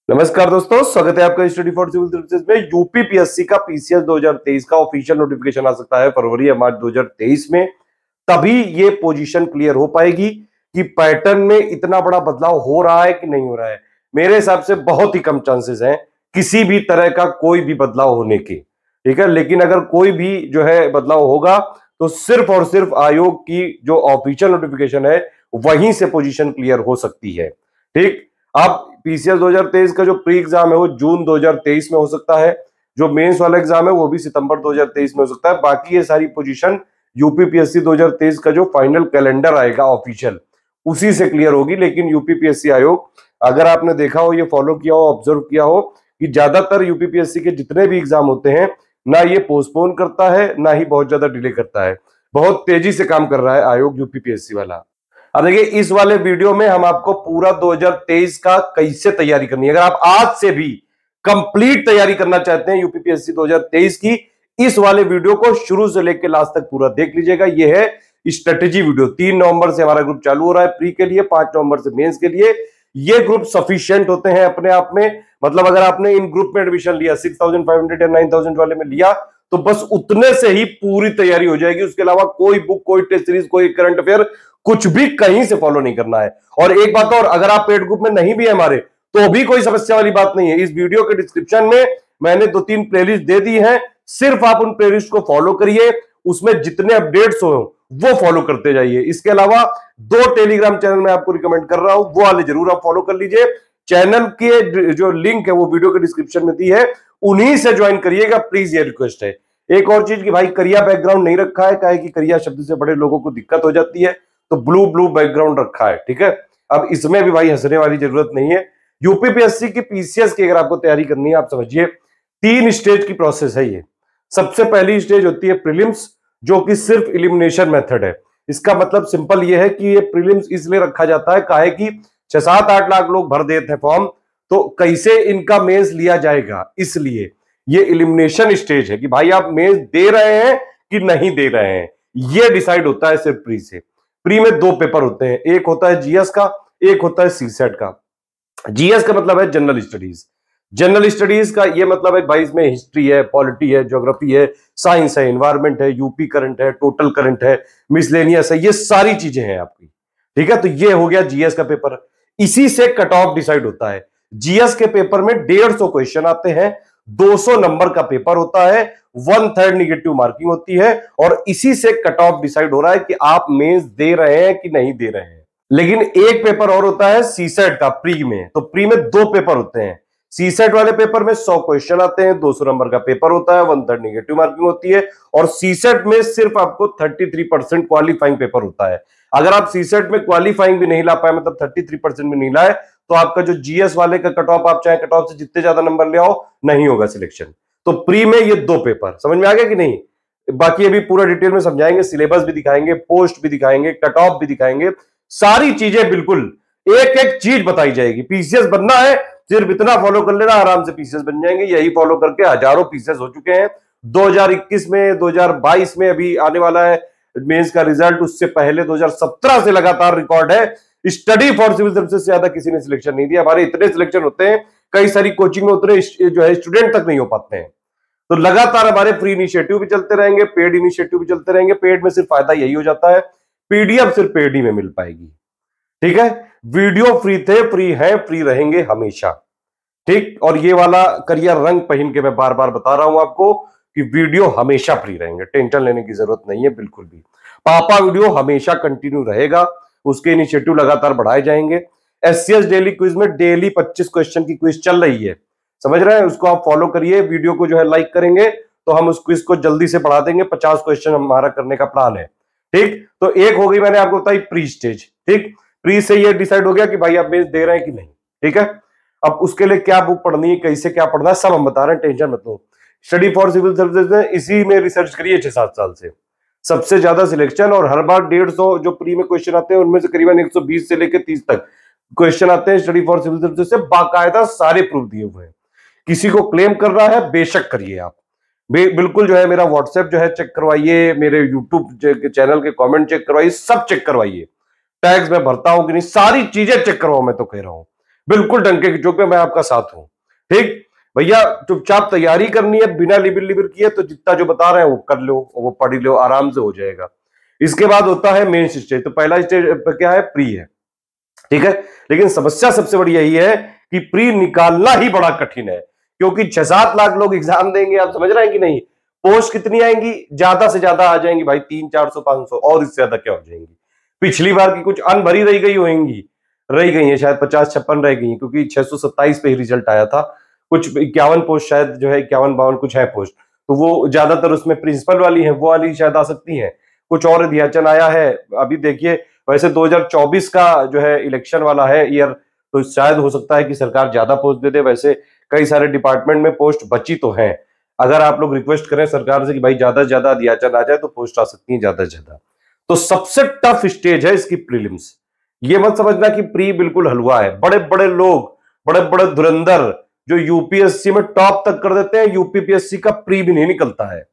नमस्कार दोस्तों, स्वागत है आपका स्टडी फॉर सिविल सर्विसेज में। यूपीपीएससी का पीसीएस 2023 का ऑफिशियल नोटिफिकेशन आ सकता है फरवरी या मार्च 2023 में। तभी ये पोजीशन क्लियर हो पाएगी कि पैटर्न में इतना बड़ा बदलाव हो रहा है कि नहीं हो रहा है। मेरे हिसाब से बहुत ही कम चांसेस हैं किसी भी तरह का कोई भी बदलाव होने के, ठीक है। लेकिन अगर कोई भी जो है बदलाव होगा तो सिर्फ और सिर्फ आयोग की जो ऑफिशियल नोटिफिकेशन है वहीं से पोजीशन क्लियर हो सकती है, ठीक। अब पीसीएस 2023 का जो प्री एग्जाम है वो जून 2023 में हो सकता है, जो मेंस वाला एग्जाम है वो भी सितंबर 2023 में हो सकता है। बाकी ये सारी पोजीशन यूपीपीएससी 2023 का जो फाइनल कैलेंडर आएगा ऑफिशियल उसी से क्लियर होगी। लेकिन यूपीपीएससी आयोग, अगर आपने देखा हो, ये फॉलो किया हो, ऑब्जर्व किया हो कि ज्यादातर यूपीपीएससी के जितने भी एग्जाम होते हैं ना ये पोस्टपोन करता है ना ही बहुत ज्यादा डिले करता है। बहुत तेजी से काम कर रहा है आयोग यूपीपीएससी वाला। अब देखिए, इस वाले वीडियो में हम आपको पूरा 2023 का कैसे तैयारी करनी है, अगर आप आज से भी कंप्लीट तैयारी करना चाहते हैं यूपीपीएससी 2023 की, इस वाले वीडियो को शुरू से लेकर लास्ट तक पूरा देख लीजिएगा। यह है स्ट्रेटेजी वीडियो। 3 नवंबर से हमारा ग्रुप चालू हो रहा है प्री के लिए, 5 नवंबर से मेंस के लिए। ये ग्रुप सफिशिएंट होते हैं अपने आप में, मतलब अगर आपने इन ग्रुप में एडमिशन लिया 6500 या 9000 वाले में लिया तो बस उतने से ही पूरी तैयारी हो जाएगी। उसके अलावा कोई बुक, कोई टेस्ट सीरीज, कोई करंट अफेयर कुछ भी कहीं से फॉलो नहीं करना है। और एक बात और, अगर आप पेड ग्रुप में नहीं भी है हमारे तो भी कोई समस्या वाली बात नहीं है। इस वीडियो के डिस्क्रिप्शन में मैंने 2-3 प्लेलिस्ट दे दी हैं, सिर्फ आप उन प्लेलिस्ट को फॉलो करिए, उसमें जितने अपडेट्स हो वो फॉलो करते जाइए। इसके अलावा 2 टेलीग्राम चैनल मैं आपको रिकमेंड कर रहा हूं, वो वाले जरूर आप फॉलो कर लीजिए। चैनल के जो लिंक है वो वीडियो के डिस्क्रिप्शन में दी है, उन्हीं से ज्वाइन करिएगा प्लीज, ये रिक्वेस्ट है। एक और चीज कि भाई करिया बैकग्राउंड नहीं रखा है, काहे कि करिया शब्द से बड़े लोगों को दिक्कत हो जाती है, तो ब्लू बैकग्राउंड रखा है, ठीक है। अब इसमें भी भाई हंसने वाली जरूरत नहीं है। यूपीपीएससी की पीसीएस की अगर आपको तैयारी करनी है, आप समझिए 3 स्टेज की प्रोसेस है ये। सबसे पहली स्टेज होती है प्रीलिम्स, जो कि सिर्फ एलिमिनेशन मेथड है। इसका मतलब सिंपल ये है कि ये प्रीलिम्स इसलिए रखा जाता है काहे कि 6-7-8 लाख लोग भर देते हैं फॉर्म, तो कैसे इनका मेंस लिया जाएगा, इसलिए ये एलिमिनेशन स्टेज है कि भाई आप मेंस दे रहे हैं कि नहीं दे रहे हैं, ये डिसाइड होता है सिर्फ प्री से। प्री में 2 पेपर होते हैं, एक होता है जीएस का, एक होता है सीसेट का। जीएस का मतलब है जनरल स्टडीज। जनरल स्टडीज का ये मतलब है भाई इसमें हिस्ट्री है, पॉलिटी है, ज्योग्राफी है, साइंस है, एनवायरमेंट है, यूपी करंट है, टोटल करंट है, मिसलेनियस है, ये सारी चीजें हैं आपकी, ठीक है। तो ये हो गया जीएस का पेपर। इसी से कट ऑफ डिसाइड होता है। जीएस के पेपर में 150 क्वेश्चन आते हैं, 200 नंबर का पेपर होता है, 1/3 निगेटिव मार्किंग होती है, और इसी से कट ऑफ डिसाइड हो रहा है कि आप मेंस दे रहे हैं कि नहीं दे रहे हैं। लेकिन एक पेपर और होता है सीसेट का प्री में। तो प्री में 2 पेपर होते हैं। सीसेट वाले पेपर में 100 क्वेश्चन आते हैं, 200 नंबर का पेपर होता है, 1/3 निगेटिव मार्किंग होती है, और सीसेट में सिर्फ आपको 33% क्वालिफाइंग पेपर होता है। अगर आप सीसेट में क्वालिफाइंग भी नहीं ला पाए, मतलब 33% भी नहीं लाए, तो आपका जो जीएस वाले का कट ऑफ, आप चाहे कट ऑफ से जितने ज्यादा नंबर ले आओ, नहीं होगा सिलेक्शन। तो प्री में ये 2 पेपर समझ में आ गया कि नहीं। बाकी अभी पूरा डिटेल में समझाएंगे, सिलेबस भी दिखाएंगे, पोस्ट भी दिखाएंगे, कट ऑफ भी दिखाएंगे, सारी चीजें बिल्कुल एक एक चीज बताई जाएगी। पीसीएस बनना है, सिर्फ इतना फॉलो कर लेना, आराम से पीसीएस बन जाएंगे। यही फॉलो करके हजारों पीसीएस हो चुके हैं 2021 में, 2022 में अभी आने वाला है मेंस का रिजल्ट, उससे पहले 2017 से लगातार रिकॉर्ड है। स्टडी फॉर सिविल सर्विसेज से ज्यादा किसी ने सिलेक्शन नहीं दिया। हमारे इतने सिलेक्शन होते हैं, कई सारी कोचिंग में उतने जो है स्टूडेंट तक नहीं हो पाते हैं। तो लगातार हमारे फ्री इनिशिएटिव भी चलते रहेंगे, पेड इनिशिएटिव भी चलते रहेंगे। पेड में सिर्फ फायदा यही हो जाता है, पीडीएफ सिर्फ पेड ही में मिल पाएगी, ठीक है। वीडियो फ्री थे, फ्री है, फ्री रहेंगे हमेशा, ठीक। और ये वाला करियर रंग पहन के मैं बार बार बता रहा हूं आपको कि वीडियो हमेशा फ्री रहेंगे, टेंशन लेने की जरूरत नहीं है बिल्कुल भी। पापा वीडियो हमेशा कंटिन्यू रहेगा, उसके इनिशिएटिव लगातार बढ़ाए जाएंगे। एससीएस डेली क्विज में डेली 25 क्वेश्चन की क्विज चल रही है, समझ रहे हैं, उसको आप फॉलो करिए। वीडियो को जो है लाइक करेंगे तो हम उस क्विज को जल्दी से बढ़ा देंगे। 50 क्वेश्चन हमारा करने का प्लान है, ठीक। तो एक हो गई मैंने आपको बताई प्री स्टेज, ठीक। प्री से ये डिसाइड हो गया कि भाई आप मेंस दे रहे हैं कि नहीं, ठीक है। अब उसके लिए क्या बुक पढ़नी है, कैसे क्या पढ़ना है, सब हम बता रहे हैं, टेंशन मत लो। स्टडी फॉर सिविल सर्विसेज में इसी में रिसर्च करिए 6-7 साल से, सबसे ज्यादा सिलेक्शन, और हर बार 150 जो प्री में क्वेश्चन आते हैं उनमें से करीबन 120 से लेकर 30 तक क्वेश्चन आते हैं स्टडी फॉर सिविल सर्विसेज से, बाकायदा सारे प्रूफ दिए हुए हैं। किसी को क्लेम कर रहा है बेशक करिए आप, बिल्कुल जो है मेरा व्हाट्सएप जो है चेक करवाइए, मेरे यूट्यूब चैनल के कमेंट चेक करवाइए, सब चेक करवाइए। टैग्स में भरता हूं कि नहीं, सारी चीजें चेक करवाओ, मैं तो कह रहा हूं। बिल्कुल डंके की चोट पे मैं आपका साथ हूं। ठीक भैया, चुपचाप तैयारी करनी है, बिना लिबिर लिबिर किए, तो जितना जो बता रहे हैं वो कर लो, वो पढ़ लो, आराम से हो जाएगा। इसके बाद होता है मेन स्टेज। तो पहला स्टेज क्या है? प्री है, ठीक है। लेकिन समस्या सबसे बड़ी यही है कि प्री निकालना ही बड़ा कठिन है, क्योंकि 6-7 लाख लोग एग्जाम देंगे। आप समझ रहे हैं कि नहीं? पोस्ट कितनी आएंगी? ज्यादा से ज्यादा आ जाएंगी भाई 300-400-500, और इससे ज्यादा क्या हो जाएंगी। पिछली बार की कुछ अनभरी रह गई है, शायद 50-56 रह गई, क्योंकि 627 पे ही रिजल्ट आया था। कुछ 51 पोस्ट शायद जो है, 51-52 कुछ है पोस्ट, तो वो ज्यादातर उसमें प्रिंसिपल वाली है, वो वाली शायद आ सकती है। कुछ और अध्याचन आया है अभी देखिए। वैसे 2024 का जो है इलेक्शन वाला है ईयर, तो शायद हो सकता है कि सरकार ज्यादा पोस्ट दे दे। वैसे कई सारे डिपार्टमेंट में पोस्ट बची तो हैं। अगर आप लोग रिक्वेस्ट करें सरकार से कि भाई ज्यादा से ज्यादा अध्याचन आ जाए, तो पोस्ट आ सकती है ज्यादा से ज्यादा। तो सबसे टफ स्टेज है इसकी प्रीलिम्स। ये मत समझना कि प्री बिल्कुल हलवा है। बड़े बड़े लोग, बड़े बड़े धुरंधर जो यूपीएससी में टॉप तक कर देते हैं, यूपीपीएससी का प्री भी नहीं निकलता है।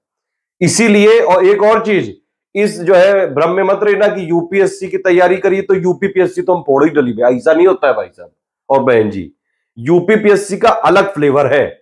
इसीलिए, और एक और चीज, इस जो है भ्रम में मत रहना कि यूपीएससी की तैयारी करिए तो यूपीपीएससी तो हम फोड़ ही डली में। ऐसा नहीं होता है भाई साहब और बहन जी। यूपीपीएससी का अलग फ्लेवर है।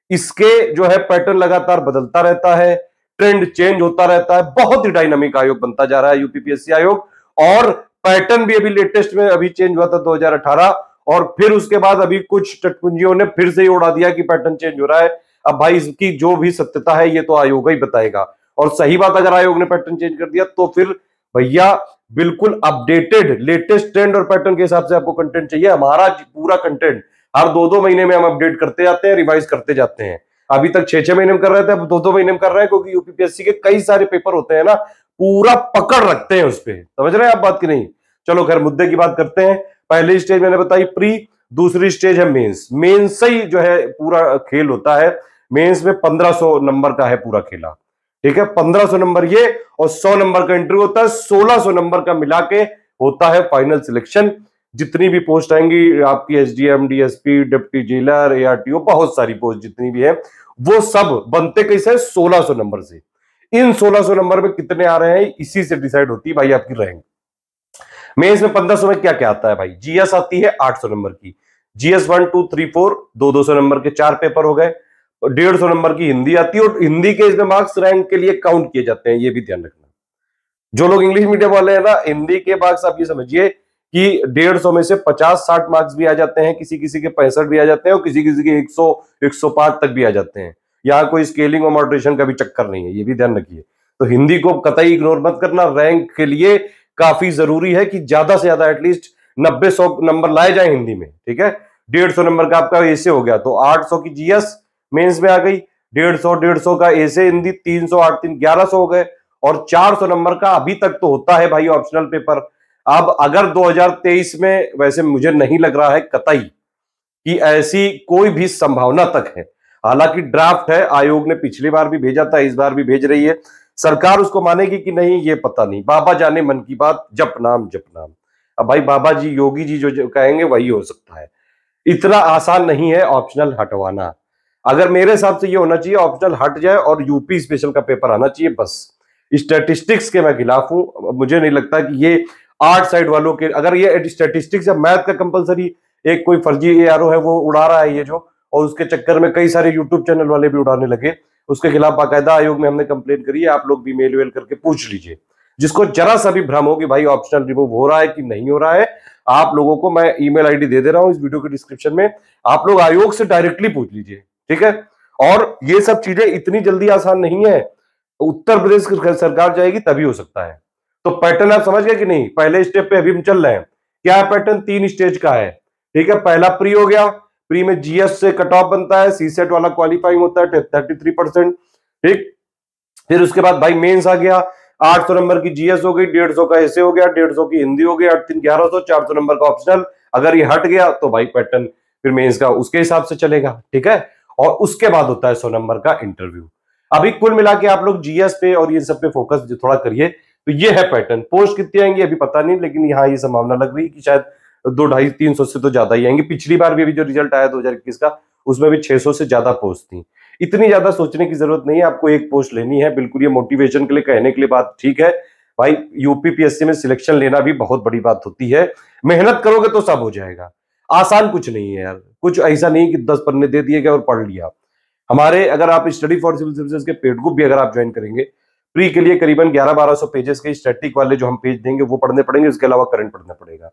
इसके जो है पैटर्न लगातार बदलता रहता है, ट्रेंड चेंज होता रहता है। बहुत ही डायनामिक आयोग बनता जा रहा है यूपीपीएससी आयोग। और पैटर्न भी अभी लेटेस्ट में अभी चेंज हुआ था 2018, और फिर उसके बाद अभी कुछ चटपुंजियों ने फिर से ही उड़ा दिया कि पैटर्न चेंज हो रहा है। अब भाई इसकी जो भी सत्यता है ये तो आयोग ही बताएगा। और सही बात, अगर आयोग ने पैटर्न चेंज कर दिया तो फिर भैया बिल्कुल अपडेटेड लेटेस्ट ट्रेंड और पैटर्न के हिसाब से आपको कंटेंट चाहिए। हमारा पूरा कंटेंट हर 2-2 महीने में हम अपडेट करते जाते हैं, रिवाइज करते जाते हैं। अभी तक 6-6 महीने में कर रहे थे, अब 2-2 महीने में कर रहे हैं, क्योंकि यूपीपीएससी के कई सारे पेपर होते हैं ना, पूरा पकड़ रखते हैं उस पर। समझ रहे हैं आप बात की नहीं? चलो खैर, मुद्दे की बात करते हैं। पहली स्टेज मैंने बताई प्री, दूसरी स्टेज है मेंस। मेंस से ही जो है पूरा खेल होता है। मेंस में 1500 नंबर का है पूरा खेला, ठीक है। 1500 नंबर ये, और 100 नंबर का इंटरव्यू होता है। 1600 नंबर का मिला के होता है फाइनल सिलेक्शन। जितनी भी पोस्ट आएंगी आपकी, SDM, DSP, deputy jailer, ARTO, बहुत सारी पोस्ट जितनी भी है, वो सब बनते कैसे? 1600 नंबर से। इन 1600 नंबर में कितने आ रहे हैं, इसी से डिसाइड होती है भाई आपकी रैंक। मेंस में 1500 में क्या क्या आता है भाई? जीएस आती है 800 नंबर की। जीएस 1, 2, 3, 4 200 नंबर के 4 पेपर हो गए। 150 नंबर की हिंदी आती है, और हिंदी के इसमें मार्क्स रैंक के लिए काउंट किए जाते हैं, ये भी ध्यान रखना। जो लोग इंग्लिश मीडियम वाले हैं ना, हिंदी के मार्क्स आप ये समझिए कि 150 में से 50-60 मार्क्स भी आ जाते हैं, किसी किसी के 65 भी आ जाते हैं, और किसी किसी के 100-105 तक भी आ जाते हैं। यहाँ कोई स्केलिंग और मॉडरेशन का भी चक्कर नहीं है, ये भी ध्यान रखिए। तो हिंदी को कतई इग्नोर मत करना। रैंक के लिए काफी जरूरी है कि ज्यादा से ज्यादा एटलीस्ट 90-100 नंबर लाए जाए हिंदी में, ठीक है। 150 नंबर का आपका ऐसे हो गया, तो 800 की जीएस मेंस में आ गई। 150 का ऐसे हिंदी, 300, 8, 3, 1100 हो गए। और 400 नंबर का अभी तक तो होता है भाई ऑप्शनल पेपर। अब अगर 2023 में, वैसे मुझे नहीं लग रहा है कतई कि ऐसी कोई भी संभावना तक है। हालांकि ड्राफ्ट है, आयोग ने पिछली बार भी भेजा था, इस बार भी भेज रही है। सरकार उसको मानेगी कि नहीं ये पता नहीं, बाबा जाने मन की बात, जप नाम जप नाम। अब भाई बाबा जी, योगी जी जो कहेंगे वही हो सकता है। इतना आसान नहीं है ऑप्शनल हटवाना। अगर मेरे हिसाब से ये होना चाहिए, ऑप्शनल हट जाए और यूपी स्पेशल का पेपर आना चाहिए बस। स्टैटिस्टिक्स के मैं खिलाफ हूं। मुझे नहीं लगता कि ये आर्ट साइड वालों के, अगर ये स्टैटिस्टिक्स या मैथ का कंपलसरी एक कोई फर्जी एआरओ है वो उड़ा रहा है ये जो, और उसके चक्कर में कई सारे यूट्यूब चैनल वाले भी उड़ाने लगे, उसके खिलाफ बाकायदा आयोग में हमने कंप्लेंट करी है। आप लोग भी मेल वेल करके पूछ लीजिए। जिसको जरा सा भी भ्रम हो कि भाई ऑप्शनल रिमूव हो रहा है कि नहीं हो रहा है, आप लोगों को मैं ईमेल आईडी दे दे रहा हूं इस वीडियो के डिस्क्रिप्शन में। आप लोग आयोग से डायरेक्टली पूछ लीजिए, ठीक है। और ये सब चीजें इतनी जल्दी आसान नहीं है। उत्तर प्रदेश की सरकार जाएगी तभी हो सकता है। तो पैटर्न आप समझ गए कि नहीं? पहले स्टेप पे अभी हम चल रहे हैं। क्या है पैटर्न? 3 स्टेज का है, ठीक है। पहला प्री हो गया। प्री में जीएस से कट ऑफ बनता है, सीसेट वाला क्वालिफाइंग होता है 33%, ठीक। फिर उसके बाद भाई मेंस आ गया। 800 नंबर की जीएस हो गई, 150 का ऐसे हो गया, 150 की हिंदी हो गई, 8, 3, 1100, 400 नंबर का ऑप्शनल। अगर ये हट गया तो भाई पैटर्न फिर मेंस का उसके हिसाब से चलेगा, ठीक है। और उसके बाद होता है 100 नंबर का इंटरव्यू। अभी कुल मिला के आप लोग जीएस पे और ये सब पे फोकस थोड़ा करिए। तो ये है पैटर्न। पोस्ट कितनी आएंगी अभी पता नहीं, लेकिन यहाँ ये संभावना लग रही है कि शायद 200-250-300 से तो ज्यादा ही आएंगे। पिछली बार भी अभी जो रिजल्ट आया 2021 का, उसमें भी 600 से ज्यादा पोस्ट थी। इतनी ज्यादा सोचने की जरूरत नहीं है, आपको एक पोस्ट लेनी है। बिल्कुल ये मोटिवेशन के लिए, कहने के लिए बात ठीक है भाई। यूपीपीएससी में सिलेक्शन लेना भी बहुत बड़ी बात होती है। मेहनत करोगे तो सब हो जाएगा। आसान कुछ नहीं है यार, कुछ ऐसा नहीं कि 10 पन्ने दे दिए गए और पढ़ लिया। हमारे अगर आप स्टडी फॉर सिविल सर्विसेज के पेड ग्रुप भी अगर आप ज्वाइन करेंगे, प्री के लिए करीबन 1100-1200 पेजेस के स्टैटिक वाले जो हम पेज देंगे वो पढ़ने पड़ेंगे, उसके अलावा करंट पढ़ना पड़ेगा।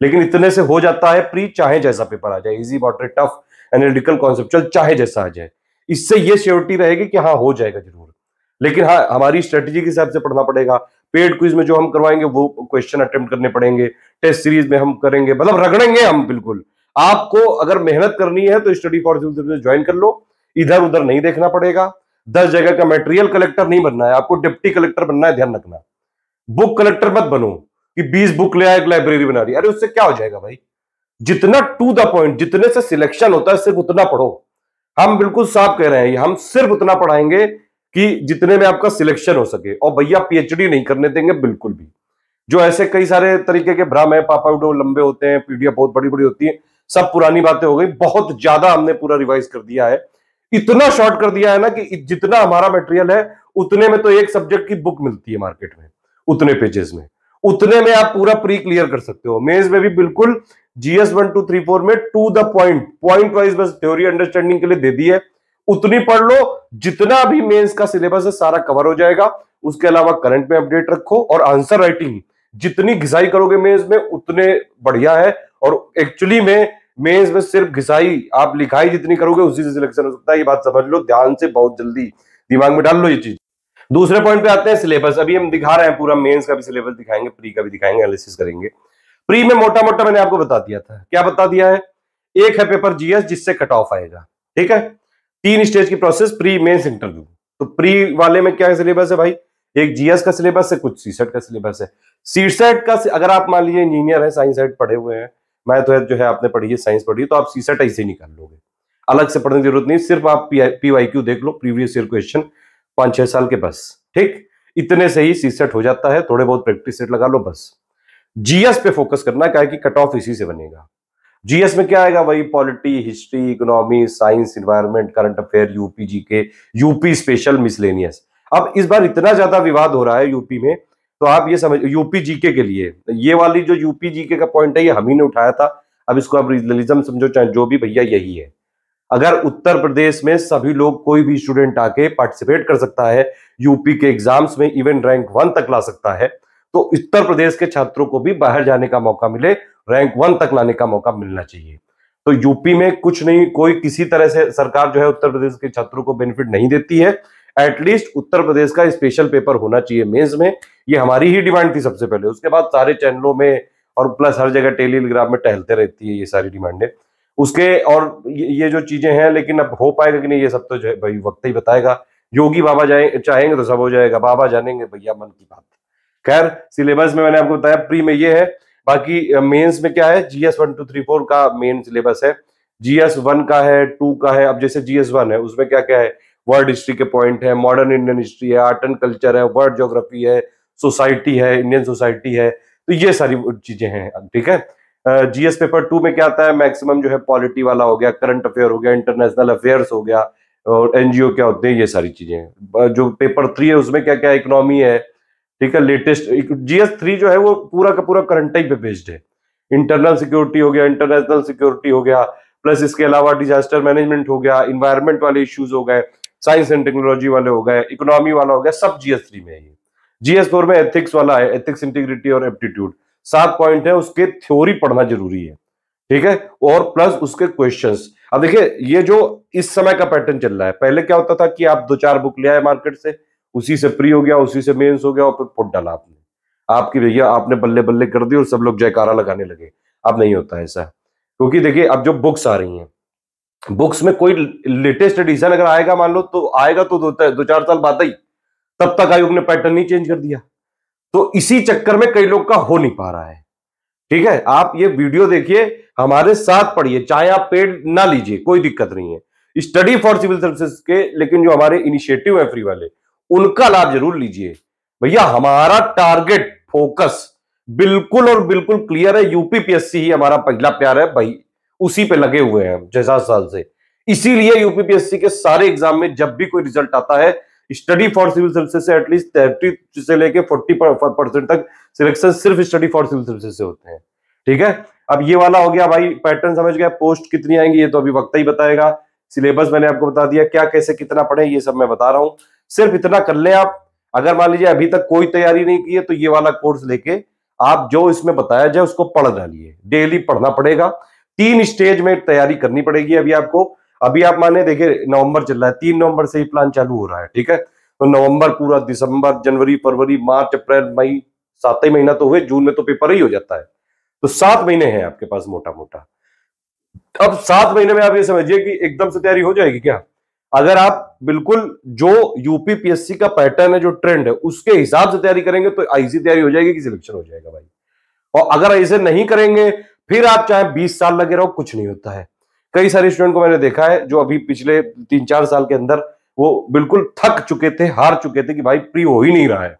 लेकिन इतने से हो जाता है प्री, चाहे जैसा पेपर आ जाए, easy, moderate, tough, analytical, conceptual, चाहे जैसा आ जाए। इससे ये श्योरिटी रहेगी कि हाँ हो जाएगा जरूर। लेकिन हाँ, हमारी स्ट्रेटेजी के हिसाब से पढ़ना पड़ेगा। पेड क्विज में जो हम करवाएंगे वो क्वेश्चन अटेम्प्ट करने पड़ेंगे, टेस्ट सीरीज में हम करेंगे, मतलब रगड़ेंगे हम बिल्कुल। आपको अगर मेहनत करनी है तो study for civil services join कर लो, इधर उधर नहीं देखना पड़ेगा। 10 जगह का मटेरियल कलेक्टर नहीं बनना है, आपको डिप्टी कलेक्टर बनना है, ध्यान रखना। बुक कलेक्टर मत बनो कि 20 बुक ले आए, एक लाइब्रेरी बना रही। अरे उससे क्या हो जाएगा भाई? जितना टू द पॉइंट, जितने से सिलेक्शन होता है सिर्फ उतना पढ़ो। हम बिल्कुल साफ कह रहे हैं, हम सिर्फ उतना पढ़ाएंगे कि जितने में आपका सिलेक्शन हो सके। और भैया पीएचडी नहीं करने देंगे बिल्कुल भी। जो ऐसे कई सारे तरीके के भ्रम है, पापा वीडियो लंबे होते हैं, पीडीएफ बहुत बड़ी बड़ी होती है, सब पुरानी बातें हो गई। बहुत ज्यादा हमने पूरा रिवाइज कर दिया है, इतना शॉर्ट कर दिया है ना कि जितना हमारा मटेरियल है उतने में तो एक सब्जेक्ट की बुक मिलती है मार्केट में, उतने पेजेस में, उतने में आप पूरा प्री क्लियर कर सकते हो। मेंस में भी बिल्कुल जीएस 1 2 3 4 में to the point, point wise बस थ्योरी अंडरस्टैंडिंग के लिए दे दी है, उतनी पढ़ लो। जितना भी मेंस का सिलेबस है सारा कवर हो जाएगा। उसके अलावा करंट में अपडेट रखो, और आंसर राइटिंग जितनी घिसाई करोगे मेंस में उतने बढ़िया है। और एक्चुअली में मेंस में सिर्फ घिसाई, आप लिखाई जितनी करोगे उसी से सिलेक्शन हो सकता है। ये बात समझ लो ध्यान से, बहुत जल्दी दिमाग में डाल लो ये चीज। दूसरे पॉइंट पे आते हैं, सिलेबस। अभी हम दिखा रहे हैं पूरा, मेंस का भी सिलेबस दिखाएंगे, प्री का भी दिखाएंगे, एनालिसिस करेंगे। प्री में मोटा मोटा मैंने आपको बता दिया था। क्या बता दिया है? एक है पेपर जीएस जिससे कट ऑफ आएगा, ठीक है। 3 स्टेज की प्रोसेस, प्री, मेंस, इंटरव्यू। तो प्री वाले में क्या सिलेबस है भाई? एक जीएस का सिलेबस है, कुछ सीसेट का सिलेबस है। सीसेट का अगर आप मान लीजिए इंजीनियर है, साइंस साइड पढ़े हुए हैं, मैं तो जो है आपने पढ़ी है, साइंस पढ़ी है, तो आप सीसेट ऐसे ही निकाल लोगे, अलग से पढ़ने की जरूरत नहीं। सिर्फ आप पीवाईक्यू देख लो, प्रीवियस ईयर क्वेश्चन 5-6 साल के, बस, ठीक। इतने से ही सीसेट हो जाता है, थोड़े बहुत प्रैक्टिस सेट लगा लो बस। जीएस पे फोकस करना, क्या है कि कट ऑफ इसी से बनेगा। जीएस में क्या आएगा? वही polity, history, economy, science, environment, current affair, UP GK, UP special, miscellaneous. अब इस बार इतना ज्यादा विवाद हो रहा है यूपी में, तो आप ये समझ, यूपी जीके के लिए ये वाली जो यूपी जीके का पॉइंट है ये हम ही ने उठाया था। अब इसको आप रीजनलिज्म समझो चाहे जो भी, भैया यही है। अगर उत्तर प्रदेश में सभी लोग, कोई भी स्टूडेंट आके पार्टिसिपेट कर सकता है यूपी के एग्जाम्स में, इवन रैंक 1 तक ला सकता है, तो उत्तर प्रदेश के छात्रों को भी बाहर जाने का मौका मिले, रैंक 1 तक लाने का मौका मिलना चाहिए। तो यूपी में कुछ नहीं, कोई किसी तरह से सरकार जो है उत्तर प्रदेश के छात्रों को बेनिफिट नहीं देती है। एटलीस्ट उत्तर प्रदेश का स्पेशल पेपर होना चाहिए मेंस में, ये हमारी ही डिमांड थी सबसे पहले। उसके बाद सारे चैनलों में और प्लस हर जगह टेलीग्राम में टहलते रहती है ये सारी डिमांडें उसके, और ये जो चीजें हैं। लेकिन अब हो पाएगा कि नहीं ये सब तो जो है भाई वक्त ही बताएगा। योगी बाबा चाहेंगे तो सब हो जाएगा, बाबा जानेंगे भैया मन की बात। खैर, सिलेबस में मैंने आपको बताया प्री में ये है। बाकी मेंस में क्या है? जीएस 1 2 3 4 का मेन सिलेबस है। जीएस 1 का है, 2 का है। अब जैसे जीएस 1 है उसमें क्या क्या है? वर्ल्ड हिस्ट्री के पॉइंट है, मॉडर्न इंडियन हिस्ट्री है, आर्ट एंड कल्चर है, वर्ल्ड ज्योग्राफी है, सोसाइटी है, इंडियन सोसाइटी है, तो ये सारी चीजें हैं, ठीक है। जीएस पेपर 2 में क्या आता है? मैक्सिमम जो है पॉलिटी वाला हो गया, करंट अफेयर हो गया, इंटरनेशनल अफेयर्स हो गया, और एनजीओ क्या होते हैं, ये सारी चीजें हैं। जो पेपर 3 है उसमें क्या क्या? इकोनॉमी है, ठीक है। लेटेस्ट जीएस 3 जो है वो पूरा का पूरा करंट ही पे बेस्ड है। इंटरनल सिक्योरिटी हो गया, इंटरनेशनल सिक्योरिटी हो गया, प्लस इसके अलावा डिजास्टर मैनेजमेंट हो गया, इन्वायरमेंट वाले इश्यूज हो गए, साइंस एंड टेक्नोलॉजी वाले हो गए, इकोनॉमी वाला हो गया, सब जीएस 3 में है। जीएस 4 में एथिक्स वाला है, एथिक्स, इंटीग्रिटी और एप्टीट्यूड, 7 पॉइंट है, उसके थ्योरी पढ़ना जरूरी है, ठीक है। और प्लस उसके क्वेश्चंस। अब देखिए ये जो इस समय का पैटर्न चल रहा है, पहले क्या होता था कि आप 2-4 बुक ले आए मार्केट से, उसी से प्री हो गया, उसी से मेंस हो गया, और फिर फुट डाला आपने, आपकी भैया आपने बल्ले बल्ले कर दी और सब लोग जयकारा लगाने लगे। अब नहीं होता ऐसा, क्योंकि देखिए अब जो बुक्स आ रही हैं, बुक्स में कोई लेटेस्ट एडिशन अगर आएगा, मान लो तो आएगा तो 2-4 साल बाद ही, तब तक आयोग ने पैटर्न नहीं चेंज कर दिया। तो इसी चक्कर में कई लोग का हो नहीं पा रहा है, ठीक है। आप ये वीडियो देखिए, हमारे साथ पढ़िए, चाहे आप पेड ना लीजिए कोई दिक्कत नहीं है, स्टडी फॉर सिविल सर्विसेज के, लेकिन जो हमारे इनिशिएटिव है फ्री वाले, उनका लाभ जरूर लीजिए। भैया हमारा टारगेट फोकस बिल्कुल और बिल्कुल क्लियर है, यूपीपीएससी ही हमारा पहला प्यार है भाई, उसी पे लगे हुए हैं हम 6-7 साल से। इसीलिए यूपीपीएससी के सारे एग्जाम में जब भी कोई रिजल्ट आता है, स्टडी फॉर सिविल सर्विसेज से एटलीस्ट 30 से लेके 40% तक सिलेक्शन सिर्फ स्टडी फॉर सिविल सर्विसेज से होते हैं, ठीक है। अब ये वाला हो गया भाई, पैटर्न समझ गया। पोस्ट कितनी आएंगी ये तो अभी वक्त ही बताएगा। सिलेबस मैंने आपको बता दिया, क्या कैसे कितना पढ़े ये सब मैं बता रहा हूं। सिर्फ इतना कर ले आप। अगर मान लीजिए अभी तक कोई तैयारी नहीं की है तो ये वाला कोर्स लेके आप जो इसमें बताया जाए उसको पढ़ डालिए। डेली पढ़ना पड़ेगा। 3 स्टेज में तैयारी करनी पड़ेगी अभी आपको। अभी आप माने देखिए नवंबर चल रहा है, 3 नवंबर से ही प्लान चालू हो रहा है, ठीक है। तो नवंबर पूरा, दिसंबर, जनवरी, फरवरी, मार्च, अप्रैल, मई, 7 ही महीना तो हुए। जून में तो पेपर ही हो जाता है। तो 7 महीने हैं आपके पास मोटा मोटा। अब 7 महीने में आप ये समझिए कि एकदम से तैयारी हो जाएगी क्या? अगर आप बिल्कुल जो यूपी पीएससी का पैटर्न है, जो ट्रेंड है, उसके हिसाब से तैयारी करेंगे तो ऐसी तैयारी हो जाएगी कि सिलेक्शन हो जाएगा भाई। और अगर ऐसे नहीं करेंगे फिर आप चाहे 20 साल लगे रहो, कुछ नहीं होता है। कई सारे स्टूडेंट को मैंने देखा है जो अभी पिछले 3-4 साल के अंदर वो बिल्कुल थक चुके थे, हार चुके थे कि भाई प्री हो ही नहीं रहा है।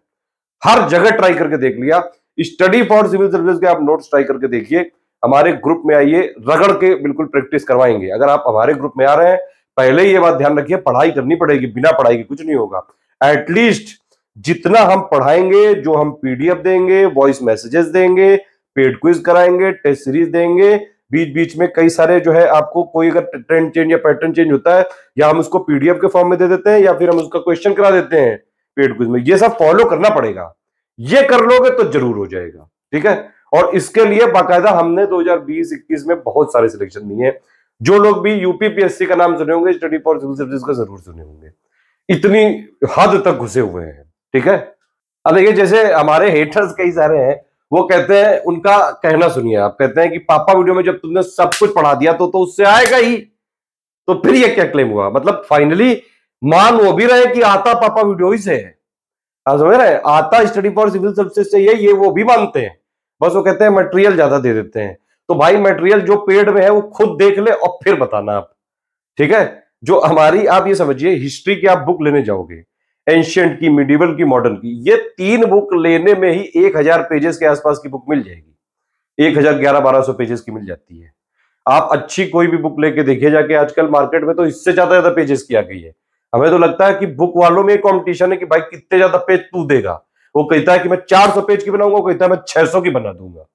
हर जगह ट्राई करके देख लिया। स्टडी फॉर सिविल सर्विस के आप नोट्स ट्राई करके देखिए। हमारे ग्रुप में आइए, रगड़ के बिल्कुल प्रैक्टिस करवाएंगे। अगर आप हमारे ग्रुप में आ रहे हैं, पहले ये बात ध्यान रखिए, पढ़ाई करनी पड़ेगी। बिना पढ़ाई के कुछ नहीं होगा। एटलीस्ट जितना हम पढ़ाएंगे, जो हम पीडीएफ देंगे, वॉइस मैसेजेस देंगे, पेड क्विज कराएंगे, टेस्ट सीरीज देंगे, बीच बीच में कई सारे जो है आपको कोई अगर ट्रेंड चेंज या पैटर्न चेंज होता है, या हम उसको पीडीएफ के फॉर्म में दे देते हैं या फिर हम उसका क्वेश्चन करा देते हैं पेड क्विज में। ये सब फॉलो करना पड़ेगा। ये कर लोगे तो जरूर हो जाएगा, ठीक है। और इसके लिए बाकायदा हमने 2020-21 में बहुत सारे सिलेक्शन दिए हैं। जो लोग भी यूपीपीएससी का नाम सुने होंगे, स्टडी फॉर सिविल सर्विस का जरूर सुने होंगे। इतनी हद तक घुसे हुए हैं, ठीक है। अब देखिए जैसे हमारे हेटर्स कई सारे हैं, वो कहते हैं, उनका कहना सुनिए आप, कहते हैं कि पापा वीडियो में जब तुमने सब कुछ पढ़ा दिया तो उससे आएगा ही। तो फिर ये क्या क्लेम हुआ? मतलब फाइनली मान वो भी रहे कि आता पापा वीडियो ही से है, आप समझ रहे हैं, आता स्टडी फॉर सिविल सर्विसेज से ये वो भी मानते हैं। बस वो कहते हैं मटेरियल ज्यादा दे देते हैं। तो भाई मटेरियल जो पेड में है वो खुद देख ले और फिर बताना आप, ठीक है। जो हमारी, आप ये समझिए, हिस्ट्री की आप बुक लेने जाओगे, एंशियंट की, मिडिवल की, मॉडर्न की, ये 3 बुक लेने में ही 1000 पेजेस के आसपास की बुक मिल जाएगी। 1011-1200 पेजेस की मिल जाती है। आप अच्छी कोई भी बुक लेके देखिए जाके, आजकल मार्केट में तो इससे ज्यादा पेजेस की आ गई है। हमें तो लगता है कि बुक वालों में कंपटीशन है कि भाई कितने ज्यादा पेज तू देगा। वो कहता है कि मैं 400 पेज की बनाऊंगा, वो कहता है मैं 600 की बना दूंगा।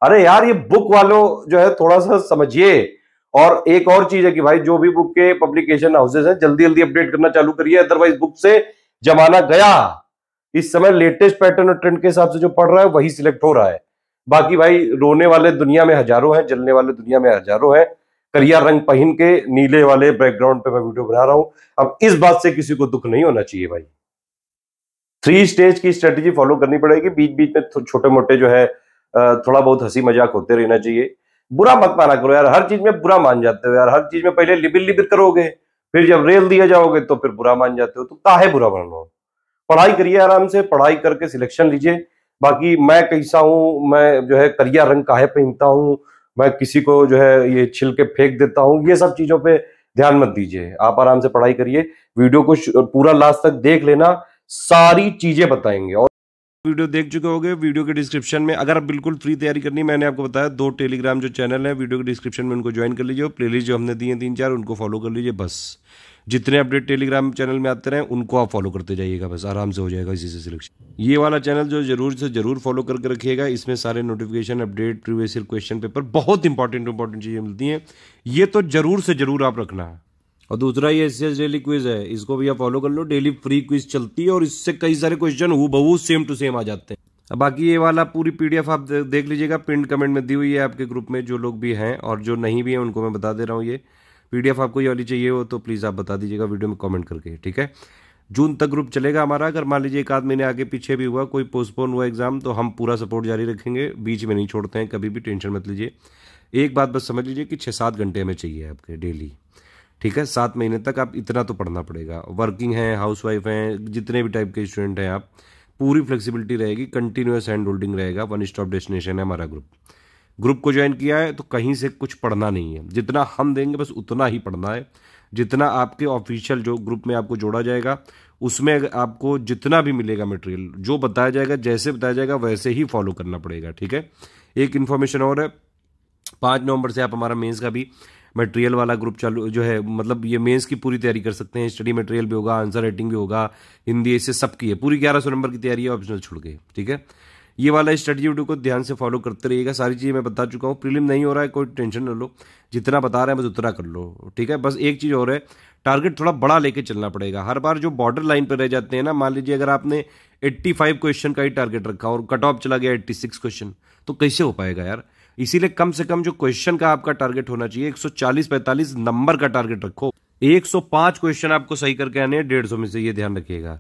अरे यार, ये बुक वालों जो है थोड़ा सा समझिए। और एक और चीज है कि भाई जो भी बुक के पब्लिकेशन हाउसेस हैं, जल्दी जल्दी अपडेट करना चालू करिए, अदरवाइज बुक से जमाना गया। इस समय लेटेस्ट पैटर्न और ट्रेंड के हिसाब से जो पढ़ रहा है वही सिलेक्ट हो रहा है। बाकी भाई रोने वाले दुनिया में हजारों हैं, जलने वाले दुनिया में हजारों हैं। करिया रंग पहन के नीले वाले बैकग्राउंड पे मैं वीडियो बना रहा हूं। अब इस बात से किसी को दुख नहीं होना चाहिए भाई। 3 स्टेज की स्ट्रेटेजी फॉलो करनी पड़ेगी। बीच बीच में छोटे मोटे जो है थोड़ा बहुत हंसी मजाक होते रहना चाहिए। बुरा मत माना करो यार, हर चीज में बुरा मान जाते हो यार। हर चीज में पहले लिबिर लिबिर करोगे, फिर जब रेल दिया जाओगे तो फिर बुरा मान जाते हो। तो काहे बुरा मानो? पढ़ाई करिए आराम से, पढ़ाई करके सिलेक्शन लीजिए। बाकी मैं कैसा हूं, मैं जो है करिया रंग काहे पहनता हूं, मैं किसी को जो है ये छिल के फेंक देता हूं, ये सब चीजों पे ध्यान मत दीजिए। आप आराम से पढ़ाई करिए। वीडियो को पूरा लास्ट तक देख लेना, सारी चीजें बताएंगे। और वीडियो देख चुके होंगे, वीडियो के डिस्क्रिप्शन में, अगर आप बिल्कुल फ्री तैयारी करनी, मैंने आपको बताया 2 टेलीग्राम जो चैनल है, वीडियो के डिस्क्रिप्शन में उनको ज्वाइन कर लीजिए। प्लेलिस्ट जो हमने दी है 3-4 उनको फॉलो कर लीजिए। बस जितने अपडेट टेलीग्राम चैनल में आते रहे उनको आप फॉलो करते जाइएगा, बस आराम से हो जाएगा इसी से सिलेक्शन। ये वाला चैनल जो जरूर से जरूर फॉलो करके रखिएगा, इसमें सारे notification, update, previous year question paper, बहुत इंपॉर्टेंट चीजें मिलती हैं। ये तो जरूर से जरूर आप रखना है। और दूसरा ये एसएस डेली क्विज है, इसको भी आप फॉलो कर लो। डेली फ्री क्विज चलती है और इससे कई सारे क्वेश्चन हूबहू सेम टू सेम आ जाते हैं। बाकी ये वाला पूरी पीडीएफ आप देख लीजिएगा, पिन कमेंट में दी हुई है आपके ग्रुप में। जो लोग भी हैं और जो नहीं भी हैं उनको मैं बता दे रहा हूँ, ये पीडीएफ आपको ये वाली चाहिए हो तो प्लीज़ आप बता दीजिएगा वीडियो में कमेंट करके, ठीक है। जून तक ग्रुप चलेगा हमारा। अगर मान लीजिए 1 आध महीने आगे पीछे भी हुआ, कोई पोस्टपोन हुआ एग्जाम, तो हम पूरा सपोर्ट जारी रखेंगे, बीच में नहीं छोड़ते हैं कभी भी, टेंशन मत लीजिए। एक बात बस समझ लीजिए कि 6-7 घंटे हमें चाहिए आपके डेली, ठीक है। 7 महीने तक आप इतना तो पढ़ना पड़ेगा। वर्किंग हैं, हाउसवाइफ हैं, जितने भी टाइप के स्टूडेंट हैं आप, पूरी फ्लेक्सिबिलिटी रहेगी, कंटिन्यूअस हैंड होल्डिंग रहेगा। 1 स्टॉप डेस्टिनेशन है हमारा ग्रुप को ज्वाइन किया है तो कहीं से कुछ पढ़ना नहीं है। जितना हम देंगे बस उतना ही पढ़ना है। जितना आपके ऑफिशियल जो ग्रुप में आपको जोड़ा जाएगा उसमें आपको जितना भी मिलेगा मटेरियल, जो बताया जाएगा, जैसे बताया जाएगा वैसे ही फॉलो करना पड़ेगा, ठीक है। एक इन्फॉर्मेशन और है, 5 नवंबर से आप हमारा मेंस का भी मटेरियल वाला ग्रुप चालू जो है, मतलब ये मेंस की पूरी तैयारी कर सकते हैं। स्टडी मटेरियल भी होगा, आंसर राइटिंग भी होगा, हिंदी, इससे सबकी है। पूरी 1100 नंबर की तैयारी है ऑप्शनल छोड़ के, ठीक है। ये वाला स्ट्रेटजी वीडियो को ध्यान से फॉलो करते रहिएगा। सारी चीज़ें मैं बता चुका हूँ। प्रीलिम नहीं हो रहा है कोई टेंशन न लो, जितना बता रहे हैं बस उतना कर लो, ठीक है। बस एक चीज़ और है, टारगेट थोड़ा बड़ा लेके चलना पड़ेगा। हर बार जो बॉर्डर लाइन पर रह जाते हैं ना, मान लीजिए अगर आपने 85 क्वेश्चन का ही टारगेट रखा और कट ऑफ चला गया 86 क्वेश्चन, तो कैसे हो पाएगा यार। इसीलिए कम से कम जो क्वेश्चन का आपका टारगेट होना चाहिए 140-45 नंबर का टारगेट रखो। 105 क्वेश्चन आपको सही करके आने हैं 150 में से, ये ध्यान रखिएगा।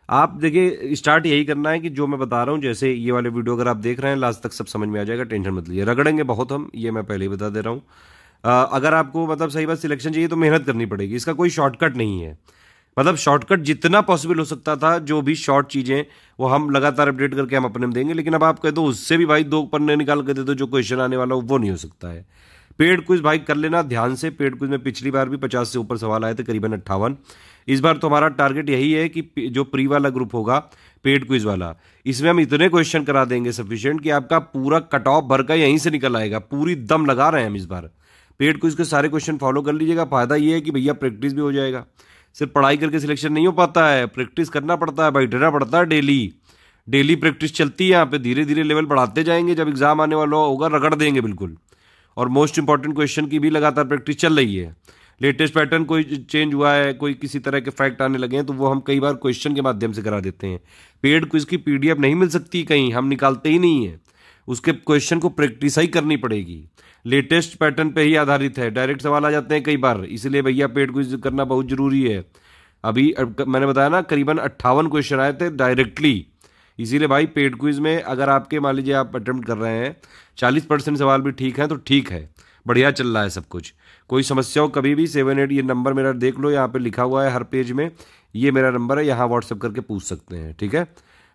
आप देखिए स्टार्ट यही करना है कि जो मैं बता रहा हूं, जैसे ये वाले वीडियो अगर आप देख रहे हैं लास्ट तक सब समझ में आ जाएगा, टेंशन मत लीजिए। रगड़ेंगे बहुत हम, ये मैं पहले ही बता दे रहा हूं। अगर आपको मतलब सही बात सिलेक्शन चाहिए तो मेहनत करनी पड़ेगी, इसका कोई शॉर्टकट नहीं है। मतलब शॉर्टकट जितना पॉसिबल हो सकता था, जो भी शॉर्ट चीजें वो हम लगातार अपडेट करके हम अपने में देंगे, लेकिन अब आप कह दो उससे भी भाई 2 पन्ने निकाल के दे दो जो क्वेश्चन आने वाला हो, वो नहीं हो सकता है। पेड क्विज भाई कर लेना ध्यान से। पेड क्विज में पिछली बार भी 50 से ऊपर सवाल आए थे, करीबन 58। इस बार तो हमारा टारगेट यही है कि जो प्री वाला ग्रुप होगा पेड क्विज वाला, इसमें हम इतने क्वेश्चन करा देंगे सफिशिएंट कि आपका पूरा कट ऑफ भर का यहीं से निकल आएगा। पूरी दम लगा रहे हैं हम इस बार। पेड क्विज के सारे क्वेश्चन फॉलो कर लीजिएगा। फायदा ये है कि भैया प्रैक्टिस भी हो जाएगा। सिर्फ पढ़ाई करके सिलेक्शन नहीं हो पाता है, प्रैक्टिस करना पड़ता है, बैठना पड़ता है। डेली प्रैक्टिस चलती है यहाँ पे। धीरे धीरे लेवल बढ़ाते जाएंगे, जब एग्जाम आने वाला होगा रगड़ देंगे बिल्कुल। और मोस्ट इंपॉर्टेंट क्वेश्चन की भी लगातार प्रैक्टिस चल रही है। लेटेस्ट पैटर्न कोई चेंज हुआ है, कोई किसी तरह के फैक्ट आने लगे हैं, तो वो हम कई बार क्वेश्चन के माध्यम से करा देते हैं। पेड क्विज की पीडीएफ नहीं मिल सकती कहीं, हम निकालते ही नहीं है। उसके क्वेश्चन को प्रैक्टिस ही करनी पड़ेगी। लेटेस्ट पैटर्न पे ही आधारित है, डायरेक्ट सवाल आ जाते हैं कई बार, इसलिए भैया पेड क्विज करना बहुत जरूरी है। अभी मैंने बताया ना करीबन 58 क्वेश्चन आए थे डायरेक्टली। इसीलिए भाई पेड क्विज में अगर आपके मान लीजिए आप अटेम्प्ट कर रहे हैं 40% सवाल भी ठीक है तो ठीक है, बढ़िया चल रहा है सब कुछ। कोई समस्या हो कभी भी 78, ये नंबर मेरा देख लो, यहाँ पे लिखा हुआ है हर पेज में, ये मेरा नंबर है, यहाँ व्हाट्सअप करके पूछ सकते हैं, ठीक है।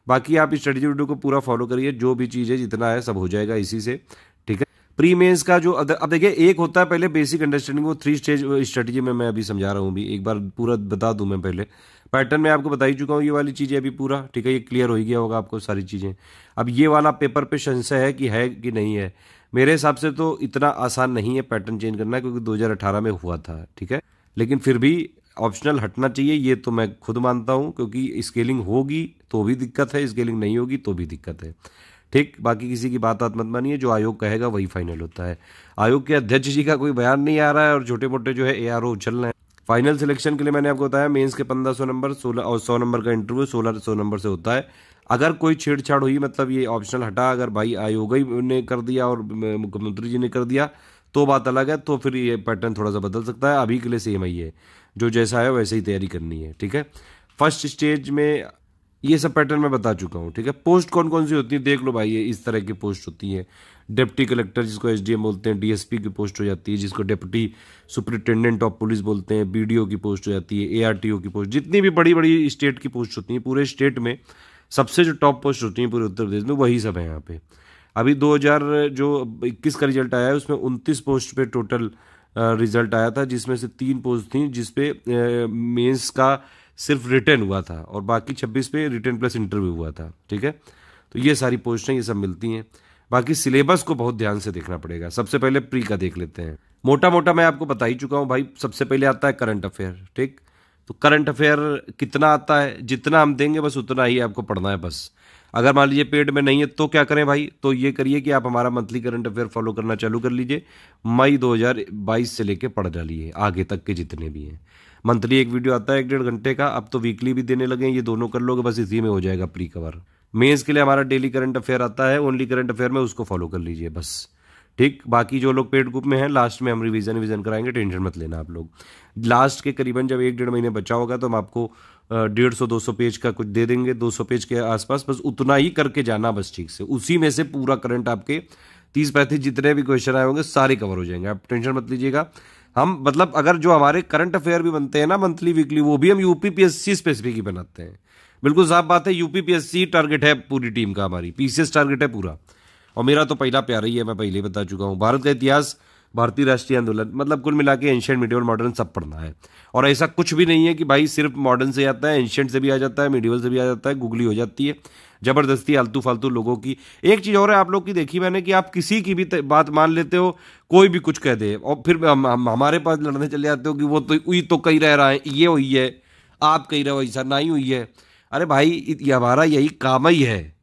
बाकी आप स्ट्रेटजी वीडियो को पूरा फॉलो करिए, जो भी चीज़ है जितना है सब हो जाएगा इसी से, ठीक है। प्री मेंस का जो अब देखिए एक होता है पहले बेसिक अंडरस्टैंडिंग, वो 3 स्टेज स्ट्रेटजी में मैं अभी समझा रहा हूँ। भी एक बार पूरा बता दूं मैं, पहले पैटर्न में आपको बता ही चुका हूँ ये वाली चीज़ें अभी पूरा, ठीक है। ये क्लियर हो ही गया होगा आपको सारी चीज़ें। अब ये वाला पेपर पे संशय है कि नहीं है, मेरे हिसाब से तो इतना आसान नहीं है पैटर्न चेंज करना, क्योंकि 2018 में हुआ था, ठीक है। लेकिन फिर भी ऑप्शनल हटना चाहिए, ये तो मैं खुद मानता हूँ, क्योंकि स्केलिंग होगी तो भी दिक्कत है, स्केलिंग नहीं होगी तो भी दिक्कत है, ठीक। बाकी किसी की बात मत मानिए, जो आयोग कहेगा वही फाइनल होता है। आयोग के अध्यक्ष जी का कोई बयान नहीं आ रहा है और छोटे मोटे जो है ARO उछल रहे हैं। फाइनल सिलेक्शन के लिए मैंने आपको बताया मेंस के 1500 नंबर 16 और 100 नंबर का इंटरव्यू 1600 नंबर से होता है। अगर कोई छेड़छाड़ हुई, मतलब ये ऑप्शनल हटा, अगर भाई आयोग ही ने कर दिया और मुख्यमंत्री जी ने कर दिया तो बात अलग है, तो फिर ये पैटर्न थोड़ा सा बदल सकता है। अभी के लिए सेम ही है, जो जैसा है वैसे ही तैयारी करनी है, ठीक है। फर्स्ट स्टेज में ये सब पैटर्न मैं बता चुका हूँ, ठीक है। पोस्ट कौन कौन सी होती है देख लो भाई, ये इस तरह की पोस्ट होती है। डिप्टी कलेक्टर जिसको SDM बोलते हैं, DSP की पोस्ट हो जाती है, जिसको डिप्टी सुपरिटेंडेंट ऑफ पुलिस बोलते हैं, BDO की पोस्ट हो जाती है, ARTO की पोस्ट, जितनी भी बड़ी बड़ी स्टेट की पोस्ट होती हैं, पूरे स्टेट में सबसे जो टॉप पोस्ट होती हैं पूरे उत्तर प्रदेश में, वही सब है यहाँ पे। अभी 2021 का रिजल्ट आया है, उसमें 29 पोस्ट पे टोटल रिजल्ट आया था, जिसमें से 3 पोस्ट थी जिसपे मेंस का सिर्फ रिटर्न हुआ था और बाकी 26 पे रिटर्न प्लस इंटरव्यू हुआ था, ठीक है। तो ये सारी पोस्टें ये सब मिलती हैं। बाकी सिलेबस को बहुत ध्यान से देखना पड़ेगा। सबसे पहले प्री का देख लेते हैं। मोटा मोटा मैं आपको बता ही चुका हूँ भाई। सबसे पहले आता है करंट अफेयर, ठीक। तो करंट अफेयर कितना आता है, जितना हम देंगे बस उतना ही आपको पढ़ना है बस। अगर मान लीजिए पेड में नहीं है तो क्या करें भाई, तो ये करिए कि आप हमारा मंथली करंट अफेयर फॉलो करना चालू कर लीजिए। मई 2022 से लेके पढ़ डालिए आगे तक के जितने भी हैं। मंथली एक वीडियो आता है 1-1.5 घंटे का, अब तो वीकली भी देने लगे हैं, ये दोनों कर लोगे बस इसी में हो जाएगा प्री कवर। मेंस के लिए हमारा डेली करंट अफेयर आता है, ओनली करंट अफेयर में, उसको फॉलो कर लीजिए बस, ठीक। बाकी जो लोग पेड ग्रुप में हैं लास्ट में हम रिवीजन कराएंगे, टेंशन मत लेना आप लोग। लास्ट के करीबन जब 1-1.5 महीने बचा होगा तो हम आपको 150-200 पेज का कुछ दे देंगे, 200 पेज के आसपास, बस उतना ही करके जाना बस, ठीक से। उसी में से पूरा करंट आपके 30-35 जितने भी क्वेश्चन आए होंगे सारे कवर हो जाएंगे, आप टेंशन मत लीजिएगा। हम मतलब अगर जो हमारे करंट अफेयर भी बनते हैं ना मंथली वीकली, वो भी हम UPPSC स्पेसिफिक ही बनाते हैं। बिल्कुल साफ बात है, UPPSC टारगेट है पूरी टीम का, हमारी PCS टारगेट है पूरा। और मेरा तो पहला प्यारा ही है, मैं पहले ही बता चुका हूँ। भारत का इतिहास, भारतीय राष्ट्रीय आंदोलन, मतलब कुल मिला के एंशियंट, मिडिवल, मॉडर्न सब पढ़ना है। और ऐसा कुछ भी नहीं है कि भाई सिर्फ मॉडर्न से आता है, एंशियंट से भी आ जाता है, मिडिवल से भी आ जाता है, गूगली हो जाती है जबरदस्ती आलतू फालतू लोगों की। एक चीज और है आप लोग की देखी मैंने, कि आप किसी की भी बात मान लेते हो, कोई भी कुछ कह दे और फिर हमारे पास लड़ने चले जाते हो कि वो तो हुई तो कही रह रहा है, ये हुई है, आप कही रहे हो ऐसा नहीं हुई है। अरे भाई ये हमारा यही काम ही है,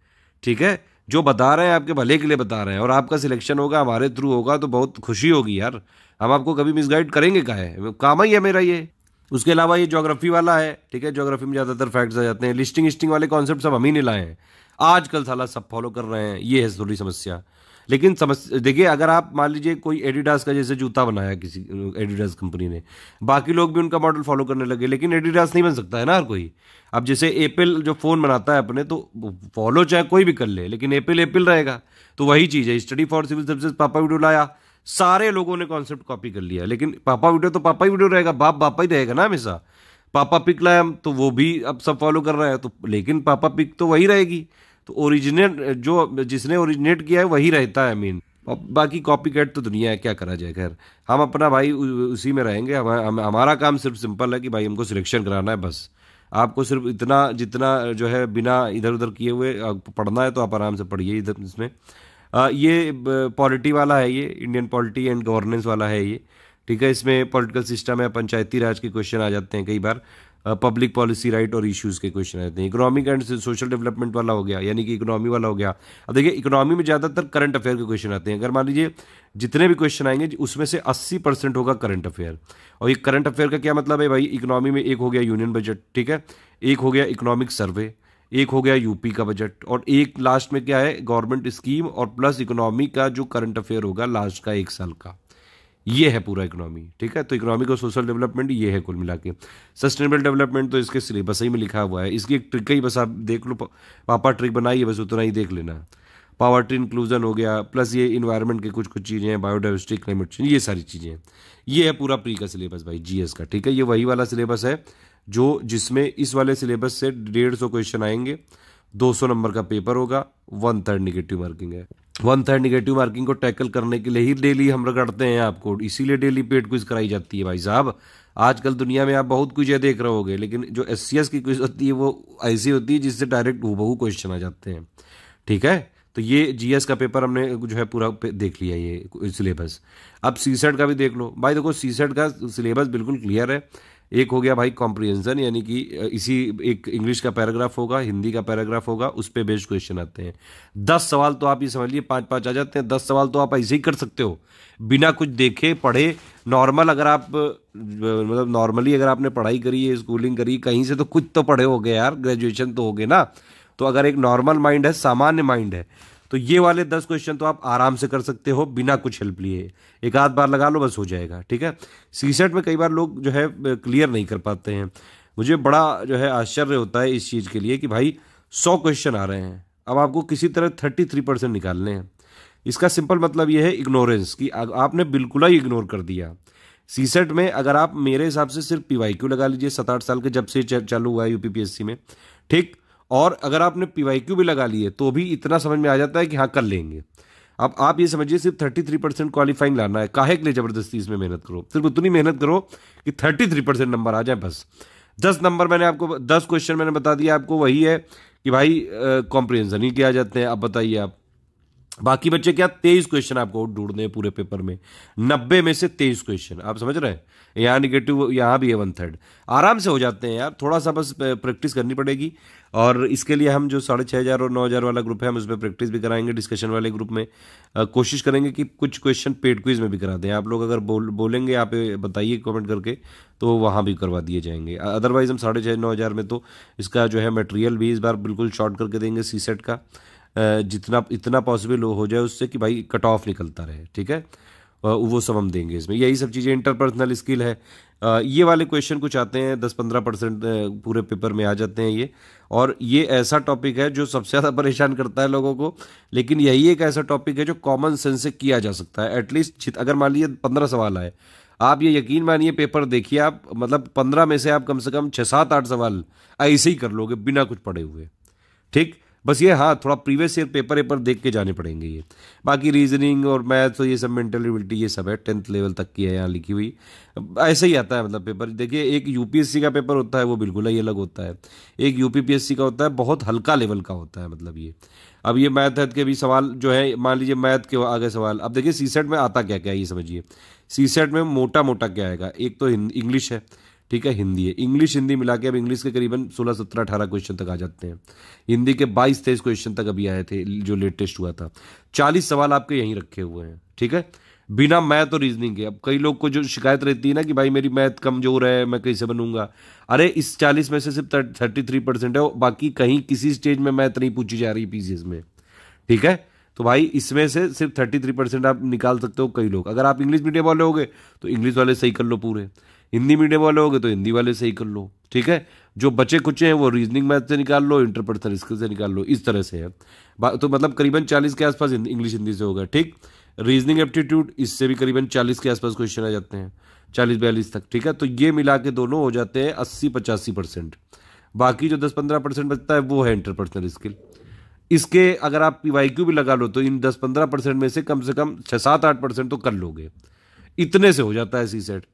ठीक है। जो बता रहे हैं आपके भले के लिए बता रहे हैं, और आपका सिलेक्शन होगा हमारे थ्रू होगा तो बहुत खुशी होगी यार। हम आपको कभी मिसगाइड करेंगे का है, काम ही है मेरा ये। उसके अलावा ये ज्योग्राफी वाला है, ठीक है, ज्योग्राफी में ज़्यादातर फैक्ट्स आ जाते हैं, लिस्टिंग वाले कॉन्सेप्ट सब हम ही नहीं लाए हैं, आजकल साला सब फॉलो कर रहे हैं, ये है थोड़ी समस्या। लेकिन समस्या देखिए, अगर आप मान लीजिए कोई एडिडास का जैसे जूता बनाया किसी एडिडास कंपनी ने, बाकी लोग भी उनका मॉडल फॉलो करने लगे, लेकिन एडिडास नहीं बन सकता है ना हर कोई। अब जैसे एप्पल जो फ़ोन बनाता है अपने, तो फॉलो चाहे कोई भी कर ले, लेकिन एप्पल रहेगा। तो वही चीज़ है, स्टडी फॉर सिविल सर्विसेज पापा वीडियो लाया, सारे लोगों ने कॉन्सेप्ट कॉपी कर लिया, लेकिन पापा वीडियो तो पापा ही वीडियो रहेगा, बाप बापा ही रहेगा ना हमेशा। पापा पिक लाया तो वो भी अब सब फॉलो कर रहा है, तो लेकिन पापा पिक तो वही रहेगी। तो ओरिजिनेट जो जिसने ओरिजिनेट किया है वही रहता है मेन, बाकी कॉपी कैट तो दुनिया है, क्या करा जाए। खैर हम अपना भाई उसी में रहेंगे। हमारा काम सिर्फ सिंपल है कि भाई हमको सिलेक्शन कराना है बस। आपको सिर्फ इतना जितना जो है बिना इधर उधर किए हुए पढ़ना है, तो आप आराम से पढ़िए इधर इसमें। ये पॉलिटी वाला है, ये इंडियन पॉलिटी एंड गवर्नेंस वाला है ये, ठीक है। इसमें पॉलिटिकल सिस्टम है, पंचायती राज के क्वेश्चन आ जाते हैं कई बार, पब्लिक पॉलिसी राइट और इश्यूज़ के क्वेश्चन आते हैं। इकोनॉमिक एंड सोशल डेवलपमेंट वाला हो गया, यानी कि इकोनॉमी वाला हो गया। अब देखिए इकोनॉमी में ज़्यादातर करंट अफेयर के क्वेश्चन आते हैं। अगर मान लीजिए जितने भी क्वेश्चन आएंगे उसमें से 80% होगा करंट अफेयर। और ये करंट अफेयर का क्या मतलब है भाई, इकोनॉमी में एक हो गया यूनियन बजट, ठीक है, एक हो गया इकोनॉमिक सर्वे, एक हो गया यूपी का बजट, और एक लास्ट में क्या है, गवर्नमेंट स्कीम और प्लस इकोनॉमी का जो करंट अफेयर होगा लास्ट का 1 साल का। ये है पूरा इकोनॉमी, ठीक है। तो इकोनॉमिक और सोशल डेवलपमेंट ये है कुल मिला के। सस्टेनेबल डेवलपमेंट तो इसके सिलेबस ही में लिखा हुआ है, इसकी एक ट्रिक ही बस आप देख लो, पापा ट्रिक बनाई है, बस उतना ही देख लेना। पॉवर्टी इंक्लूजन हो गया, प्लस ये इन्वायरमेंट के कुछ चीज़ें हैं, बायोडाइवर्सिटी, क्लाइमेट चेंज, ये सारी चीज़ें हैं। ये है पूरा प्री का सिलेबस भाई जीएस का, ठीक है। ये वही वाला सिलेबस है जो जिसमें इस वाले सिलेबस से 150 क्वेश्चन आएंगे, 200 नंबर का पेपर होगा, 1/3 निगेटिव मार्किंग है। 1/3 निगेटिव मार्किंग को टैकल करने के लिए ही डेली हम रगड़ते हैं आपको, इसीलिए डेली पेड क्विज कराई जाती है भाई साहब। आजकल दुनिया में आप बहुत कुछ देख रहे होगे, लेकिन जो एससीएस की क्विज होती है वो ऐसी होती है जिससे डायरेक्ट हूबहू क्वेश्चन आ जाते हैं, ठीक है। तो ये जीएस का पेपर हमने जो है पूरा देख लिया ये सिलेबस। अब सीसेट का भी देख लो भाई। देखो सीसेट का सिलेबस बिल्कुल क्लियर है। एक हो गया भाई कॉम्प्रिहेंशन, यानी कि इसी एक इंग्लिश का पैराग्राफ होगा, हिंदी का पैराग्राफ होगा, उस पे बेस्ड क्वेश्चन आते हैं। 10 सवाल तो आप ये समझ लिए 5-5 आ जाते हैं। 10 सवाल तो आप ऐसे ही कर सकते हो बिना कुछ देखे पढ़े। नॉर्मल अगर आप मतलब नॉर्मली अगर आपने पढ़ाई करी है, स्कूलिंग करी, कहीं से तो कुछ तो पढ़े होगे यार, ग्रेजुएशन तो होगे ना। तो अगर एक नॉर्मल माइंड है, सामान्य माइंड है, तो ये वाले 10 क्वेश्चन तो आप आराम से कर सकते हो बिना कुछ हेल्प लिए। एक आध बार लगा लो बस हो जाएगा, ठीक है। सीसेट में कई बार लोग जो है क्लियर नहीं कर पाते हैं। मुझे बड़ा जो है आश्चर्य होता है इस चीज़ के लिए कि भाई 100 क्वेश्चन आ रहे हैं, अब आपको किसी तरह 33% निकालने हैं। इसका सिंपल मतलब ये है इग्नोरेंस, कि आपने बिल्कुल ही इग्नोर कर दिया। सीसेट में अगर आप मेरे हिसाब से सिर्फ पीवाईक्यू लगा लीजिए, 7-8 साल के जब से चालू हुआ है यूपीपीएससी में, ठीक। और अगर आपने पीवाईक्यू भी लगा लिए तो भी इतना समझ में आ जाता है कि हाँ कर लेंगे। अब आप ये समझिए सिर्फ 33% क्वालिफाइंग लाना है, काहे के लिए जबरदस्ती इसमें मेहनत करो। सिर्फ उतनी मेहनत करो कि 33% नंबर आ जाए बस। 10 नंबर मैंने आपको 10 क्वेश्चन मैंने बता दिया आपको, वही है कि भाई कॉम्प्रिहेंशन ही किया जाते हैं। अब बताइए आप, बाकी बच्चे क्या 23 क्वेश्चन आपको ढूंढने हैं पूरे पेपर में, 90 में से 23 क्वेश्चन, आप समझ रहे हैं। यहाँ निगेटिव यहाँ भी है 1/3, आराम से हो जाते हैं यार। थोड़ा सा बस प्रैक्टिस करनी पड़ेगी, और इसके लिए हम जो 6,500 और 9,000 वाला ग्रुप है हम उसमें प्रैक्टिस भी कराएंगे। डिस्कशन वाले ग्रुप में कोशिश करेंगे कि कुछ क्वेश्चन पेड क्विज में भी करा दें। आप लोग अगर बोलेंगे, आप बताइए कमेंट करके, तो वहाँ भी करवा दिए जाएंगे। अदरवाइज हम 6,500-9,000 में तो इसका जो है मटेरियल भी इस बार बिल्कुल शॉर्ट करके देंगे सीसेट का, जितना इतना पॉसिबल हो जाए उससे कि भाई कट ऑफ निकलता रहे, ठीक है। वो सब हम देंगे इसमें। यही सब चीज़ें इंटरपर्सनल स्किल है। ये वाले क्वेश्चन कुछ आते हैं 10-15% पूरे पेपर में आ जाते हैं ये। और ये ऐसा टॉपिक है जो सबसे ज़्यादा परेशान करता है लोगों को, लेकिन यही एक ऐसा टॉपिक है जो कॉमन सेंस से किया जा सकता है। एटलीस्ट अगर मान लीजिए 15 सवाल आए, आप ये यकीन मानिए पेपर देखिए आप, मतलब 15 में से आप कम से कम 6-7-8 सवाल ऐसे ही कर लोगे बिना कुछ पढ़े हुए, ठीक। बस ये हाँ थोड़ा प्रीवियस ईयर पेपर देख के जाने पड़ेंगे ये। बाकी रीजनिंग और मैथ तो ये सब मेंटल एबिलिटी ये सब है, 10th लेवल तक की है यहाँ लिखी हुई। ऐसे ही आता है मतलब पेपर। देखिए एक यूपीएससी का पेपर होता है वो बिल्कुल ही अलग होता है, एक यूपीपीएससी का होता है बहुत हल्का लेवल का होता है मतलब ये। अब ये मैथ के भी सवाल जो है, मान लीजिए मैथ के आगे सवाल। अब देखिए सीसेट में आता क्या क्या ये समझिए। सीसेट में मोटा मोटा क्या आएगा, एक तो इंग्लिश है, ठीक है, हिंदी है, इंग्लिश हिंदी मिला के अब इंग्लिश के करीबन 16, 17, 18 क्वेश्चन तक आ जाते हैं। हिंदी के 22, 23 क्वेश्चन तक अभी आए थे जो लेटेस्ट हुआ था। 40 सवाल आपके यहीं रखे हुए हैं, ठीक है, बिना मैथ और रीजनिंग के। अब कई लोग को जो शिकायत रहती है ना कि भाई मेरी मैथ कमजोर है, मैं कैसे बनूंगा, अरे इस 40 में से सिर्फ 33% है, बाकी कहीं किसी स्टेज में मैथ नहीं पूछी जा रही पीसीएस में, ठीक है। तो भाई इसमें से सिर्फ 33% आप निकाल सकते हो कई लोग। अगर आप इंग्लिश मीडियम वाले होगे तो इंग्लिश वाले सही कर लो पूरे, हिंदी मीडियम वाले होगे तो हिंदी वाले सही कर लो, ठीक है। जो बचे कुचे हैं वो रीजनिंग मैथ से निकाल लो, इंटरपर्सनल स्किल से निकाल लो, इस तरह से है। तो मतलब करीबन 40 के आसपास इंग्लिश हिंदी से होगा, ठीक। रीजनिंग एप्टीट्यूड इससे भी करीबन 40 के आसपास क्वेश्चन आ जाते हैं, 40-42 तक, ठीक है। तो ये मिला के दोनों हो जाते हैं 80-85%। बाकी जो 10-15% बचता है वो है इंटरपर्सनल स्किल। इसके अगर आप पीवाईक्यू भी लगा लो तो इन 10-15% में से कम 6-7-8% तो कर लोगे, इतने से हो जाता है सी सेट।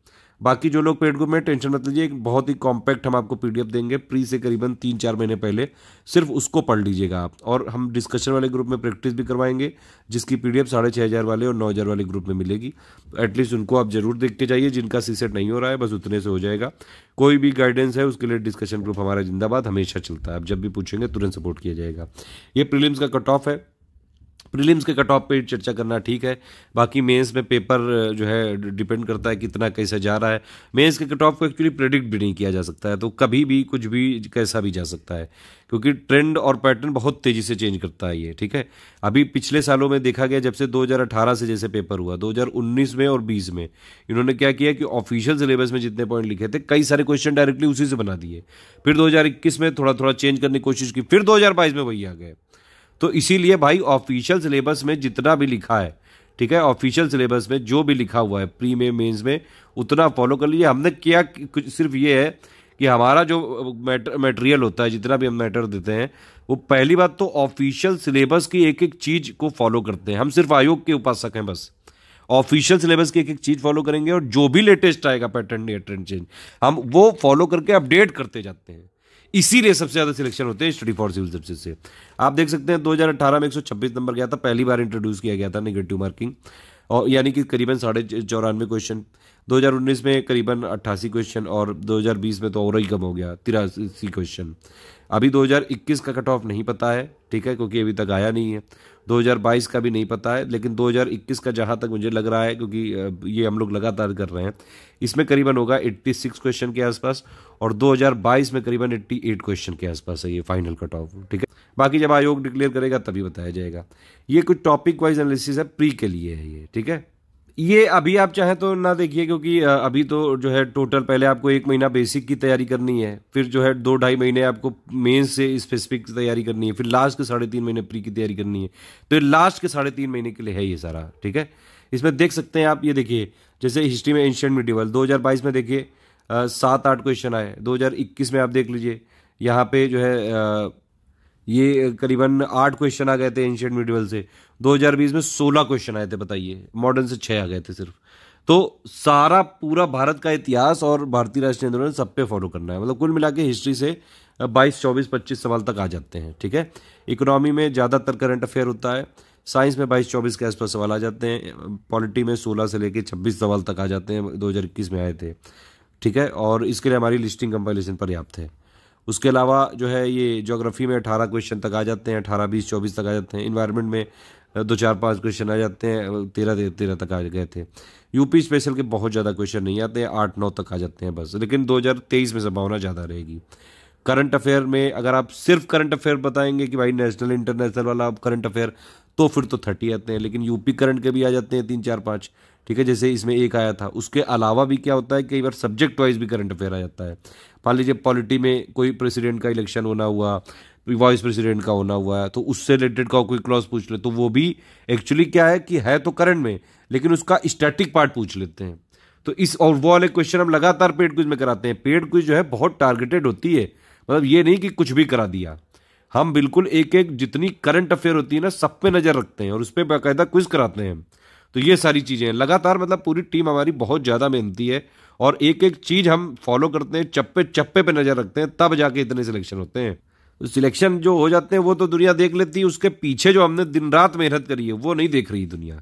बाकी जो लोग पेड ग्रुप में, टेंशन मत लीजिए, एक बहुत ही कॉम्पैक्ट हम आपको पीडीएफ देंगे प्री से करीबन 3-4 महीने पहले, सिर्फ उसको पढ़ लीजिएगा आप। और हम डिस्कशन वाले ग्रुप में प्रैक्टिस भी करवाएंगे, जिसकी पीडीएफ 6,500 वाले और 9,000 वाले ग्रुप में मिलेगी। एटलीस्ट उनको आप जरूर देख के जाइए, जिनका सी सेट नहीं हो रहा है बस उतने से हो जाएगा। कोई भी गाइडेंस है उसके लिए डिस्कशन ग्रुप हमारा जिंदाबाद हमेशा चलता है, आप जब भी पूछेंगे तुरंत सपोर्ट किया जाएगा। ये प्रीलिम्स का कट ऑफ है, प्रीलिम्स के कट ऑफ पे चर्चा करना ठीक है, बाकी मेंस में पेपर जो है डिपेंड करता है कितना कैसा जा रहा है। मेंस के कट ऑफ को एक्चुअली प्रेडिक्ट भी नहीं किया जा सकता है, तो कभी भी कुछ भी कैसा भी जा सकता है, क्योंकि ट्रेंड और पैटर्न बहुत तेजी से चेंज करता है ये, ठीक है। अभी पिछले सालों में देखा गया, जब से 2018 से जैसे पेपर हुआ, 2019 में और 20 में इन्होंने क्या किया कि ऑफिशियल सिलेबस में जितने पॉइंट लिखे थे कई सारे क्वेश्चन डायरेक्टली उसी से बना दिए। फिर 2021 में थोड़ा थोड़ा चेंज करने की कोशिश की, फिर 2022 में वही आ गए। तो इसीलिए भाई ऑफिशियल सिलेबस में जितना भी लिखा है, ठीक है, ऑफिशियल सिलेबस में जो भी लिखा हुआ है प्री में मेंस में उतना फॉलो कर लीजिए। हमने किया कुछ सिर्फ ये है कि हमारा जो मटेरियल होता है, जितना भी हम मैटर देते हैं, वो पहली बात तो ऑफिशियल सिलेबस की एक एक चीज को फॉलो करते हैं। हम सिर्फ आयोग के उपासक हैं, बस ऑफिशियल सिलेबस की एक एक चीज फॉलो करेंगे और जो भी लेटेस्ट आएगा पैटर्न या ट्रेंड चेंज हम वो फॉलो करके अपडेट करते जाते हैं। इसीलिए सबसे ज्यादा सिलेक्शन होते हैं स्टडी फॉर सिविल सर्विसेज से। आप देख सकते हैं 2018 में 126 नंबर गया था, पहली बार इंट्रोड्यूस किया गया था नेगेटिव मार्किंग, और यानी कि करीबन 94.5 क्वेश्चन। 2019 में करीबन 88 क्वेश्चन और 2020 में तो और ही कम हो गया, 83 क्वेश्चन। अभी 2021 का कट ऑफ नहीं पता है, ठीक है, क्योंकि अभी तक आया नहीं है। 2022 का भी नहीं पता है, लेकिन 2021 का जहां तक मुझे लग रहा है, क्योंकि ये हम लोग लगातार कर रहे हैं, इसमें करीबन होगा 86 क्वेश्चन के आसपास, और 2022 में करीबन 88 क्वेश्चन के आसपास है ये फाइनल कट ऑफ, ठीक है। बाकी जब आयोग डिक्लेयर करेगा तभी बताया जाएगा। ये कुछ टॉपिक वाइज एनालिसिस है, प्री के लिए है ये, ठीक है। ये अभी आप चाहें तो ना देखिए, क्योंकि अभी तो जो है टोटल पहले आपको 1 महीना बेसिक की तैयारी करनी है, फिर जो है 2-2.5 महीने आपको मेंस से स्पेसिफिक तैयारी करनी है, फिर लास्ट के 3.5 महीने प्री की तैयारी करनी है। तो ये लास्ट के 3.5 महीने के लिए है ये सारा, ठीक है। इसमें देख सकते हैं आप, ये देखिए जैसे हिस्ट्री में एंशिएंट मिडिवल 2022 में देखिए 7-8 क्वेश्चन आए। 2021 में आप देख लीजिए यहाँ पे जो है ये करीबन 8 क्वेश्चन आ गए थे एंशिएंट मिडिवल से। 2020 में 16 क्वेश्चन आए थे, बताइए, मॉडर्न से 6 आ गए थे सिर्फ। तो सारा पूरा भारत का इतिहास और भारतीय राष्ट्रीय आंदोलन सब पे फॉलो करना है, मतलब कुल मिला के हिस्ट्री से 22, 24, 25 सवाल तक आ जाते हैं, ठीक है। इकोनॉमी में ज़्यादातर करंट अफेयर होता है, साइंस में 22-24 के आसपास सवाल आ जाते हैं, पॉलिटी में 16 से लेकर 26 सवाल तक आ जाते हैं, 2021 में आए थे, ठीक है। और इसके लिए हमारी लिस्टिंग कंपाइलेशन पर्याप्त है। उसके अलावा जो है ये ज्योग्राफी में 18 क्वेश्चन तक आ जाते हैं, 18, 20, 24 तक आ जाते हैं। इन्वायरमेंट में 2, 4, 5 क्वेश्चन आ जाते हैं, 13 तक आ गए थे। यूपी स्पेशल के बहुत ज़्यादा क्वेश्चन नहीं आते हैं, 8, 9 तक आ जाते हैं बस, लेकिन 2023 में संभावना ज़्यादा रहेगी। करंट अफेयर में अगर आप सिर्फ करंट अफेयर बताएंगे कि भाई नेशनल इंटरनेशनल वाला करंट अफेयर, तो फिर तो 30 आते हैं, लेकिन यूपी करंट के भी आ जाते हैं 3, 4, 5, ठीक है, जैसे इसमें एक आया था। उसके अलावा भी क्या होता है, कई बार सब्जेक्ट वाइज भी करंट अफेयर आ जाता है। मान लीजिए पॉलिटी में कोई प्रेसिडेंट का इलेक्शन होना हुआ, वाइस प्रेसिडेंट का होना हुआ है, तो उससे रिलेटेड का कोई क्लॉज पूछ ले, तो वो भी एक्चुअली क्या है कि है तो करंट में, लेकिन उसका स्टैटिक पार्ट पूछ लेते हैं। तो इस और वो वाले क्वेश्चन हम लगातार पेड क्विज में कराते हैं। पेड क्विज जो है बहुत टारगेटेड होती है, मतलब ये नहीं कि कुछ भी करा दिया, हम बिल्कुल एक एक जितनी करंट अफेयर होती है ना सब पे नजर रखते हैं और उस पर बाकायदा क्विज कराते हैं। तो ये सारी चीजें हैं लगातार, मतलब पूरी टीम हमारी बहुत ज्यादा मेहनती है और एक एक चीज हम फॉलो करते हैं, चप्पे चप्पे पे नजर रखते हैं, तब जाके इतने सिलेक्शन होते हैं। तो सिलेक्शन जो हो जाते हैं वो तो दुनिया देख लेती है, उसके पीछे जो हमने दिन रात मेहनत करी है वो नहीं देख रही दुनिया।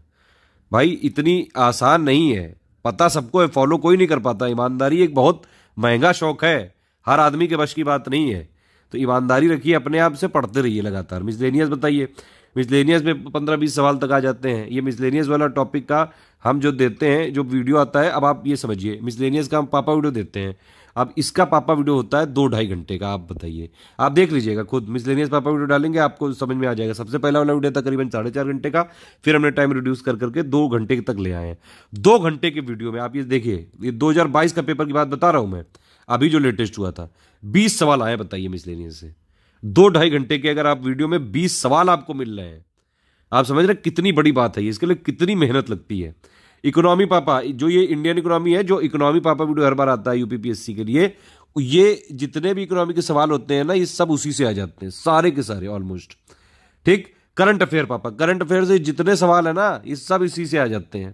भाई इतनी आसान नहीं है, पता सबको है, फॉलो कोई नहीं कर पाता। ईमानदारी एक बहुत महंगा शौक है, हर आदमी के बश की बात नहीं है। तो ईमानदारी रखिए, अपने आप से पढ़ते रहिए लगातार। मिसलेनियस बताइए, मिसलेनियस में 15-20 सवाल तक आ जाते हैं। ये मिसलेनियस वाला टॉपिक का हम जो देते हैं, जो वीडियो आता है, अब आप ये समझिए, मिसलेनियस का हम पापा वीडियो देते हैं। अब इसका पापा वीडियो होता है 2-2.5 घंटे का। आप बताइए, आप देख लीजिएगा खुद, मिसलेनियस पापा वीडियो डालेंगे आपको समझ में आ जाएगा। सबसे पहला वाला वीडियो था करीबन 4.5 घंटे का, फिर हमने टाइम रिड्यूस कर करके 2 घंटे तक ले आए हैं। 2 घंटे के वीडियो में आप ये देखिए, ये 2022 का पेपर की बात बता रहा हूं मैं, अभी जो लेटेस्ट हुआ था, 20 सवाल आए, बताइए मिसलेनियस से। 2-2.5 घंटे के अगर आप वीडियो में 20 सवाल आपको मिल रहे हैं, आप समझ रहे कितनी बड़ी बात है ये, इसके लिए कितनी मेहनत लगती है। इकोनॉमी पापा, जो ये इंडियन इकोनॉमी है, जो इकोनॉमी पापा वीडियो हर बार आता है यूपीपीएससी के लिए, ये जितने भी इकोनॉमी के सवाल होते हैं ना, ये सब उसी से आ जाते हैं, सारे के सारे ऑलमोस्ट। ठीक, करंट अफेयर पापा, करंट अफेयर से जितने सवाल है ना, ये सब इसी से आ जाते हैं।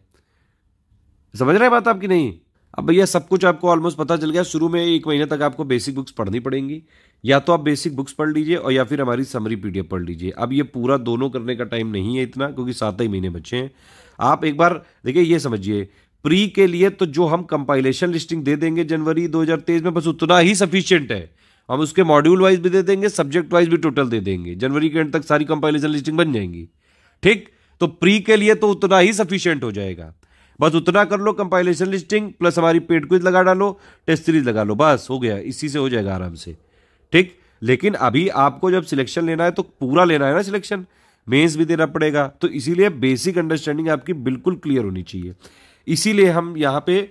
समझ रहे हैं बात आपकी? नहीं, अब भैया सब कुछ आपको ऑलमोस्ट पता चल गया। शुरू में 1 महीने तक आपको बेसिक बुक्स पढ़नी पड़ेंगी, या तो आप बेसिक बुक्स पढ़ लीजिए और या फिर हमारी समरी पीडीएफ पढ़ लीजिए। अब ये पूरा दोनों करने का टाइम नहीं है इतना, क्योंकि 7 ही महीने बचे हैं। आप एक बार देखिए, ये समझिए, प्री के लिए तो जो हम कंपाइलेशन लिस्टिंग दे देंगे जनवरी 2023 में, बस उतना ही सफिशिएंट है। हम उसके मॉड्यूल वाइज भी दे देंगे, सब्जेक्ट वाइज भी टोटल दे देंगे, जनवरी के एंड तक सारी कंपाइलेशन लिस्टिंग बन जाएंगी। ठीक, तो प्री के लिए तो उतना ही सफिशिएंट हो जाएगा। बस उतना कर लो, कंपाइलेशन लिस्टिंग प्लस हमारी पेड क्विज लगा डालो, टेस्ट सीरीज लगा लो, बस हो गया, इसी से हो जाएगा आराम से। ठीक, लेकिन अभी आपको जब सिलेक्शन लेना है तो पूरा लेना है ना सिलेक्शन, मेंस भी देना पड़ेगा, तो इसीलिए बेसिक अंडरस्टैंडिंग आपकी बिल्कुल क्लियर होनी चाहिए। इसीलिए हम यहाँ पे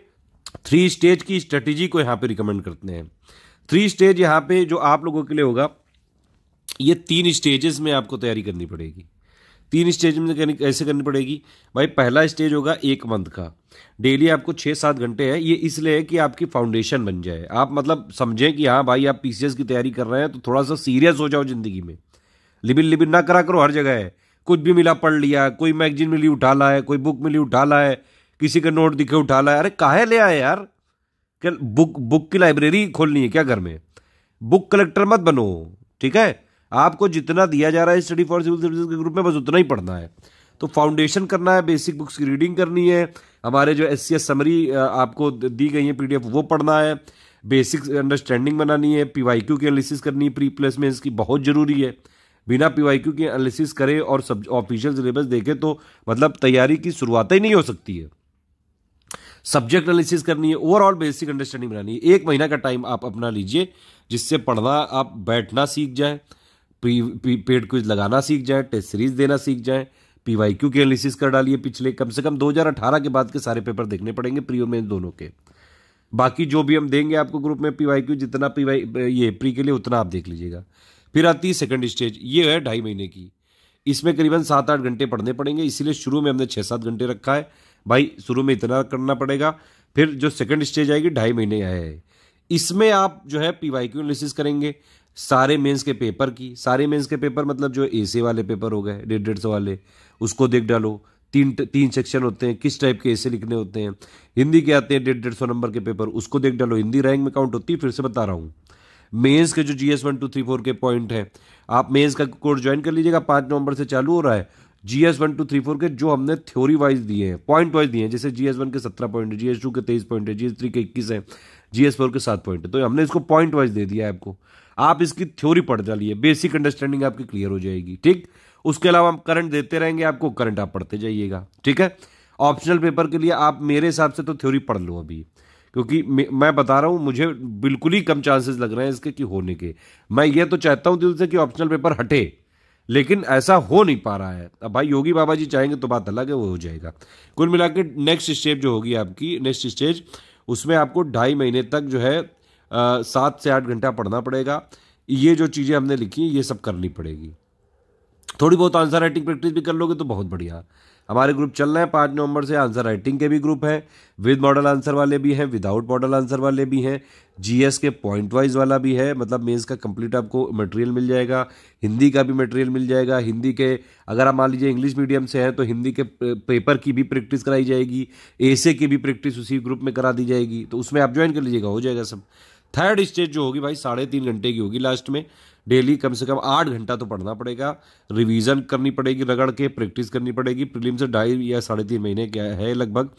3 स्टेज की स्ट्रेटेजी को यहाँ पे रिकमेंड करते हैं। 3 स्टेज यहाँ पे जो आप लोगों के लिए होगा, ये 3 स्टेजेस में आपको तैयारी करनी पड़ेगी। 3 स्टेज में कैसे करनी पड़ेगी भाई? पहला स्टेज होगा 1 मंथ का, डेली आपको 6-7 घंटे है। ये इसलिए है कि आपकी फाउंडेशन बन जाए, आप मतलब समझें कि हाँ भाई आप पीसीएस की तैयारी कर रहे हैं, तो थोड़ा सा सीरियस हो जाओ जिंदगी में। लिबिन लिबिन ना करा करो हर जगह है, कुछ भी मिला पढ़ लिया, कोई मैगजीन मिली उठा ला है, कोई बुक मिली उठा ला है, किसी का नोट दिखे उठा ला है। अरे काहे ले आए यार? क्या बुक की लाइब्रेरी खोलनी है क्या घर में? बुक कलेक्टर मत बनो, ठीक है? आपको जितना दिया जा रहा है स्टडी फॉर सिविल सर्विसेज के ग्रुप में, बस उतना ही पढ़ना है। तो फाउंडेशन करना है, बेसिक बुक्स की रीडिंग करनी है, हमारे जो एससीएस समरी आपको दी गई है पीडीएफ वो पढ़ना है, बेसिक अंडरस्टैंडिंग बनानी है, पीवाईक्यू की एनालिसिस करनी है, प्री प्लेसमेंट्स की बहुत जरूरी है। बिना पीवाईक्यू की एनालिसिस करे और सब ऑफिशियल सिलेबस देखे तो मतलब तैयारी की शुरुआत ही नहीं हो सकती है। सब्जेक्ट एनालिसिस करनी है, ओवरऑल बेसिक अंडरस्टैंडिंग बनानी है। 1 महीना का टाइम आप अपना लीजिए, जिससे पढ़ना आप बैठना सीख जाए, पेड क्विज लगाना सीख जाए, टेस्ट सीरीज देना सीख जाए, पीवाईक्यू की एनालिसिस कर डालिए। पिछले कम से कम 2018 के बाद के सारे पेपर देखने पड़ेंगे, प्री और मेन दोनों के। बाकी जो भी हम देंगे आपको ग्रुप में पीवाईक्यू, जितना ये प्री के लिए उतना आप देख लीजिएगा। फिर आती है सेकंड स्टेज, ये है 2.5 महीने की। इसमें करीबन 7-8 घंटे पढ़ने पड़ेंगे, इसीलिए शुरू में हमने 6-7 घंटे रखा है भाई, शुरू में इतना करना पड़ेगा। फिर जो सेकंड स्टेज आएगी 2.5 महीने है, इसमें आप जो है पीवाईक्यू एनालिसिस करेंगे सारे मेंस के पेपर की। सारे मेंस के पेपर मतलब जो एसे वाले पेपर हो गए 150-150 वाले, उसको देख डालो। 3 सेक्शन होते हैं, किस टाइप के एसे लिखने होते हैं। हिंदी के आते हैं 150-150 नंबर के पेपर, उसको देख डालो, हिंदी रैंक में काउंट होती है। फिर से बता रहा हूँ, मेंस के जो जीएस 1 2 3 4 के पॉइंट है, आप मेंस का कोर्स ज्वाइन कर लीजिएगा, 5 नवंबर से चालू हो रहा है। जीएस 1 2 3 4 के जो हमने थ्योरी वाइज दिए हैं, पॉइंट वाइज दिए हैं, जैसे जीएस 1 के 17 पॉइंट है, जीएस 2 के 23 पॉइंट है, जीएस 3 के 21 है, जीएस 4 के 7 पॉइंट है, तो हमने इसको पॉइंट वाइज दे दिया है आपको। आप इसकी थ्योरी पढ़ डालिए, बेसिक अंडरस्टैंडिंग आपकी क्लियर हो जाएगी। ठीक, उसके अलावा हम करंट देते रहेंगे आपको, करंट आप पढ़ते जाइएगा। ठीक है, ऑप्शनल पेपर के लिए आप मेरे हिसाब से तो थ्योरी पढ़ लो अभी, क्योंकि मैं बता रहा हूं, मुझे बिल्कुल ही कम चांसेस लग रहे हैं इसके कि होने के। मैं ये तो चाहता हूं दिल से कि ऑप्शनल पेपर हटे, लेकिन ऐसा हो नहीं पा रहा है। अब भाई योगी बाबा जी चाहेंगे तो बात अलग है, वो हो जाएगा। कुल मिला के नेक्स्ट स्टेज जो होगी आपकी, नेक्स्ट स्टेज, उसमें आपको 2.5 महीने तक जो है 7 से 8 घंटा पढ़ना पड़ेगा। ये जो चीज़ें हमने लिखी ये सब करनी पड़ेगी। थोड़ी बहुत आंसर राइटिंग प्रैक्टिस भी कर लोगे तो बहुत बढ़िया। हमारे ग्रुप चल रहे हैं 5 नवंबर से, आंसर राइटिंग के भी ग्रुप हैं, विद मॉडल आंसर वाले भी हैं, विदाउट मॉडल आंसर वाले भी हैं, जीएस के पॉइंट वाइज वाला भी है, मतलब मेंस का कंप्लीट आपको मटेरियल मिल जाएगा, हिंदी का भी मटेरियल मिल जाएगा। हिंदी के अगर आप मान लीजिए इंग्लिश मीडियम से हैं तो हिंदी के पेपर की भी प्रैक्टिस कराई जाएगी, एसे की भी प्रैक्टिस उसी ग्रुप में करा दी जाएगी, तो उसमें आप ज्वाइन कर लीजिएगा, हो जाएगा सब। थर्ड स्टेज जो होगी भाई 3.5 घंटे की होगी, लास्ट में डेली कम से कम 8 घंटा तो पढ़ना पड़ेगा, रिवीजन करनी पड़ेगी, रगड़ के प्रैक्टिस करनी पड़ेगी। प्रीलिम से 2.5 या 3.5 महीने क्या है लगभग,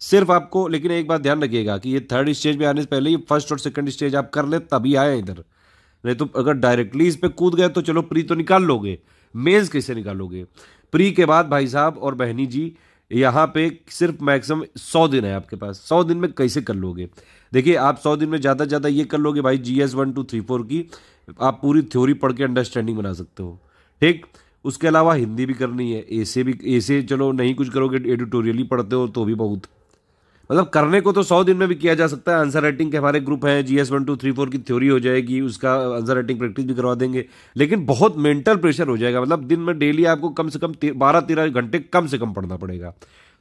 सिर्फ आपको, लेकिन एक बात ध्यान रखिएगा कि ये थर्ड स्टेज में आने से पहले ही फर्स्ट और सेकंड स्टेज आप कर ले तभी आए इधर, नहीं तो अगर डायरेक्टली इस पे कूद गए तो चलो प्री तो निकाल लोगे, मेंस कैसे निकालोगे? प्री के बाद भाई साहब और बहनी जी यहाँ पे सिर्फ मैक्सिमम 100 दिन है आपके पास, 100 दिन में कैसे कर लोगे? देखिए आप 100 दिन में ज़्यादा से ज़्यादा ये कर लोगे भाई, GS 1 2 3 4 की आप पूरी थ्योरी पढ़ के अंडरस्टैंडिंग बना सकते हो, ठीक। उसके अलावा हिंदी भी करनी है, ऐसे चलो नहीं कुछ करोगे, एडिटोरियली पढ़ते हो तो भी बहुत, मतलब करने को तो 100 दिन में भी किया जा सकता है। आंसर राइटिंग के हमारे ग्रुप हैं, GS 1 2 3 4 की थ्योरी हो जाएगी, उसका आंसर राइटिंग प्रैक्टिस भी करवा देंगे, लेकिन बहुत मेंटल प्रेशर हो जाएगा, मतलब दिन में डेली आपको कम से कम 12-13 घंटे कम से कम पढ़ना पड़ेगा।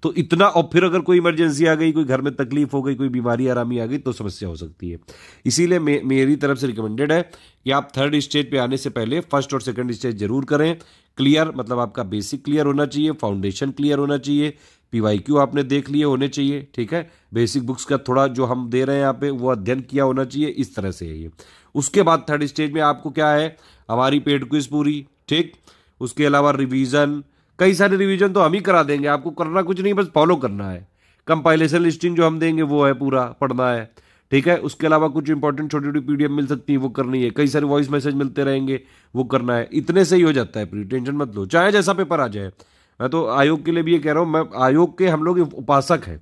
तो इतना, और फिर अगर कोई इमरजेंसी आ गई, कोई घर में तकलीफ हो गई, कोई बीमारी आरामी आ गई तो समस्या हो सकती है। इसीलिए मेरी तरफ से रिकमेंडेड है कि आप थर्ड स्टेज पे आने से पहले फर्स्ट और सेकंड स्टेज जरूर करें। क्लियर मतलब आपका बेसिक क्लियर होना चाहिए, फाउंडेशन क्लियर होना चाहिए, PYQ आपने देख लिए होने चाहिए, ठीक है। बेसिक बुक्स का थोड़ा जो हम दे रहे हैं यहाँ पे वो अध्ययन किया होना चाहिए, इस तरह से है ये। उसके बाद थर्ड स्टेज में आपको क्या है, हमारी पेड क्विज पूरी, ठीक। उसके अलावा रिवीजन, कई सारे रिवीजन तो हम ही करा देंगे, आपको करना कुछ नहीं, बस फॉलो करना है। कंपाइलेशन लिस्टिंग जो हम देंगे वो है पूरा पढ़ना है, ठीक है। उसके अलावा कुछ इंपॉर्टेंट छोटी छोटी PDF मिल सकती है वो करनी है, कई सारे वॉइस मैसेज मिलते रहेंगे वो करना है। इतने से ही हो जाता है प्री, टेंशन मत लो, चाहे जैसा पेपर आ जाए। मैं तो आयोग के लिए भी ये कह रहा हूँ, मैं आयोग के हम लोग उपासक हैं,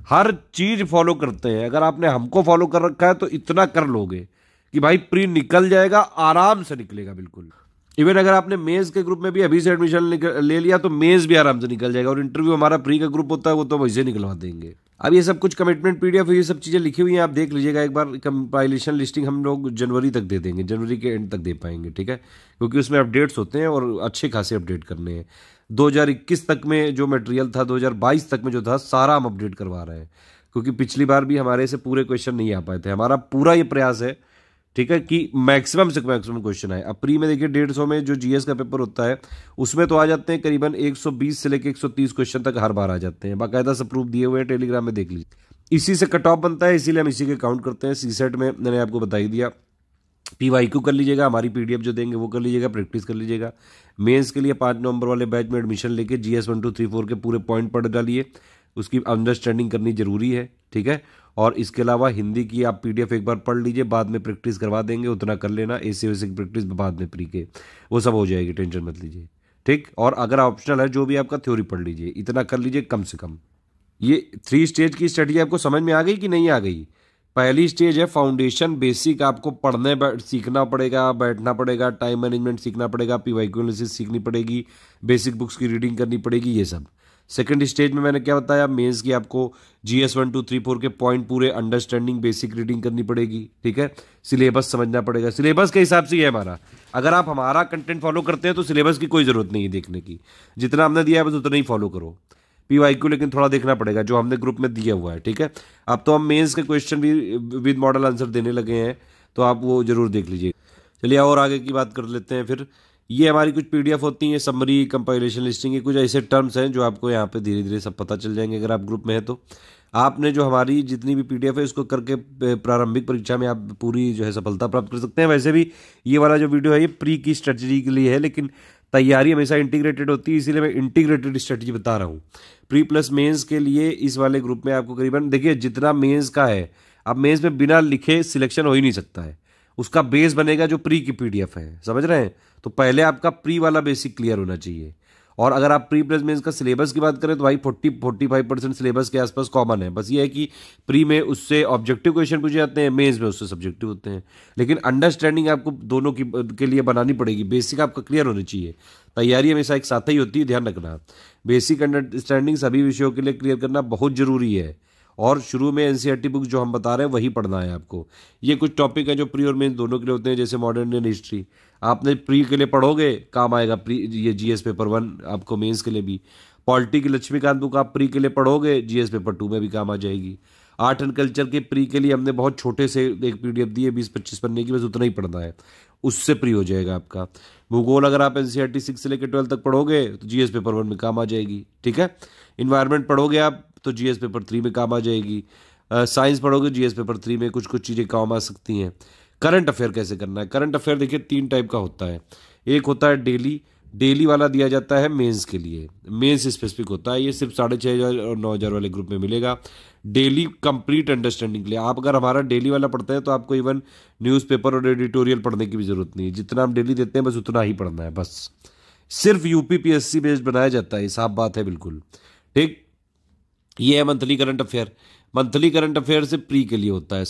हर चीज फॉलो करते हैं। अगर आपने हमको फॉलो कर रखा है तो इतना कर लोगे कि भाई प्री निकल जाएगा, आराम से निकलेगा बिल्कुल। इवन अगर आपने मेंस के ग्रुप में भी अभी से एडमिशन ले लिया तो मेंस भी आराम से निकल जाएगा, और इंटरव्यू हमारा प्री का ग्रुप होता है वो तो वैसे निकलवा देंगे। अब ये सब कुछ कमिटमेंट PDF ये सब चीज़ें लिखी हुई हैं, आप देख लीजिएगा एक बार। कंपाइलेशन लिस्टिंग हम लोग जनवरी तक दे देंगे, जनवरी के एंड तक दे पाएंगे, ठीक है, क्योंकि उसमें अपडेट्स होते हैं और अच्छे खासे अपडेट करने हैं। 2021 तक में जो मटेरियल था, 2022 तक में जो था, सारा हम अपडेट करवा रहे हैं, क्योंकि पिछली बार भी हमारे से पूरे क्वेश्चन नहीं आ पाए थे। हमारा पूरा ये प्रयास है, ठीक है, कि मैक्सिमम से मैक्सिमम क्वेश्चन आए। अब प्री में देखिए 150 में जो GS का पेपर होता है उसमें तो आ जाते हैं करीबन 120 से लेकर 130 क्वेश्चन तक हर बार आ जाते हैं, बाकायदा सब प्रूफ दिए हुए हैं, टेलीग्राम में देख लीजिए। इसी से कट ऑफ बनता है, इसीलिए हम इसी के काउंट करते हैं। CSET में मैंने आपको बता ही दिया, PYQ कर लीजिएगा, हमारी PDF जो देंगे वो कर लीजिएगा, प्रैक्टिस कर लीजिएगा। मेंस के लिए 5 नवंबर वाले बैच में एडमिशन लेके GS 1 2 3 4 के पूरे पॉइंट पढ़ डालिए, उसकी अंडरस्टैंडिंग करनी जरूरी है, ठीक है। और इसके अलावा हिंदी की आप PDF एक बार पढ़ लीजिए, बाद में प्रैक्टिस करवा देंगे, उतना कर लेना। ऐसे वैसे प्रैक्टिस बाद में प्री के वो सब हो जाएगी, टेंशन मत लीजिए, ठीक। और अगर ऑप्शनल है जो भी आपका थ्योरी पढ़ लीजिए, इतना कर लीजिए कम से कम। ये 3 स्टेज की स्टडी आपको समझ में आ गई कि नहीं आ गई? पहली स्टेज है फाउंडेशन, बेसिक आपको पढ़ने सीखना पड़ेगा, बैठना पड़ेगा, टाइम मैनेजमेंट सीखना पड़ेगा, PYQ एनालिसिस सीखनी पड़ेगी, बेसिक बुक्स की रीडिंग करनी पड़ेगी, ये सब। सेकंड स्टेज में मैंने क्या बताया, मेंस की आपको GS 1 2 3 4 के पॉइंट पूरे अंडरस्टैंडिंग, बेसिक रीडिंग करनी पड़ेगी, ठीक है। सिलेबस समझना पड़ेगा, सिलेबस के हिसाब से ही है हमारा। अगर आप हमारा कंटेंट फॉलो करते हैं तो सिलेबस की कोई जरूरत नहीं है देखने की, जितना हमने दिया है बस उतना ही फॉलो करो। PYQ लेकिन थोड़ा देखना पड़ेगा जो हमने ग्रुप में दिया हुआ है, ठीक है। अब तो हम मेंस के क्वेश्चन भी विद मॉडल आंसर देने लगे हैं, तो आप वो जरूर देख लीजिए। चलिए और आगे की बात कर लेते हैं फिर। ये हमारी कुछ PDF होती हैं, समरी, कंपाइलेशन लिस्टिंग, ये कुछ ऐसे टर्म्स हैं जो आपको यहाँ पे धीरे धीरे सब पता चल जाएंगे अगर आप ग्रुप में है तो। आपने जो हमारी जितनी भी PDF है उसको करके प्रारंभिक परीक्षा में आप पूरी जो है सफलता प्राप्त कर सकते हैं। वैसे भी ये वाला जो वीडियो है ये प्री की स्ट्रेटजी के लिए है, लेकिन तैयारी हमेशा इंटीग्रेटेड होती है, इसीलिए मैं इंटीग्रेटेड स्ट्रेटजी बता रहा हूँ। प्री प्लस मेंस के लिए इस वाले ग्रुप में आपको करीबन देखिए जितना मेंस का है, अब मेंस में बिना लिखे सिलेक्शन हो ही नहीं सकता है, उसका बेस बनेगा जो प्री की PDF है, समझ रहे हैं। तो पहले आपका प्री वाला बेसिक क्लियर होना चाहिए। और अगर आप प्री प्लस मेंस का सिलेबस की बात करें तो भाई 40-45% सिलेबस के आसपास कॉमन है। बस ये है कि प्री में उससे ऑब्जेक्टिव क्वेश्चन पूछे जाते हैं, मेंस में उससे सब्जेक्टिव होते हैं, लेकिन अंडरस्टैंडिंग आपको दोनों की के लिए बनानी पड़ेगी। बेसिक आपका क्लियर होनी चाहिए, तैयारी हमेशा एक साथ ही होती है, ध्यान रखना। बेसिक अंडरस्टैंडिंग सभी विषयों के लिए क्लियर करना बहुत जरूरी है। और शुरू में NCERT बुक जो हम बता रहे हैं वही पढ़ना है आपको। ये कुछ टॉपिक है जो प्री और मेंस दोनों के लिए होते हैं, जैसे मॉडर्न इंडियन हिस्ट्री आपने प्री के लिए पढ़ोगे काम आएगा, प्री ये GS पेपर 1 आपको मेंस के लिए भी। पॉलिटी की लक्ष्मीकांत बुक आप प्री के लिए पढ़ोगे, GS पेपर 2 में भी काम आ जाएगी। आर्ट एंड कल्चर के प्री के लिए हमने बहुत छोटे से एक PDF दी है 20-25 पन्ने की, बस उतना ही पढ़ना है, उससे प्री हो जाएगा आपका। भूगोल अगर आप NCERT 6 से लेकर 12 तक पढ़ोगे तो GS पेपर 1 में काम आ जाएगी, ठीक है। इन्वायरमेंट पढ़ोगे आप तो GS पेपर 3 में काम आ जाएगी। साइंस पढ़ोगे GS पेपर 3 में कुछ कुछ चीज़ें काम आ सकती हैं। करंट अफेयर कैसे करना है, करंट अफेयर देखिए 3 टाइप का होता है। एक होता है डेली, डेली वाला दिया जाता है मेंस के लिए, मेंस स्पेसिफिक होता है, ये सिर्फ 6,500 और 9,000 वाले ग्रुप में मिलेगा। डेली कंप्लीट अंडरस्टैंडिंग के लिए आप अगर हमारा डेली वाला पढ़ते हैं तो आपको इवन न्यूज़पेपर और एडिटोरियल पढ़ने की भी जरूरत नहीं है, जितना हम डेली देते हैं बस उतना ही पढ़ना है, बस सिर्फ यूपीपीएससी बेस्ड बनाया जाता है, साफ बात है बिल्कुल। ठीक, ये है monthly current affair. Monthly current affair से प्री के लिए होता है,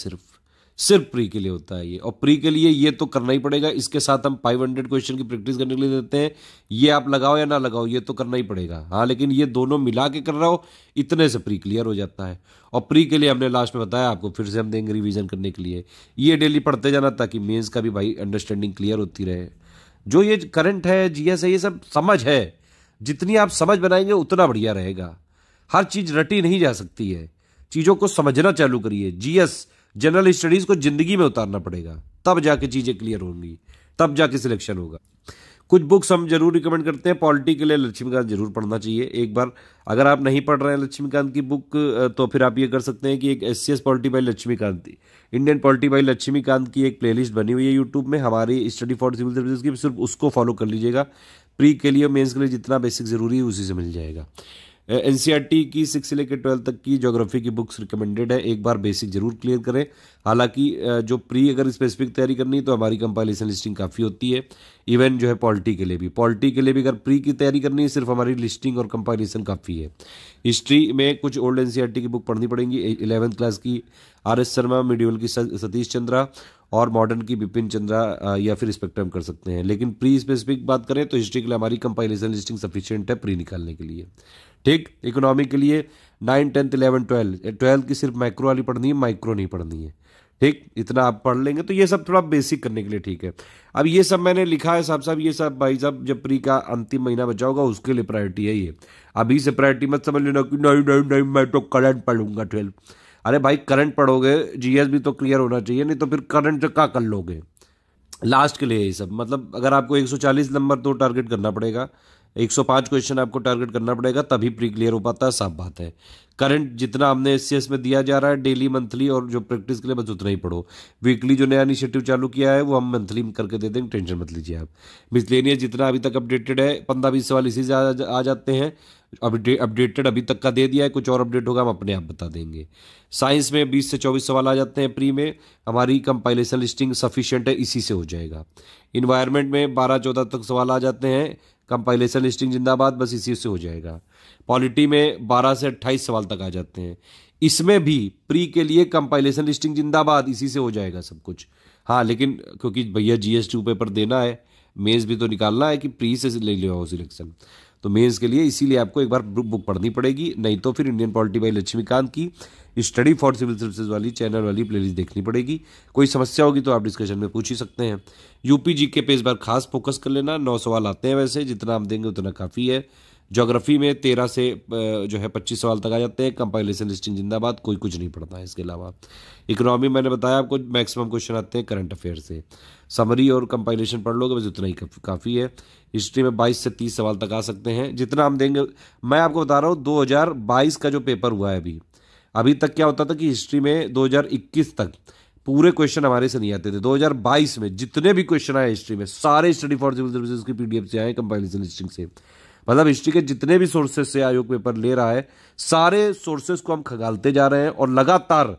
सिर्फ प्री के लिए होता है ये, और प्री के लिए ये तो करना ही पड़ेगा। इसके साथ हम 500 क्वेश्चन की प्रैक्टिस करने के लिए देते हैं, ये आप लगाओ या ना लगाओ ये तो करना ही पड़ेगा। हाँ, लेकिन ये दोनों मिला के कर रहा हो इतने से प्री क्लियर हो जाता है। और प्री के लिए हमने लास्ट में बताया आपको, फिर से हम देंगे रिवीजन करने के लिए, ये डेली पढ़ते जाना ताकि मेंस का भी भाई अंडरस्टैंडिंग क्लियर होती रहे। जो ये करंट है, जीएस है, ये सब समझ है, जितनी आप समझ बनाएंगे उतना बढ़िया रहेगा। हर चीज रटी नहीं जा सकती है, चीजों को समझना चालू करिए। जीएस जनरल स्टडीज को जिंदगी में उतारना पड़ेगा, तब जाके चीजें क्लियर होंगी, तब जाके सिलेक्शन होगा। कुछ बुक्स हम जरूर रिकमेंड करते हैं। पॉलिटी के लिए लक्ष्मीकांत जरूर पढ़ना चाहिए एक बार। अगर आप नहीं पढ़ रहे हैं लक्ष्मीकांत की बुक तो फिर आप ये कर सकते हैं कि एक SCS polity by Laxmikanth, Indian polity by Laxmikanth की एक प्लेलिस्ट बनी हुई है यूट्यूब में हमारी स्टडी फॉर सिविल सर्विसेज की, सिर्फ उसको फॉलो कर लीजिएगा। प्री के लिए, मेंस के लिए जितना बेसिक जरूरी है उसी से मिल जाएगा। एनसीईआरटी की 6 से लेकर 12 तक की ज्योग्राफी की बुक्स रिकमेंडेड है, एक बार बेसिक जरूर क्लियर करें। हालांकि जो प्री अगर स्पेसिफिक तैयारी करनी है तो हमारी कंपाइलेशन लिस्टिंग काफ़ी होती है। इवन जो है पॉलिटी के लिए भी अगर प्री की तैयारी करनी है सिर्फ हमारी लिस्टिंग और कंपाइलेशन काफ़ी है। हिस्ट्री में कुछ ओल्ड एनसीईआरटी की बुक पढ़नी पड़ेगी, 11th क्लास की आर.एस. शर्मा, मिडिवल की सतीश चंद्रा और मॉडर्न की बिपिन चंद्रा, या फिर स्पेक्ट्रम कर सकते हैं। लेकिन प्री स्पेसिफिक बात करें तो हिस्ट्री के लिए हमारी कंपाइलेशन लिस्टिंग सफिशिएंट है प्री निकालने के लिए। ठीक, इकोनॉमी के लिए 9, 10, 11, 12 की सिर्फ मैक्रो वाली पढ़नी है, माइक्रो नहीं पढ़नी है। ठीक, इतना आप पढ़ लेंगे तो ये सब थोड़ा बेसिक करने के लिए ठीक है। अब ये सब मैंने लिखा है साहब, ये सब भाई साहब जब प्री का अंतिम महीना बचा होगा उसके लिए प्रायोरिटी है ये। अभी से प्रायोरिटी मत समझ लेना कि नहीं मैं तो करंट पढ़ूंगा 12। अरे भाई करंट पढ़ोगे, जीएस भी तो क्लियर होना चाहिए, नहीं तो फिर करंट से क्या कर लोगे। लास्ट के लिए ये सब, मतलब अगर आपको 140 नंबर तो टारगेट करना पड़ेगा, 105 क्वेश्चन आपको टारगेट करना पड़ेगा, तभी प्री क्लियर हो पाता है, साफ बात है। करंट जितना हमने एससीएस में दिया जा रहा है डेली, मंथली और जो प्रैक्टिस के लिए बस उतना ही पढ़ो। वीकली जो नया इनिशिएटिव चालू किया है वो हम मंथली करके दे देंगे, टेंशन मत लीजिए आप। मिसलेनियस जितना अभी तक अपडेटेड है 15-20 सवाल इसी से आ जाते हैं। अपडेटेड अभी तक का दे दिया है, कुछ और अपडेट होगा हम अपने आप बता देंगे। साइंस में 20 से 24 सवाल आ जाते हैं प्री में, हमारी कंपाइलेशन लिस्टिंग सफिशिएंट है, इसी से हो जाएगा। इन्वायरमेंट में 12-14 तक सवाल आ जाते हैं, कंपाइलेशन लिस्टिंग जिंदाबाद, बस इसी से हो जाएगा। पॉलिटी में 12 से 28 सवाल तक आ जाते हैं, इसमें भी प्री के लिए कंपाइलेशन लिस्टिंग जिंदाबाद, इसी से हो जाएगा सब कुछ। हाँ, लेकिन क्योंकि भैया जीएस2 पेपर देना है, मेंस भी तो निकालना है कि प्री से ले लो सिलेक्शन, तो मेंस के लिए इसीलिए आपको एक बार बुक पढ़नी पड़ेगी, नहीं तो फिर इंडियन पॉलिटी बाय लक्ष्मीकांत की स्टडी फॉर सिविल सर्विसेज वाली चैनल वाली प्लेलिस्ट देखनी पड़ेगी। कोई समस्या होगी तो आप डिस्कशन में पूछ ही सकते हैं। यूपी जीके पे इस बार खास फोकस कर लेना, 9 सवाल आते हैं, वैसे जितना हम देंगे उतना काफ़ी है। ज्योग्राफी में 13 से जो है 25 सवाल तक आ जाते हैं, कंपाइलेशन लिस्टिंग जिंदाबाद, कोई कुछ नहीं पढ़ता है इसके अलावा। इकोनॉमी मैंने बताया आपको मैक्सिमम क्वेश्चन आते हैं करंट अफेयर से, समरी और कंपाइलेशन पढ़ लोगे बस उतना ही काफ़ी है। हिस्ट्री में 22 से 30 सवाल तक आ सकते हैं, जितना हम देंगे। मैं आपको बता रहा हूँ 2022 का जो पेपर हुआ है अभी तक क्या होता था कि हिस्ट्री में 2021 तक पूरे क्वेश्चन हमारे से नहीं आते थे। 2022 में जितने भी क्वेश्चन आए हिस्ट्री में सारे स्टडी फॉर सिविल सर्विसेज की पीडीएफ से आए, कंपाइलेशन लिस्टिंग से। मतलब हिस्ट्री के जितने भी सोर्सेज से आयोग पेपर ले रहा है, सारे सोर्सेज को हम खंगालते जा रहे हैं और लगातार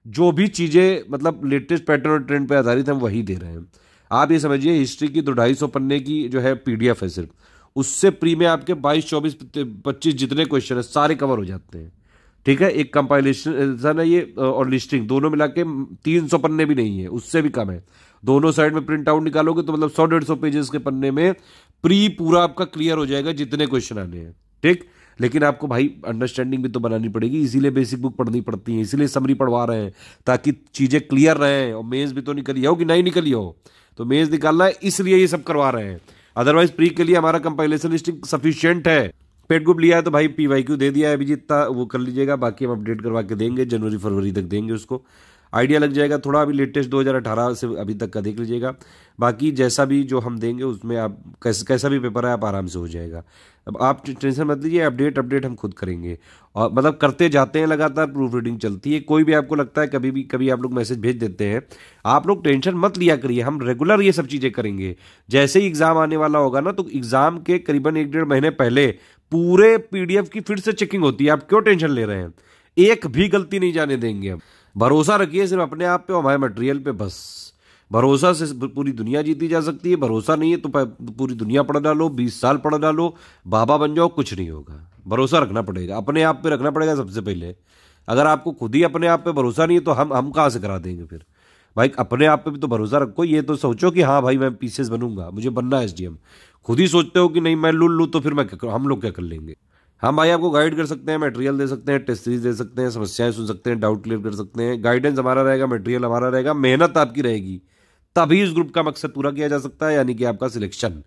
जो भी चीजें मतलब लेटेस्ट पैटर्न और ट्रेंड पे आधारित हम वही दे रहे हैं। आप ये समझिए हिस्ट्री की 250 पन्ने की जो है पीडीएफ है सिर्फ, उससे प्री में आपके 22, 24, 25 जितने क्वेश्चन है सारे कवर हो जाते हैं। ठीक है, एक कंपाइलेशन है ये और लिस्टिंग दोनों मिला के 300 पन्ने भी नहीं है, उससे भी कम है। दोनों साइड में प्रिंट आउट निकालोगे तो मतलब 100-150 पेजेस के पन्ने में प्री पूरा आपका क्लियर हो जाएगा जितने क्वेश्चन आने हैं। ठीक, लेकिन आपको भाई अंडरस्टैंडिंग भी तो बनानी पड़ेगी, इसीलिए बेसिक बुक पढ़नी पड़ती है, इसीलिए समरी पढ़वा रहे हैं ताकि चीजें क्लियर रहे। और मेंस भी तो निकली हो कि नहीं निकली हो, तो मेंस निकालना है इसलिए ये सब करवा रहे हैं। अदरवाइज प्री के लिए हमारा कंपाइलेशन लिस्टिंग सफिशिएंट है। पेड ग्रुप लिया है तो भाई पीवाईक्यू दे दिया है अभी, जितना वो कर लीजिएगा, बाकी हम अपडेट करवा के देंगे, जनवरी फरवरी तक देंगे उसको। आइडिया लग जाएगा थोड़ा। अभी लेटेस्ट 2018 से अभी तक का देख लीजिएगा। बाकी जैसा भी जो हम देंगे उसमें आप कैसा भी पेपर है आप आराम से हो जाएगा। अब आप टेंशन मत लीजिए, अपडेट हम खुद करेंगे और मतलब करते जाते हैं, लगातार प्रूफ रीडिंग चलती है। कोई भी आपको लगता है कभी आप लोग मैसेज भेज देते हैं, आप लोग टेंशन मत लिया करिए, हम रेगुलर ये सब चीज़ें करेंगे। जैसे ही एग्जाम आने वाला होगा ना, तो एग्जाम के करीबन 1-1.5 महीने पहले पूरे पीडीएफ की फिर से चेकिंग होती है। आप क्यों टेंशन ले रहे हैं, एक भी गलती नहीं जाने देंगे हम। भरोसा रखिए सिर्फ अपने आप पे और हमारे मटेरियल पे बस। भरोसा से पूरी दुनिया जीती जा सकती है, भरोसा नहीं है तो पूरी दुनिया पढ़ डालो, 20 साल पढ़ डालो, बाबा बन जाओ, कुछ नहीं होगा। भरोसा रखना पड़ेगा, अपने आप पे रखना पड़ेगा सबसे पहले। अगर आपको खुद ही अपने आप पे भरोसा नहीं है तो हम कहाँ से करा देंगे फिर। भाई अपने आप पे भी तो भरोसा रखो, ये तो सोचो कि हाँ भाई मैं पीसीएस बनूंगा, मुझे बनना है एसडीएम। खुद ही सोचते हो कि नहीं मैं लूँ तो फिर हम लोग क्या कर लेंगे। हम भाई आपको गाइड कर सकते हैं, मटेरियल दे सकते हैं, टेस्ट सीरीज दे सकते हैं, समस्याएं सुन सकते हैं, डाउट क्लियर कर सकते हैं। गाइडेंस हमारा रहेगा, मटेरियल हमारा रहेगा, मेहनत आपकी रहेगी, तभी इस ग्रुप का मकसद पूरा किया जा सकता है, यानी कि आपका सिलेक्शन।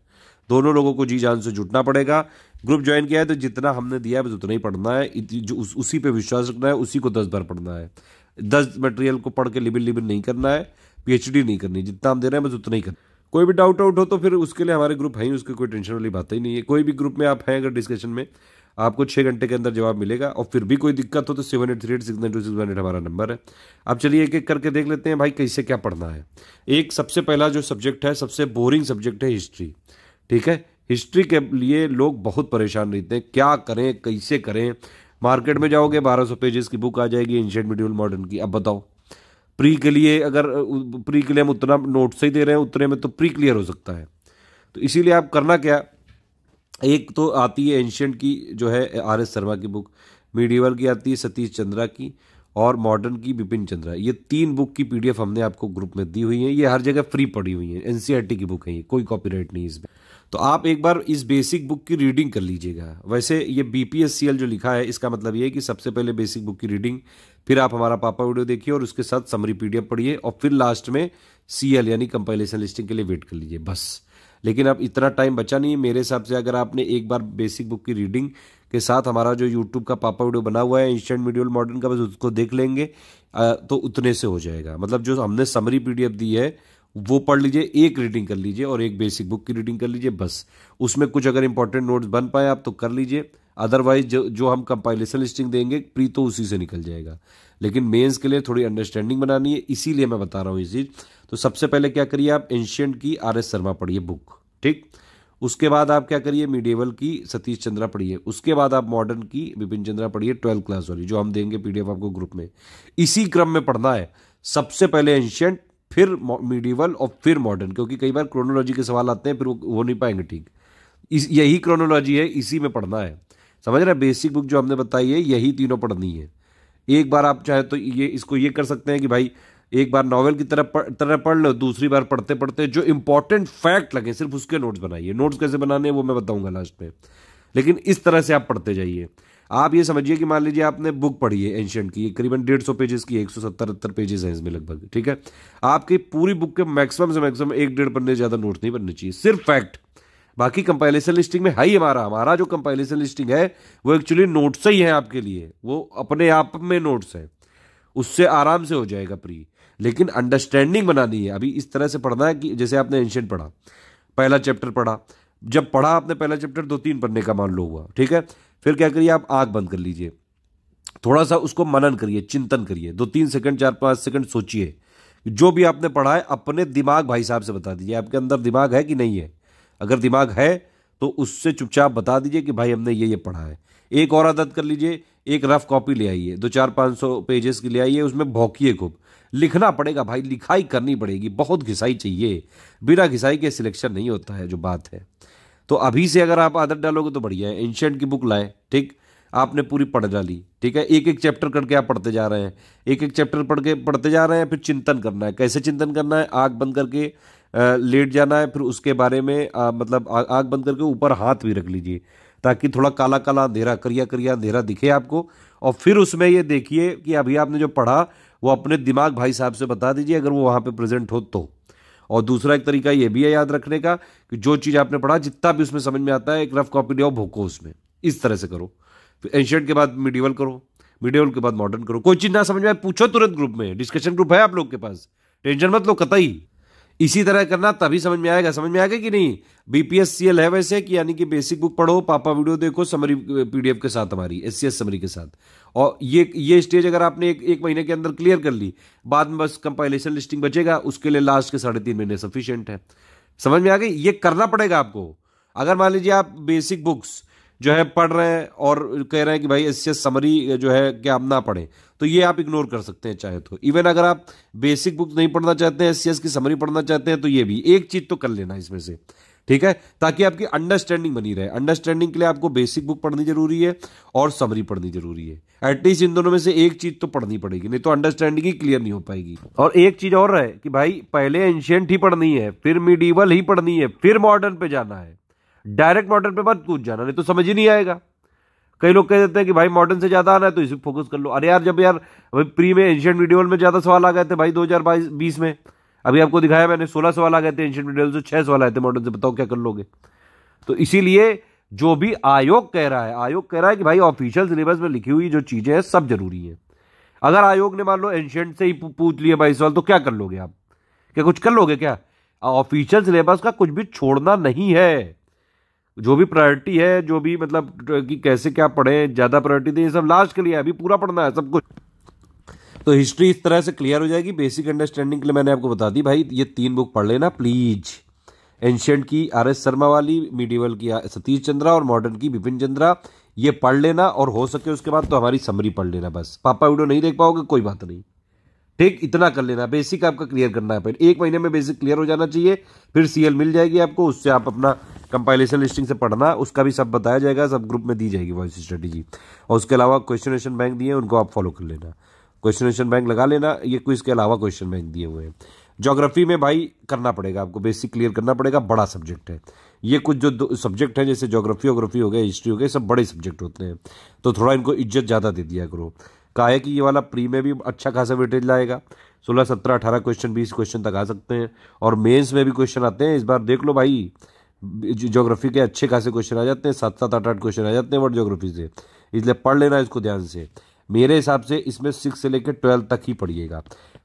दोनों लोगों को जी जान से जुटना पड़ेगा। ग्रुप ज्वाइन किया है तो जितना हमने दिया है बस उतना ही पढ़ना है, उसी पे विश्वास रखना है, उसी को 10 बार पढ़ना है। 10 मटेरियल को पढ़ के लिबिल नहीं करना है, पीएचडी नहीं करनी, जितना हम दे रहे हैं बस उतना ही करना। कोई भी डाउट हो तो फिर उसके लिए हमारे ग्रुप है, उसकी कोई टेंशन वाली बात ही नहीं है। कोई भी ग्रुप में आप हैं अगर डिस्कशन में, आपको 6 घंटे के अंदर जवाब मिलेगा। और फिर भी कोई दिक्कत हो तो 7838692618 हमारा नंबर है। अब चलिए एक एक करके देख लेते हैं भाई कैसे क्या पढ़ना है। एक सबसे पहला जो सब्जेक्ट है, सबसे बोरिंग सब्जेक्ट है हिस्ट्री। ठीक है, हिस्ट्री के लिए लोग बहुत परेशान रहते हैं, क्या करें कैसे करें। मार्केट में जाओगे 1200 पेजेस की बुक आ जाएगी एंशिएंट मिडिवल मॉडर्न की। अब बताओ प्री के लिए, अगर प्री के लिए हम उतना नोट से ही दे रहे हैं उतने में तो प्री क्लियर हो सकता है। तो इसीलिए आप करना क्या, एक तो आती है एंशिएंट की जो है आर.एस. शर्मा की बुक, मीडिवल की आती है सतीश चंद्रा की, और मॉडर्न की बिपिन चंद्रा। ये 3 बुक की पीडीएफ हमने आपको ग्रुप में दी हुई है, ये हर जगह फ्री पड़ी हुई है, एनसीईआरटी की बुक है ये, कोई कॉपीराइट नहीं इसमें। तो आप एक बार इस बेसिक बुक की रीडिंग कर लीजिएगा। वैसे ये बीपीएससीएल जो लिखा है इसका मतलब ये है कि सबसे पहले बेसिक बुक की रीडिंग, फिर आप हमारा पापा वीडियो देखिए और उसके साथ समरी पीडीएफ पढ़िए, और फिर लास्ट में सीएल यानी कंपाइलेशन लिस्टिंग के लिए वेट कर लीजिए बस। लेकिन अब इतना टाइम बचा नहीं है मेरे हिसाब से। अगर आपने एक बार बेसिक बुक की रीडिंग के साथ हमारा जो यूट्यूब का पापा वीडियो बना हुआ है एंशिएंट मिडिवल मॉडर्न का, बस उसको देख लेंगे तो उतने से हो जाएगा। मतलब जो हमने समरी पीडीएफ दी है वो पढ़ लीजिए, एक रीडिंग कर लीजिए और एक बेसिक बुक की रीडिंग कर लीजिए बस। उसमें कुछ अगर इंपॉर्टेंट नोट्स बन पाए आप तो कर लीजिए, अदरवाइज जो हम कंपाइलेशन लिस्टिंग देंगे प्री तो उसी से निकल जाएगा। लेकिन मेंस के लिए थोड़ी अंडरस्टैंडिंग बनानी है, इसीलिए मैं बता रहा हूँ ये चीज़। तो सबसे पहले क्या करिए, आप एंशिएंट की आर.एस. शर्मा पढ़िए बुक, ठीक। उसके बाद आप क्या करिए, मीडिएवल की सतीश चंद्रा पढ़िए। उसके बाद आप मॉडर्न की बिपिन चंद्रा पढ़िए, 12th क्लास वाली जो हम देंगे पीडीएफ आपको ग्रुप में। इसी क्रम में पढ़ना है, सबसे पहले एंशिएंट, फिर मीडिएवल और फिर मॉडर्न, क्योंकि कई बार क्रोनोलॉजी के सवाल आते हैं फिर वो नहीं पाएंगे ठीक। यही क्रोनोलॉजी है, इसी में पढ़ना है, समझ रहे हैं। बेसिक बुक जो हमने बताई है यही तीनों पढ़नी है। एक बार आप चाहे तो इसको ये कर सकते हैं कि भाई एक बार नॉवेल की तरह पढ़ लो, दूसरी बार पढ़ते पढ़ते जो इंपॉर्टेंट फैक्ट लगे सिर्फ उसके नोट्स बनाइए। नोट्स कैसे बनाने हैं वो मैं बताऊंगा लास्ट में, लेकिन इस तरह से आप पढ़ते जाइए। आप ये समझिए कि मान लीजिए आपने बुक पढ़ी है एंशिएंट की, करीबन 150 पेजेस की, 170-180 पेजेस हैं इसमें लगभग, ठीक है। आपकी पूरी बुक के मैक्सिमम से मैक्सिमम 1-1.5 पन्ने ज्यादा नोट्स नहीं बनने चाहिए, सिर्फ फैक्ट। बाकी कंपाइलेशन लिस्टिंग में है ही हमारा जो कंपाइलेशन लिस्टिंग है वो एक्चुअली नोट्स ही है आपके लिए, वो अपने आप में नोट्स है, उससे आराम से हो जाएगा प्री। लेकिन अंडरस्टैंडिंग बनानी है, अभी इस तरह से पढ़ना है कि जैसे आपने एंशिएंट पढ़ा, पहला चैप्टर पढ़ा, जब पढ़ा आपने पहला चैप्टर 2-3 पन्ने का मान लो हुआ, ठीक है। फिर क्या करिए, आप आंख बंद कर लीजिए, थोड़ा सा उसको मनन करिए, चिंतन करिए, 2-3 सेकंड 4-5 सेकंड सोचिए। जो भी आपने पढ़ा है अपने दिमाग भाई साहब से बता दीजिए, आपके अंदर दिमाग है कि नहीं है। अगर दिमाग है तो उससे चुपचाप बता दीजिए कि भाई हमने ये पढ़ा है। एक और आदत कर लीजिए, एक रफ कॉपी ले आइए, 200-400-500 पेजेस की ले आइए, उसमें भौंकिए खूब, लिखना पड़ेगा भाई, लिखाई करनी पड़ेगी, बहुत घिसाई चाहिए, बिना घिसाई के सिलेक्शन नहीं होता है जो बात है। तो अभी से अगर आप आदत डालोगे तो बढ़िया है। एंशिएंट की बुक लाए, ठीक, आपने पूरी पढ़ डाली, ठीक है। एक एक चैप्टर करके आप पढ़ते जा रहे हैं, एक एक चैप्टर पढ़ते जा रहे हैं। फिर चिंतन करना है, कैसे चिंतन करना है, आंख बंद करके लेट जाना है, फिर उसके बारे में मतलब आंख बंद करके ऊपर हाथ भी रख लीजिए ताकि थोड़ा काला काला अंधेरा, करिया करिया अंधेरा दिखे आपको। और फिर उसमें ये देखिए कि अभी आपने जो पढ़ा वो अपने दिमाग भाई साहब से बता दीजिए अगर वो वहाँ पे प्रेजेंट हो तो। और दूसरा एक तरीका ये भी है याद रखने का कि जो चीज़ आपने पढ़ा जितना भी उसमें समझ में आता है एक रफ कॉपी ले आओ, भोको उसमें, इस तरह से करो। फिर एंशिएंट के बाद मिडिवल करो, मिडिवल के बाद मॉडर्न करो। कोई चीज ना समझ में आए पूछो तुरंत ग्रुप में, डिस्कशन ग्रुप है आप लोग के पास, टेंशन मत लो कतई। इसी तरह करना तभी समझ में आएगा। समझ में आएगा कि नहीं? बीपीएससीएल है वैसे कि यानी कि बेसिक बुक पढ़ो, पापा वीडियो देखो, समरी पीडीएफ के साथ, हमारी एससीएस समरी के साथ। और ये स्टेज अगर आपने एक महीने के अंदर क्लियर कर ली, बाद में बस कंपाइलेशन लिस्टिंग बचेगा, उसके लिए लास्ट के 3.5 महीने सफिशिएंट है। समझ में आ गई? ये करना पड़ेगा आपको। अगर मान लीजिए आप बेसिक बुक्स जो है पढ़ रहे हैं और कह रहे हैं कि भाई एससीएस समरी जो है कि आप ना पढ़ें, तो ये आप इग्नोर कर सकते हैं चाहे तो। इवन अगर आप बेसिक बुक नहीं पढ़ना चाहते हैं, एससीएस की समरी पढ़ना चाहते हैं, तो ये भी एक चीज तो कर लेना इसमें से, ठीक है, ताकि आपकी अंडरस्टैंडिंग बनी रहे। अंडरस्टैंडिंग के लिए आपको बेसिक बुक पढ़नी जरूरी है और समरी पढ़नी जरूरी है। एटलीस्ट इन दोनों में से एक चीज तो पढ़नी पड़ेगी, नहीं तो अंडरस्टैंडिंग ही क्लियर नहीं हो पाएगी। और एक चीज और है कि भाई पहले एंशिएंट ही पढ़नी है, फिर मिडीवल ही पढ़नी है, फिर मॉडर्न पे जाना है। डायरेक्ट मॉडर्न पे मत कूद जाना, नहीं तो समझ ही नहीं आएगा। कई लोग कह देते हैं कि भाई मॉडर्न से ज्यादा आना है तो इसी फोकस कर लो। अरे यार जब यार प्री में एंशिएंट मिडीवल में ज्यादा सवाल आ गए थे भाई 2020 में, अभी आपको दिखाया मैंने 16 सवाल आ गए थे एंशिएंट मिडीवल से, 6 सवाल आए थे मॉडर्न से, बताओ क्या कर लोगे? तो इसीलिए जो भी आयोग कह रहा है कि भाई ऑफिशियल सिलेबस में लिखी हुई जो चीजें हैं सब जरूरी है। अगर आयोग ने मान लो एंशिएंट से ही पूछ लिया 22 सवाल, तो क्या कर लोगे आप? क्या कुछ कर लोगे क्या? ऑफिशियल सिलेबस का कुछ भी छोड़ना नहीं है। जो भी प्रायोरिटी है, जो भी मतलब कि कैसे क्या पढ़े, ज्यादा प्रायोरिटी दें, ये सब लास्ट के लिए, अभी पूरा पढ़ना है सब कुछ। तो हिस्ट्री इस तरह से क्लियर हो जाएगी। बेसिक अंडरस्टैंडिंग के लिए मैंने आपको बता दी भाई, ये 3 बुक पढ़ लेना प्लीज। एंशिएंट की आरएस शर्मा वाली, मिडीवल की सतीश चंद्रा और मॉडर्न की विपिन चंद्रा, ये पढ़ लेना। और हो सके उसके बाद तो हमारी समरी पढ़ लेना बस। पापा वीडियो नहीं देख पाओगे कोई बात नहीं, ठीक, इतना कर लेना। बेसिक आपका क्लियर करना है पहले, 1 महीने में बेसिक क्लियर हो जाना चाहिए, फिर सीएल मिल जाएगी आपको, उससे आप अपना कंपाइलेशन लिस्टिंग से पढ़ना, उसका भी सब बताया जाएगा, सब ग्रुप में दी जाएगी वॉइस स्ट्रेटेजी। और उसके अलावा क्वेश्चन बैंक दिए, उनको आप फॉलो कर लेना, क्वेश्चन बैंक लगा लेना। ये क्विज के अलावा क्वेश्चन बैंक दिए हुए हैं। ज्योग्राफी में भाई करना पड़ेगा आपको, बेसिक क्लियर करना पड़ेगा, बड़ा सब्जेक्ट है ये। कुछ जो सब्जेक्ट है जैसे ज्योग्राफी हो गया, हिस्ट्री हो गया, सब बड़े सब्जेक्ट होते हैं, तो थोड़ा इनको इज्जत ज़्यादा दे दिया करो। कहा है कि ये वाला प्री में भी अच्छा खासा वेटेज लाएगा, 16, 17, 18 क्वेश्चन, 20 क्वेश्चन तक आ सकते हैं। और मेंस में भी क्वेश्चन आते हैं, इस बार देख लो भाई, ज्योग्राफी के अच्छे खासे क्वेश्चन आ जाते हैं, 7-7, 8-8 क्वेश्चन आ जाते हैं वर्ल्ड ज्योग्राफी से, इसलिए पढ़ लेना इसको ध्यान से। मेरे हिसाब से इसमें 6 से लेकर 12 तक ही पढ़िएगा।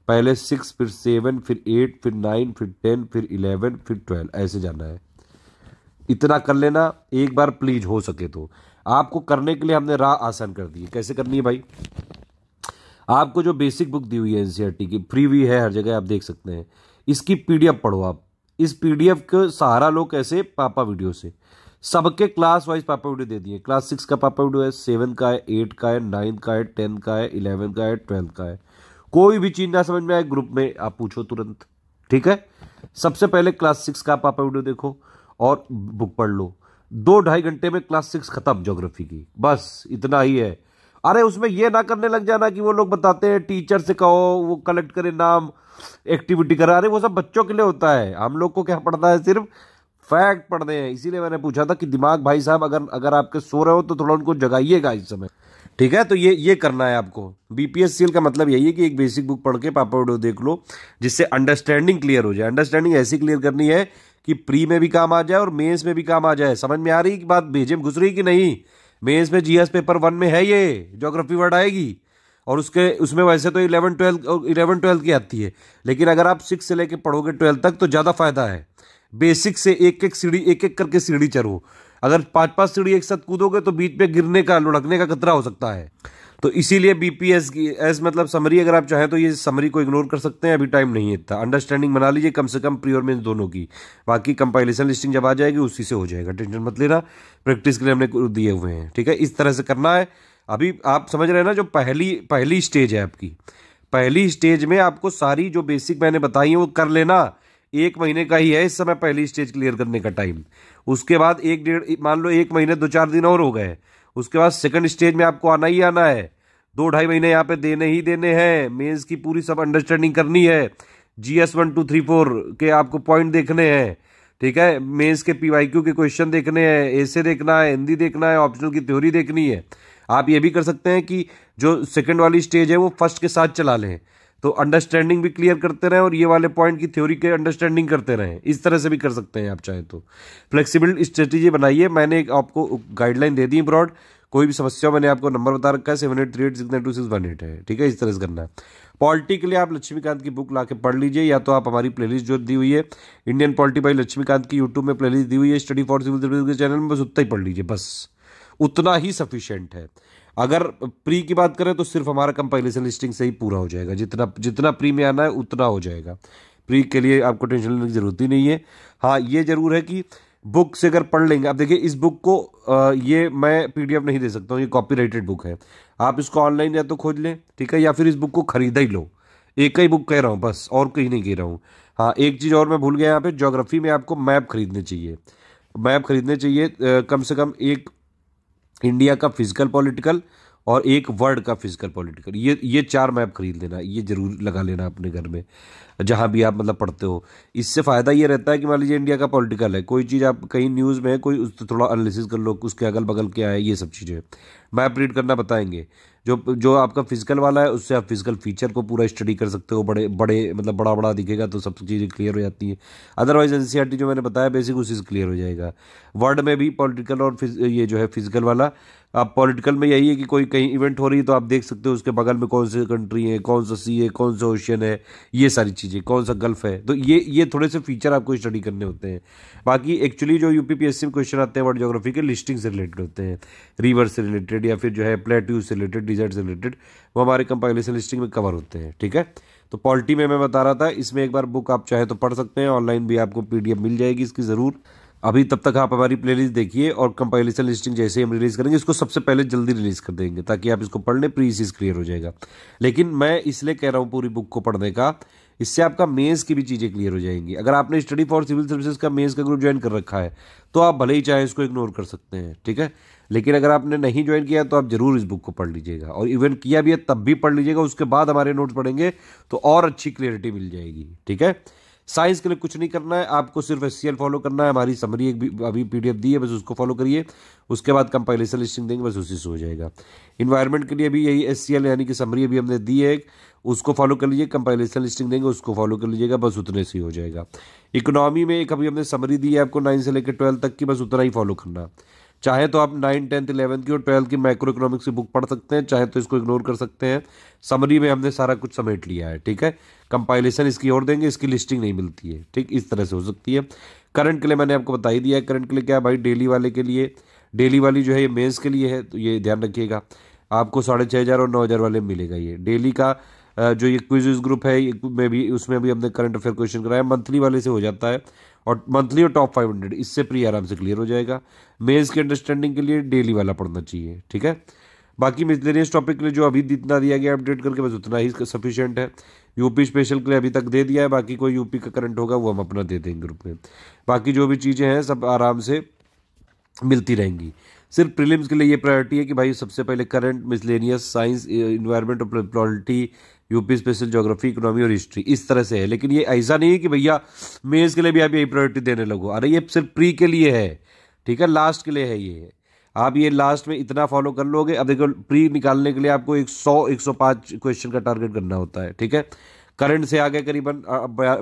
पहले 6, फिर 7, फिर 8, फिर 9, फिर 10, फिर 11, फिर 12, ऐसे जाना है। इतना कर लेना एक बार प्लीज, हो सके तो। आपको करने के लिए हमने राह आसान कर दी है। कैसे करनी है भाई? आपको जो बेसिक बुक दी हुई है एनसीईआरटी की, फ्री भी है हर जगह, आप देख सकते हैं, इसकी पीडीएफ पढ़ो आप। इस पीडीएफ का सहारा लो कैसे? पापा वीडियो से। सबके क्लास वाइज पापा वीडियो दे दिए। क्लास 6 का पापा वीडियो है, 7 का है, 8 का है, 9 का है, 10 का है, 11 का है, 12 का है। कोई भी चीज ना समझ में आए ग्रुप में आप पूछो तुरंत, ठीक है? सबसे पहले क्लास 6 का पापा वीडियो देखो और बुक पढ़ लो। 2-2.5 घंटे में क्लास 6 खत्म ज्योग्राफी की, बस इतना ही है। अरे उसमें ये ना करने लग जाना कि वो लोग बताते हैं टीचर से कहो वो कलेक्ट करे नाम, एक्टिविटी करा। अरे वो सब बच्चों के लिए होता है, हम लोग को क्या पढ़ना है? सिर्फ फैक्ट पढ़ने हैं। इसीलिए मैंने पूछा था कि दिमाग भाई साहब अगर आपके सो रहे हो तो थोड़ा उनको जगाइएगा इस समय, ठीक है? तो ये करना है आपको। बीपीएससीएल का मतलब यही है कि एक बेसिक बुक पढ़ के पापा वीडियो देख लो, जिससे अंडरस्टैंडिंग क्लियर हो जाए। अंडरस्टैंडिंग ऐसी क्लियर करनी है कि प्री में भी काम आ जाए और मेंस में भी काम आ जाए। समझ में आ रही कि बात? भेजे में घुस रही कि नहीं? मेंस में जीएस पेपर 1 में है ये ज्योग्राफी वर्ड आएगी, और उसमें वैसे तो 11, 12 की आती है, लेकिन अगर आप 6 से लेके पढ़ोगे 12 तक तो ज्यादा फायदा है। बेसिक से एक एक करके सीढ़ी चढ़ो। अगर 5-5 सीढ़ी एक साथ कूदोगे तो बीच में गिरने का, लुढ़कने का खतरा हो सकता है। तो इसीलिए बीपीएस की एस मतलब समरी, अगर आप चाहें तो ये समरी को इग्नोर कर सकते हैं, अभी टाइम नहीं है इतना। अंडरस्टैंडिंग बना लीजिए कम से कम प्री और मेंस दोनों की। बाकी कंपाइलेशन लिस्टिंग जब आ जाएगी उसी से हो जाएगा, टेंशन मत लेना। प्रैक्टिस के लिए हमने दिए हुए हैं, ठीक है? इस तरह से करना है। अभी आप समझ रहे हैं ना, जो पहली स्टेज है आपकी, पहली स्टेज में आपको सारी जो बेसिक मैंने बताई है वो कर लेना। 1 महीने का ही है इस समय पहली स्टेज क्लियर करने का टाइम। उसके बाद 1-1.5 मान लो 1 महीने 2-4 दिन और हो गए, उसके बाद सेकंड स्टेज में आपको आना ही आना है। 2-2.5 महीने यहाँ पे देने ही देने हैं। मेंस की पूरी सब अंडरस्टैंडिंग करनी है। जीएस 1, 2, 3, 4 के आपको पॉइंट देखने हैं, ठीक है? मेंस के पीवाईक्यू के क्वेश्चन देखने हैं, ऐसे देखना है, हिंदी देखना है, ऑप्शनल की थ्योरी देखनी है। आप ये भी कर सकते हैं कि जो सेकंड वाली स्टेज है वो फर्स्ट के साथ चला लें, तो अंडरस्टैंडिंग भी क्लियर करते रहें और ये वाले पॉइंट की थ्योरी के अंडरस्टैंडिंग करते रहें। इस तरह से भी कर सकते हैं आप चाहे तो। फ्लेक्सिबल स्ट्रेटेजी बनाइए। मैंने आपको गाइडलाइन दे दी ब्रॉड। कोई भी समस्या मैंने आपको नंबर बता रखा है 7838692618 है, ठीक है। इस तरह से करना है। पॉलिटी के लिए आप लक्ष्मीकांत की बुक लाके पढ़ लीजिए, या तो आप हमारी प्लेलिस्ट जो दी हुई है इंडियन पॉलिटी बाय लक्ष्मीकांत की यूट्यूब में प्लेलिस्ट दी हुई है स्टडी फॉर सिविल सर्विस के चैनल में, बस उतना ही पढ़ लीजिए, बस उतना ही सफिशिएंट है। अगर प्री की बात करें तो सिर्फ हमारा कंपाइलेशन लिस्टिंग से ही पूरा हो जाएगा। जितना जितना प्री में आना है उतना हो जाएगा। प्री के लिए आपको टेंशन लेने की जरूरत ही नहीं है। हाँ, ये जरूर है कि बुक से अगर पढ़ लेंगे, आप देखिए इस बुक को ये मैं पीडीएफ नहीं दे सकता हूँ, ये कॉपीराइटेड बुक है। आप इसको ऑनलाइन या तो खोज लें, ठीक है, या फिर इस बुक को खरीदा ही लो। एक ही बुक कह रहा हूँ बस, और कहीं नहीं कह रहा हूँ। हाँ, एक चीज़ और मैं भूल गया यहाँ पे, ज्योग्राफी में आपको मैप खरीदने चाहिए। मैप खरीदने चाहिए कम से कम एक इंडिया का फिजिकल पॉलिटिकल और एक वर्ल्ड का फिजिकल पॉलिटिकल, ये 4 मैप खरीद लेना, ये जरूर लगा लेना अपने घर में जहां भी आप मतलब पढ़ते हो। इससे फायदा ये रहता है कि मान लीजिए इंडिया का पॉलिटिकल है, कोई चीज़ आप कहीं न्यूज़ में है, कोई उस थोड़ा एनालिसिस कर लो, उसके अगल बगल क्या है, ये सब चीज़ें मैप रीड करना बताएंगे। जो आपका फिजिकल वाला है उससे आप फिजिकल फीचर को पूरा स्टडी कर सकते हो, बड़े बड़े मतलब बड़ा बड़ा दिखेगा तो सब चीज़ें क्लियर हो जाती हैं। अदरवाइज एनसीईआरटी जो मैंने बताया बेसिक उसी से क्लियर हो जाएगा। वर्ड में भी पॉलिटिकल और ये जो है फिजिकल वाला, आप पॉलिटिकल में यही है कि कोई कहीं इवेंट हो रही है तो आप देख सकते हो उसके बगल में कौन सी कंट्री है, कौन सा सी है, कौन सा ओशियन है, ये सारी चीज़ें, कौन सा गल्फ है। तो ये थोड़े से फीचर आपको स्टडी करने होते हैं। बाकी एक्चुअली जो यूपीपीएससी में क्वेश्चन आते हैं वर्ल्ड ज्योग्राफी के लिस्टिंग से रिलेटेड होते हैं, रिवर से रिलेटेड या फिर जो है प्लेट्यू से रिलेटेड, डिजर्ट से रिलेटेड, वो हमारे कंपाइलेशन लिस्टिंग में कवर होते हैं, ठीक है। तो पॉलिटी में मैं बता रहा था, इसमें एक बार बुक आप चाहे तो पढ़ सकते हैं, ऑनलाइन भी आपको पीडीएफ मिल जाएगी इसकी ज़रूर। अभी तब तक आप हमारी प्लेलिस्ट देखिए और कंपाइलेशन लिस्टिंग जैसे हम रिलीज करेंगे इसको सबसे पहले जल्दी रिलीज कर देंगे ताकि आप इसको पढ़ लें, प्री सीज क्लियर हो जाएगा। लेकिन मैं इसलिए कह रहा हूँ पूरी बुक को पढ़ने का, इससे आपका मेंस की भी चीज़ें क्लियर हो जाएंगी। अगर आपने स्टडी फॉर सिविल सर्विसेज का मेंस का ग्रुप ज्वाइन कर रखा है तो आप भले ही चाहे इसको इग्नोर कर सकते हैं, ठीक है। लेकिन अगर आपने नहीं ज्वाइन किया तो आप जरूर इस बुक को पढ़ लीजिएगा, और इवन किया भी है तब भी पढ़ लीजिएगा, उसके बाद हमारे नोट्स पढ़ेंगे तो और अच्छी क्लियरिटी मिल जाएगी, ठीक है। साइंस के लिए कुछ नहीं करना है, आपको सिर्फ एससीएल फॉलो करना है। हमारी समरी एक अभी पीडीएफ दी है, बस उसको फॉलो करिए, उसके बाद कंपाइलेशन लिस्टिंग देंगे, बस उसी से हो जाएगा। इन्वायरमेंट के लिए भी यही एससीएल यानी कि समरी अभी हमने दी है, उसको फॉलो कर लीजिए, कंपाइलेशन लिस्टिंग देंगे उसको फॉलो कर लीजिएगा, बस उतने से ही हो जाएगा। इकोनॉमी में एक अभी हमने समरी दी है आपको 9 से लेकर 12 तक की, बस उतना ही फॉलो करना। चाहे तो आप 9, 10, 11 की और 12 की मैक्रो इकोनॉमिक्स की बुक पढ़ सकते हैं, चाहे तो इसको इग्नोर कर सकते हैं। समरी में हमने सारा कुछ समेट लिया है, ठीक है। कंपाइलेशन इसकी और देंगे, इसकी लिस्टिंग नहीं मिलती है, ठीक, इस तरह से हो सकती है। करंट के लिए मैंने आपको बता ही दिया है। करंट के लिए क्या है भाई, डेली वाले के लिए, डेली वाली जो है ये मेंस के लिए है, तो ये ध्यान रखिएगा। आपको 6500 और 9000 वाले मिलेगा ये डेली का। जो ये क्विज़ ग्रुप है में भी, उसमें भी हमने करंट अफेयर क्वेश्चन कराया, मंथली वाले से हो जाता है, और मंथली और टॉप 500 इससे प्री आराम से क्लियर हो जाएगा। मेंस की अंडरस्टैंडिंग के लिए डेली वाला पढ़ना चाहिए, ठीक है। बाकी मिसलेनियस टॉपिक के लिए जो अभी जितना दिया गया अपडेट करके बस उतना ही सफिशिएंट है। यूपी स्पेशल के लिए अभी तक दे दिया है, बाकी कोई यूपी का करंट होगा वो हम अपना दे देंगे ग्रुप में। बाकी जो भी चीज़ें हैं सब आराम से मिलती रहेंगी। सिर्फ प्रीलिम्स के लिए ये प्रायोरिटी है कि भाई सबसे पहले करंट, मिसलेनियस, साइंस, इन्वायरमेंट और polity, UP special, geography, economy और हिस्ट्री, इस तरह से है। लेकिन ये ऐसा नहीं है कि भैया मेंस के लिए भी आप यही प्रायोरिटी देने लगो, अरे ये सिर्फ प्री के लिए है, ठीक है, लास्ट के लिए है ये। आप ये लास्ट में इतना फॉलो कर लोगे। अब देखो प्री निकालने के लिए आपको 100-105 क्वेश्चन का टारगेट करना होता है, ठीक है। करंट से आगे करीबन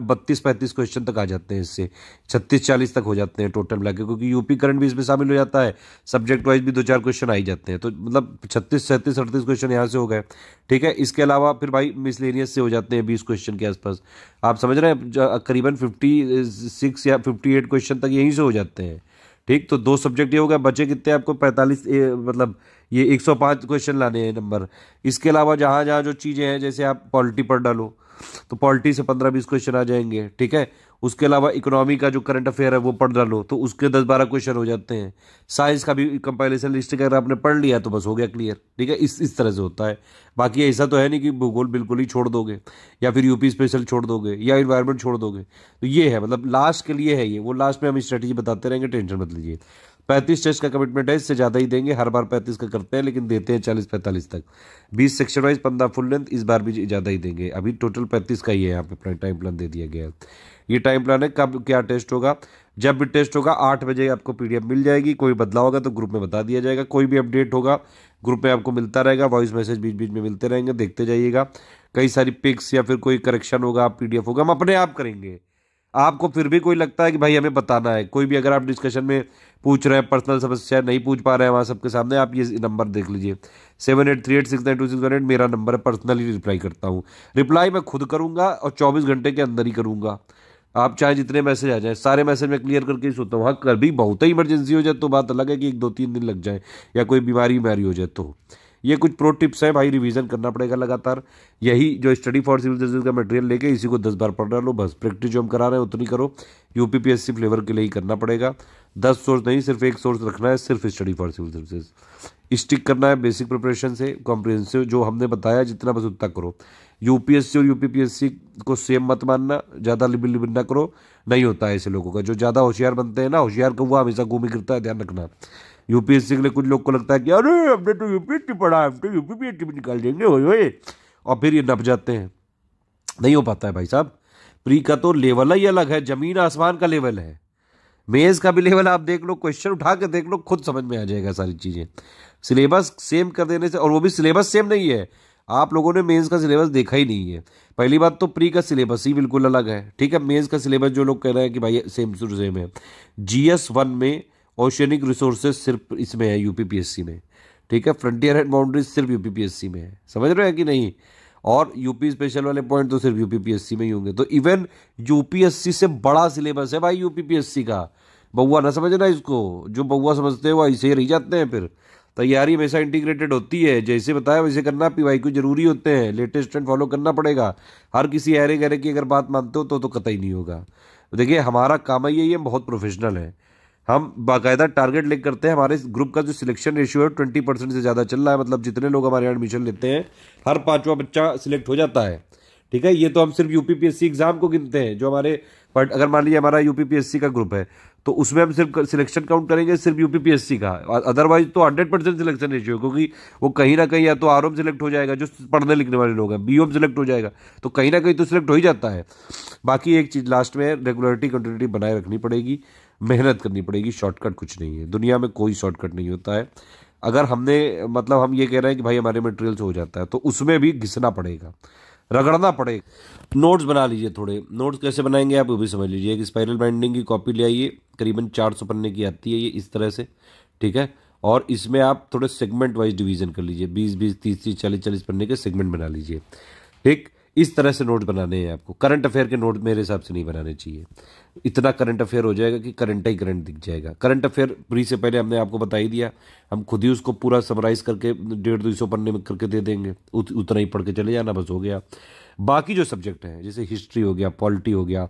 32-35 क्वेश्चन तक आ जाते हैं, इससे 36-40 तक हो जाते हैं टोटल मिला के, क्योंकि यूपी करंट भी इसमें शामिल हो जाता है, सब्जेक्ट वाइज भी 2-4 क्वेश्चन आ ही जाते हैं, तो मतलब 36-37-38 क्वेश्चन यहाँ से हो गए, ठीक है। इसके अलावा फिर भाई मिसलेनियस से हो जाते हैं 20 क्वेश्चन के आसपास। आप समझ रहे हैं, करीबन 56 या 58 क्वेश्चन तक यहीं से हो जाते हैं, ठीक। तो 2 सब्जेक्ट ये हो गया, बचे कितने आपको 45, मतलब ये 105 क्वेश्चन लाने हैं नंबर। इसके अलावा जहाँ जहाँ जो चीज़ें हैं, जैसे आप पॉलिटी पढ़ डालो तो पॉलिटी से 15-20 क्वेश्चन आ जाएंगे, ठीक है। उसके अलावा इकोनॉमी का जो करंट अफेयर है वो पढ़ डालो तो उसके 10-12 क्वेश्चन हो जाते हैं। साइंस का भी कंपाइलेशन लिस्ट अगर आपने पढ़ लिया तो बस हो गया क्लियर, ठीक है। इस तरह से होता है। बाकी ऐसा तो है नहीं कि भूगोल बिल्कुल ही छोड़ दोगे या फिर यूपी स्पेशल छोड़ दोगे या इन्वायरमेंट छोड़ दोगे, तो ये है मतलब लास्ट के लिए है ये, वो लास्ट में हम स्ट्रेटेजी बताते रहेंगे, टेंशन मत लीजिए। 35 टेस्ट का कमिटमेंट है, इससे ज़्यादा ही देंगे, हर बार 35 का करते हैं लेकिन देते हैं 40-45 तक। 20 सेक्शन वाइज 15 फुल लेंथ, इस बार भी ज़्यादा ही देंगे। अभी टोटल 35 का ही है, यहाँ पे टाइम प्लान दे दिया गया है, ये टाइम प्लान है कब क्या टेस्ट होगा। जब भी टेस्ट होगा 8 बजे आपको पीडीएफ मिल जाएगी। कोई बदलाव होगा तो ग्रुप में बता दिया जाएगा। कोई भी अपडेट होगा ग्रुप में आपको मिलता रहेगा। वॉइस मैसेज बीच बीच में मिलते रहेंगे, देखते जाइएगा। कई सारी पिक्स या फिर कोई करेक्शन होगा, पीडीएफ होगा, हम अपने आप करेंगे। आपको फिर भी कोई लगता है कि भाई हमें बताना है, कोई भी अगर आप डिस्कशन में पूछ रहे हैं, पर्सनल समस्या नहीं पूछ पा रहे हैं वहाँ सबके सामने, आप ये नंबर देख लीजिए 7838692618 मेरा नंबर है। पर्सनली रिप्लाई करता हूँ। रिप्लाई मैं खुद करूँगा और 24 घंटे के अंदर ही करूँगा। आप चाहे जितने मैसेज आ जाए, सारे मैसेज मैं क्लियर करके ही सोता हूँ। हाँ, कभी बहुत ही इमरजेंसी हो जाए तो बात अलग है कि 1-2-3 दिन लग जाए या कोई बीमारी हो जाए तो। ये कुछ प्रो टिप्स है भाई, रिवीजन करना पड़ेगा लगातार। यही जो स्टडी फॉर सिविल सर्विसेज का मटेरियल लेके इसी को 10 बार पढ़ लो बस। प्रैक्टिस जो हम करा रहे हैं उतनी करो। यूपीपीएससी फ्लेवर के लिए ही करना पड़ेगा। 10 सोर्स नहीं, सिर्फ एक सोर्स रखना है, सिर्फ study for civil services. Stick करना है बेसिक प्रिपरेशन से, कॉम्प्रिहेंसिव जो हमने बताया जितना बस उतना करो। यूपीएससी और यूपीपीएससी को सेम मत मानना, ज़्यादा लिबिल ना करो। नहीं होता है ऐसे लोगों का, जो ज़्यादा होशियार बनते हैं ना, होशियार कौवा हमेशा घूमी गिरता है, ध्यान रखना। यूपीएससी के लिए कुछ लोग को लगता है कि अरे हमने तो यूपीएससी पढ़ा, हम तो यूपीपीएससी भी निकाल देंगे ओए, और फिर ये नप जाते हैं। नहीं हो पाता है भाई साहब। प्री का तो लेवल ही अलग है, जमीन आसमान का लेवल है। मेंस का भी लेवल आप देख लो, क्वेश्चन उठा के देख लो, खुद समझ में आ जाएगा सारी चीज़ें। सिलेबस सेम कर देने से, और वो भी सिलेबस सेम नहीं है। आप लोगों ने मेंस का सिलेबस देखा ही नहीं है। पहली बात तो प्री का सिलेबस ही बिल्कुल अलग है, ठीक है। मेंस का सिलेबस जो लोग कह रहे हैं कि भाई सेम टू सेम है, GS1 में ओशियनिक रिसोर्सेज सिर्फ इसमें है यूपीपीएससी में, ठीक है। फ्रंटियर एंड बाउंड्रीज सिर्फ यूपीपीएससी में है, समझ रहे हैं कि नहीं। और यूपी स्पेशल वाले पॉइंट तो सिर्फ यूपीपीएससी में ही होंगे। तो इवन यूपीएससी से बड़ा सिलेबस है भाई यूपीपीएससी का। बउआ ना समझना इसको, जो बउआ समझते हैं वो ऐसे ही रह जाते हैं। फिर तैयारी हमेशा इंटीग्रेटेड होती है, जैसे बताया वैसे करना। पीवाईक्यू जरूरी होते हैं, लेटेस्ट ट्रेंड फॉलो करना पड़ेगा। हर किसी ऐरे गहरे की अगर बात मानते हो तो कतई नहीं होगा। देखिए हमारा काम है ये बहुत प्रोफेशनल है। हम बाकायदा टारगेट लेकर करते हैं। हमारे ग्रुप का जो सिलेक्शन रेशियो है 20% से ज़्यादा चल रहा है। मतलब जितने लोग हमारे यहाँ एडमिशन लेते हैं, हर 5वां बच्चा सिलेक्ट हो जाता है, ठीक है। ये तो हम सिर्फ यूपीपीएससी एग्जाम को गिनते हैं। जो हमारे अगर मान लीजिए हमारा यूपीपीएससी का ग्रुप है तो उसमें हम सिर्फ सिलेक्शन काउंट करेंगे सिर्फ यूपीपीएससी का। अदरवाइज तो 100% सिलेक्शन रेशियो, क्योंकि वो कहीं ना कहीं या तो आरओम सिलेक्ट हो जाएगा, जो पढ़ने लिखने वाले लोग हैं, बीओम सिलेक्ट हो जाएगा, तो कहीं ना कहीं तो सिलेक्ट हो ही जाता है। बाकी एक चीज़ लास्ट में, रेगुलरिटी कंटिन्यूटी बनाए रखनी पड़ेगी, मेहनत करनी पड़ेगी। शॉर्टकट कुछ नहीं है दुनिया में, कोई शॉर्टकट नहीं होता है। अगर हमने मतलब हम ये कह रहे हैं कि भाई हमारे मटेरियल से हो जाता है, तो उसमें भी घिसना पड़ेगा, रगड़ना पड़ेगा। नोट्स बना लीजिए थोड़े। नोट्स कैसे बनाएंगे आप वो भी समझ लीजिए। एक स्पाइरल बाइंडिंग की कॉपी ले आइए, करीबन 400 पन्ने की आती है ये, इस तरह से, ठीक है। और इसमें आप थोड़े सेगमेंट वाइज डिवीजन कर लीजिए, 20-20, 30-30, 40-40 पन्ने के सेगमेंट बना लीजिए, ठीक। इस तरह से नोट बनाने हैं आपको। करंट अफेयर के नोट मेरे हिसाब से नहीं बनाने चाहिए। इतना करंट अफेयर हो जाएगा कि करंट ही करंट दिख जाएगा। करंट अफेयर प्री से पहले हमने आपको बता ही दिया, हम खुद ही उसको पूरा समराइज करके 150-200 पन्ने में करके दे देंगे। उतना ही पढ़ के चले जाना, बस हो गया। बाकी जो सब्जेक्ट हैं जैसे हिस्ट्री हो गया, पॉलिटी हो गया,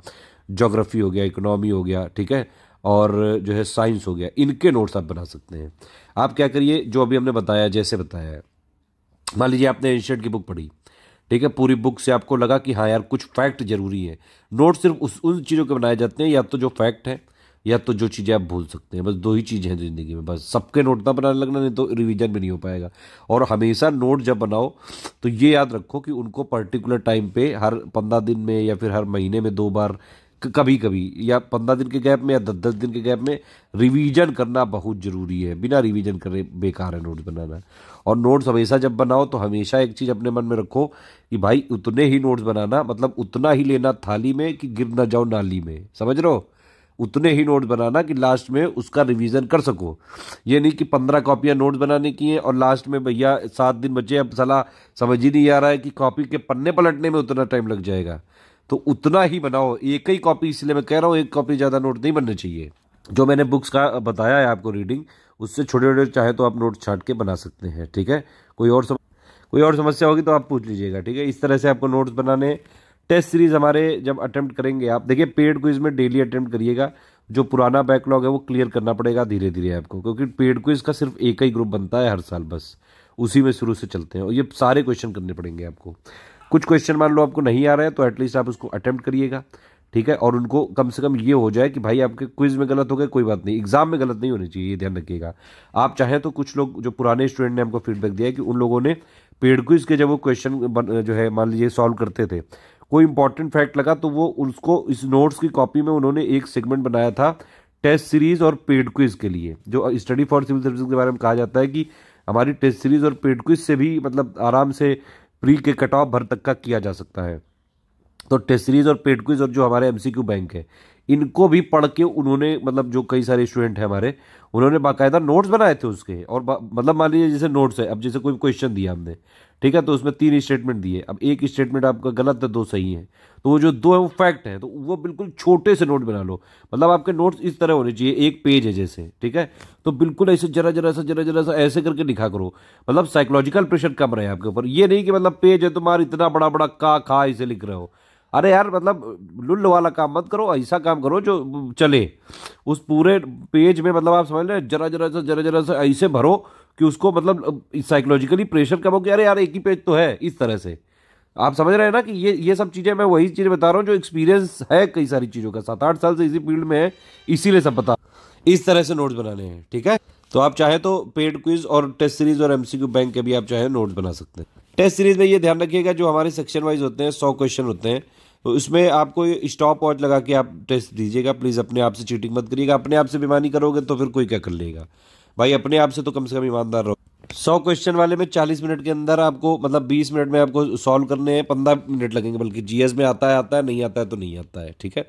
ज्योग्राफी हो गया, इकोनॉमी हो गया, ठीक है, और जो है साइंस हो गया, इनके नोट्स आप बना सकते हैं। आप क्या करिए, जो अभी हमने बताया, जैसे बताया है, मान लीजिए आपने एंशिएंट की बुक पढ़ी, ठीक है, पूरी बुक से आपको लगा कि हाँ यार कुछ फैक्ट जरूरी है। नोट सिर्फ उन चीज़ों के बनाए जाते हैं, या तो जो फैक्ट है या तो जो चीज़ें आप भूल सकते हैं। बस 2 ही चीज़ें हैं ज़िंदगी में, बस। सबके नोट ना बनाने लगना, नहीं तो रिवीजन भी नहीं हो पाएगा। और हमेशा नोट जब बनाओ तो ये याद रखो कि उनको पर्टिकुलर टाइम पे, हर 15 दिन में या फिर हर महीने में 2 बार, कभी कभी, या 15 दिन के गैप में या 10-10 दिन के गैप में रिवीजन करना बहुत ज़रूरी है। बिना रिवीजन करे बेकार है नोट्स बनाना। और नोट्स हमेशा जब बनाओ तो हमेशा एक चीज़ अपने मन में रखो कि भाई उतने ही नोट्स बनाना, मतलब उतना ही लेना थाली में कि गिर ना जाओ नाली में, समझ रहे हो। उतने ही नोट्स बनाना कि लास्ट में उसका रिवीजन कर सको। ये नहीं कि 15 कॉपियाँ नोट्स बनाने की हैं और लास्ट में भैया 7 दिन बचे, अब साला समझ ही नहीं आ रहा है कि कॉपी के पन्ने पलटने में उतना टाइम लग जाएगा। तो उतना ही बनाओ, एक ही कॉपी, इसलिए मैं कह रहा हूँ एक कॉपी ज़्यादा नोट नहीं बनने चाहिए। जो मैंने बुक्स का बताया है आपको रीडिंग, उससे छोटे छोटे चाहे तो आप नोट छाट के बना सकते हैं, ठीक है। कोई और समस्या होगी तो आप पूछ लीजिएगा, ठीक है। इस तरह से आपको नोट्स बनाने। टेस्ट सीरीज हमारे जब अटेम्प्ट करेंगे आप, देखिए पेड क्विज में डेली अटेम्प्ट करिएगा। जो पुराना बैकलॉग है वो क्लियर करना पड़ेगा धीरे धीरे आपको, क्योंकि पेड क्विज का सिर्फ एक ही ग्रुप बनता है हर साल, बस उसी में शुरू से चलते हैं। और ये सारे क्वेश्चन करने पड़ेंगे आपको। कुछ क्वेश्चन मान लो आपको नहीं आ रहे हैं तो एटलीस्ट आप उसको अटेम्प्ट करिएगा, ठीक है। और उनको कम से कम ये हो जाए कि भाई आपके क्विज में गलत हो गए कोई बात नहीं, एग्जाम में गलत नहीं होनी चाहिए, ये ध्यान रखिएगा। आप चाहें तो कुछ लोग जो पुराने स्टूडेंट ने हमको फीडबैक दिया है कि उन लोगों ने पेड क्विज के जब वो क्वेश्चन जो है मान लीजिए सॉल्व करते थे, कोई इंपॉर्टेंट फैक्ट लगा तो वो उसको इस नोट्स की कॉपी में उन्होंने एक सेगमेंट बनाया था टेस्ट सीरीज और पेड क्विज के लिए। जो स्टडी फॉर सिविल सर्विसेज के बारे में कहा जाता है कि हमारी टेस्ट सीरीज और पेड क्विज से भी मतलब आराम से प्री के कट ऑफ भर तक का किया जा सकता है। तो टेस्ट सीरीज और पेड क्विज और जो हमारे एमसीक्यू बैंक है, इनको भी पढ़ के उन्होंने मतलब जो कई सारे स्टूडेंट हैं हमारे, उन्होंने बाकायदा नोट्स बनाए थे उसके। और मतलब मान लीजिए जैसे नोट्स है, अब जैसे कोई क्वेश्चन दिया हमने, ठीक है, तो उसमें 3 स्टेटमेंट दिए, अब एक स्टेटमेंट आपका गलत है, 2 सही है, तो वो जो 2 है वो फैक्ट है, तो वो बिल्कुल छोटे से नोट बना लो। मतलब आपके नोट्स इस तरह होने चाहिए, एक पेज है जैसे, ठीक है, तो बिल्कुल ऐसे जरा जरा सा ऐसे करके लिखा करो। मतलब साइकोलॉजिकल प्रेशर कम रहे आपके ऊपर। ये नहीं कि मतलब पेज है तुम्हारा इतना बड़ा बड़ा का खा इसे लिख रहे हो। अरे यार मतलब लुल्ल वाला काम मत करो, ऐसा काम करो जो चले। उस पूरे पेज में मतलब आप समझ लें जरा सा ऐसे भरो कि उसको मतलब साइकोलॉजिकली प्रेशर कम हो कि अरे यार एक ही पेज तो है, इस तरह से। आप समझ रहे हैं ना कि ये सब चीजें मैं वही चीजें बता रहा हूँ जो एक्सपीरियंस है कई सारी चीजों का, 7-8 साल से इसी फील्ड में है, इसीलिए सब पता। इस तरह से नोट्स बनाने हैं, ठीक है। तो आप चाहे तो पेड क्विज और टेस्ट सीरीज और एमसीक्यू बैंक के भी आप चाहे नोट्स बना सकते हैं। टेस्ट सीरीज में ये ध्यान रखिएगा जो हमारे सेक्शन वाइज होते हैं 100 क्वेश्चन होते हैं, तो उसमें आपको स्टॉप वॉच लगा के आप टेस्ट दीजिएगा। प्लीज़ अपने आप से चीटिंग मत करिएगा। अपने आप से बेईमानी करोगे तो फिर कोई क्या कर लेगा भाई, अपने आप से तो कम ईमानदार रहो। 100 क्वेश्चन वाले में 40 मिनट के अंदर आपको मतलब 20 मिनट में आपको सॉल्व करने हैं, 15 मिनट लगेंगे, बल्कि जीएस में आता है नहीं आता है तो नहीं आता है, ठीक है।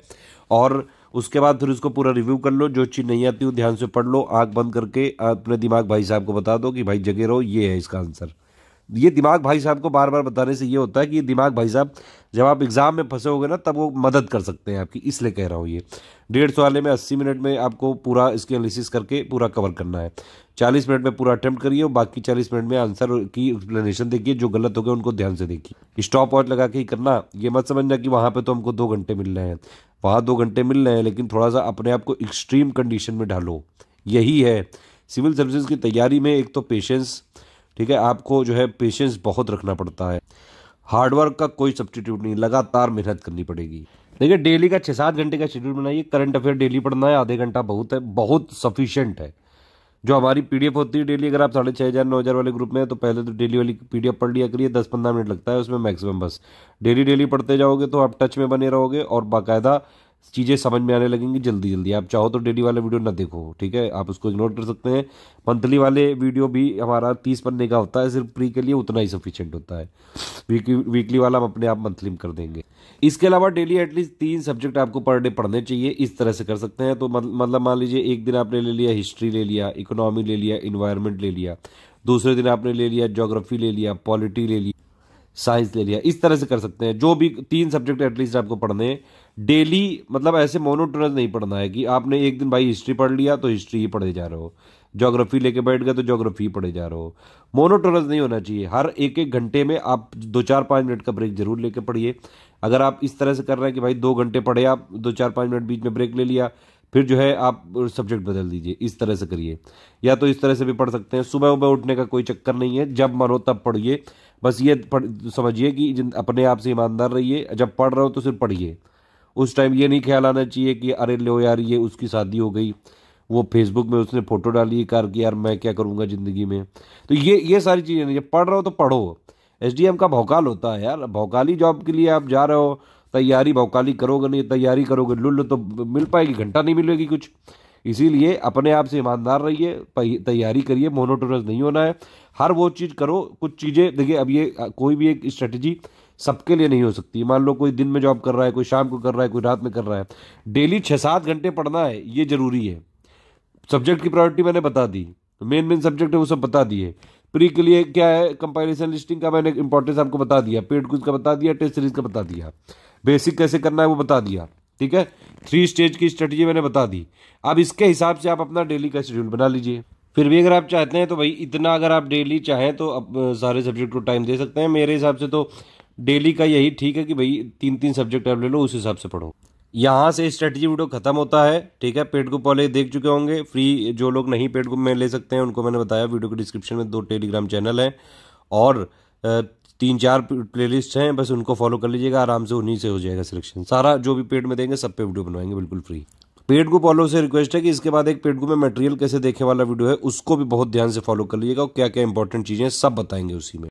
और उसके बाद फिर उसको पूरा रिव्यू कर लो, जो चीज़ नहीं आती वो ध्यान से पढ़ लो, आंख बंद करके अपने दिमाग भाई साहब को बता दो कि भाई जगे रहो, ये है इसका आंसर। ये दिमाग भाई साहब को बार बार बताने से ये होता है कि ये दिमाग भाई साहब जब आप एग्जाम में फंसे होगे ना तब वो मदद कर सकते हैं आपकी, इसलिए कह रहा हूँ। ये 150 वाले में 80 मिनट में आपको पूरा इसकी एनालिसिस करके पूरा कवर करना है। 40 मिनट में पूरा अटेम्प्ट करिए और बाकी 40 मिनट में आंसर की एक्सप्लेनेशन देखिए, जो गलत हो गया उनको ध्यान से देखिए। स्टॉप वॉच लगा के ही करना, ये मत समझना कि वहाँ पर तो हमको 2 घंटे मिल रहे हैं, वहाँ 2 घंटे मिल रहे हैं, लेकिन थोड़ा सा अपने आप को एक्सट्रीम कंडीशन में डालो। यही है सिविल सर्विसेज की तैयारी में, एक तो पेशेंस, ठीक है, आपको जो है पेशेंस बहुत रखना पड़ता है। हार्डवर्क का कोई सब्स्टिट्यूट नहीं, लगातार मेहनत करनी पड़ेगी। देखिए डेली का 6-7 घंटे का शेड्यूल बनाइए। करंट अफेयर डेली पढ़ना है, आधे घंटा बहुत है, बहुत सफिशिएंट है। जो हमारी पीडीएफ होती है डेली, अगर आप 6,500-9,000 वाले ग्रुप में है तो पहले तो डेली वाली पीडीएफ पढ़ लिया करिए, 10-15 मिनट लगता है उसमें मैक्सिमम। बस डेली पढ़ते जाओगे तो आप टच में बने रहोगे और बाकायदा चीज़ें समझ में आने लगेंगी जल्दी। आप चाहो तो डेली वाला वीडियो ना देखो, ठीक है, आप उसको इग्नोर कर सकते हैं। मंथली वाले वीडियो भी हमारा 30 पन्ने का होता है, सिर्फ प्री के लिए उतना ही सफिशिएंट होता है। वीकली वाला हम अपने आप मंथली में कर देंगे। इसके अलावा डेली एटलीस्ट 3 सब्जेक्ट आपको पर डे पढ़ने चाहिए, इस तरह से कर सकते हैं। तो मतलब मान लीजिए एक दिन आपने ले लिया हिस्ट्री ले लिया, इकोनॉमी ले लिया, इन्वायरमेंट ले लिया, दूसरे दिन आपने ले लिया ज्योग्राफी ले लिया, पॉलिटी ले लिया, साइंस ले लिया, इस तरह से कर सकते हैं। जो भी 3 सब्जेक्ट एटलीस्ट आपको पढ़ने हैं डेली। मतलब ऐसे मोनोटोनस नहीं पढ़ना है कि आपने एक दिन भाई हिस्ट्री पढ़ लिया तो हिस्ट्री ही पढ़े जा रहे हो, ज्योग्राफी लेके बैठ गए तो ज्योग्राफी पढ़े जा रहे हो। मोनोटोनस नहीं होना चाहिए। हर एक घंटे में आप 2-4-5 मिनट का ब्रेक जरूर लेके पढ़िए। अगर आप इस तरह से कर रहे हैं कि भाई 2 घंटे पढ़े, आप 2-4-5 मिनट बीच में ब्रेक ले लिया, फिर जो है आप सब्जेक्ट बदल दीजिए, इस तरह से करिए। या तो इस तरह से भी पढ़ सकते हैं। सुबह उठने का कोई चक्कर नहीं है, जब मन हो तब पढ़िए। बस ये समझिए कि अपने आप से ईमानदार रहिए, जब पढ़ रहे हो तो सिर्फ पढ़िए। उस टाइम ये नहीं ख्याल आना चाहिए कि अरे लो यार ये उसकी शादी हो गई, वो फेसबुक में उसने फोटो डाली कार की, यार मैं क्या करूँगा ज़िंदगी में। तो ये सारी चीज़ें नहीं, जब पढ़ रहे हो तो पढ़ो। एसडीएम का भौकाल होता है यार, भौकाली जॉब के लिए आप जा रहे हो, तैयारी भौकाली करोगे नहीं, तैयारी करोगे लुल्ल तो मिल पाएगी, घंटा नहीं मिलेगी कुछ। इसीलिए अपने आप से ईमानदार रहिए, तैयारी करिए, मोनोटोनस नहीं होना है। हर वो चीज़ करो। कुछ चीज़ें देखिए, अब ये कोई भी एक स्ट्रेटजी सबके लिए नहीं हो सकती। मान लो कोई दिन में जॉब कर रहा है, कोई शाम को कर रहा है, कोई रात में कर रहा है। डेली 6-7 घंटे पढ़ना है, ये जरूरी है। सब्जेक्ट की प्रायोरिटी मैंने बता दी, मेन सब्जेक्ट है वो सब बता दिए। प्री के लिए क्या है, कंपाइलेशन लिस्टिंग का मैंने इंपॉर्टेंस आपको बता दिया, पेड क्विज का बता दिया, टेस्ट सीरीज का बता दिया, बेसिक कैसे करना है वो बता दिया, ठीक है। 3 स्टेज की स्ट्रेटजी मैंने बता दी। अब इसके हिसाब से आप अपना डेली का शेड्यूल बना लीजिए। फिर भी अगर आप चाहते हैं तो भाई इतना अगर आप डेली चाहें तो अब सारे सब्जेक्ट को टाइम दे सकते हैं। मेरे हिसाब से तो डेली का यही ठीक है कि भाई 3-3 सब्जेक्ट आप ले लो, उस हिसाब से पढ़ो। यहाँ से स्ट्रेटजी वीडियो खत्म होता है, ठीक है। पेड ग्रुप वाले देख चुके होंगे, फ्री जो लोग नहीं पेड ग्रुप में ले सकते हैं उनको मैंने बताया, वीडियो के डिस्क्रिप्शन में 2 टेलीग्राम चैनल हैं और 3-4 प्लेलिस्ट हैं, बस उनको फॉलो कर लीजिएगा, आराम से उन्हीं से हो जाएगा सिलेक्शन। सारा जो भी पेड में देंगे सब पे वीडियो बनवाएंगे बिल्कुल फ्री। पेड ग्रुप वालों से रिक्वेस्ट है कि इसके बाद एक पेड ग्रुप में मटेरियल कैसे देखे वाला वीडियो है, उसको भी बहुत ध्यान से फॉलो कर लीजिएगा और क्या क्या इंपॉर्टेंट चीज़ें सब बताएंगे उसी में।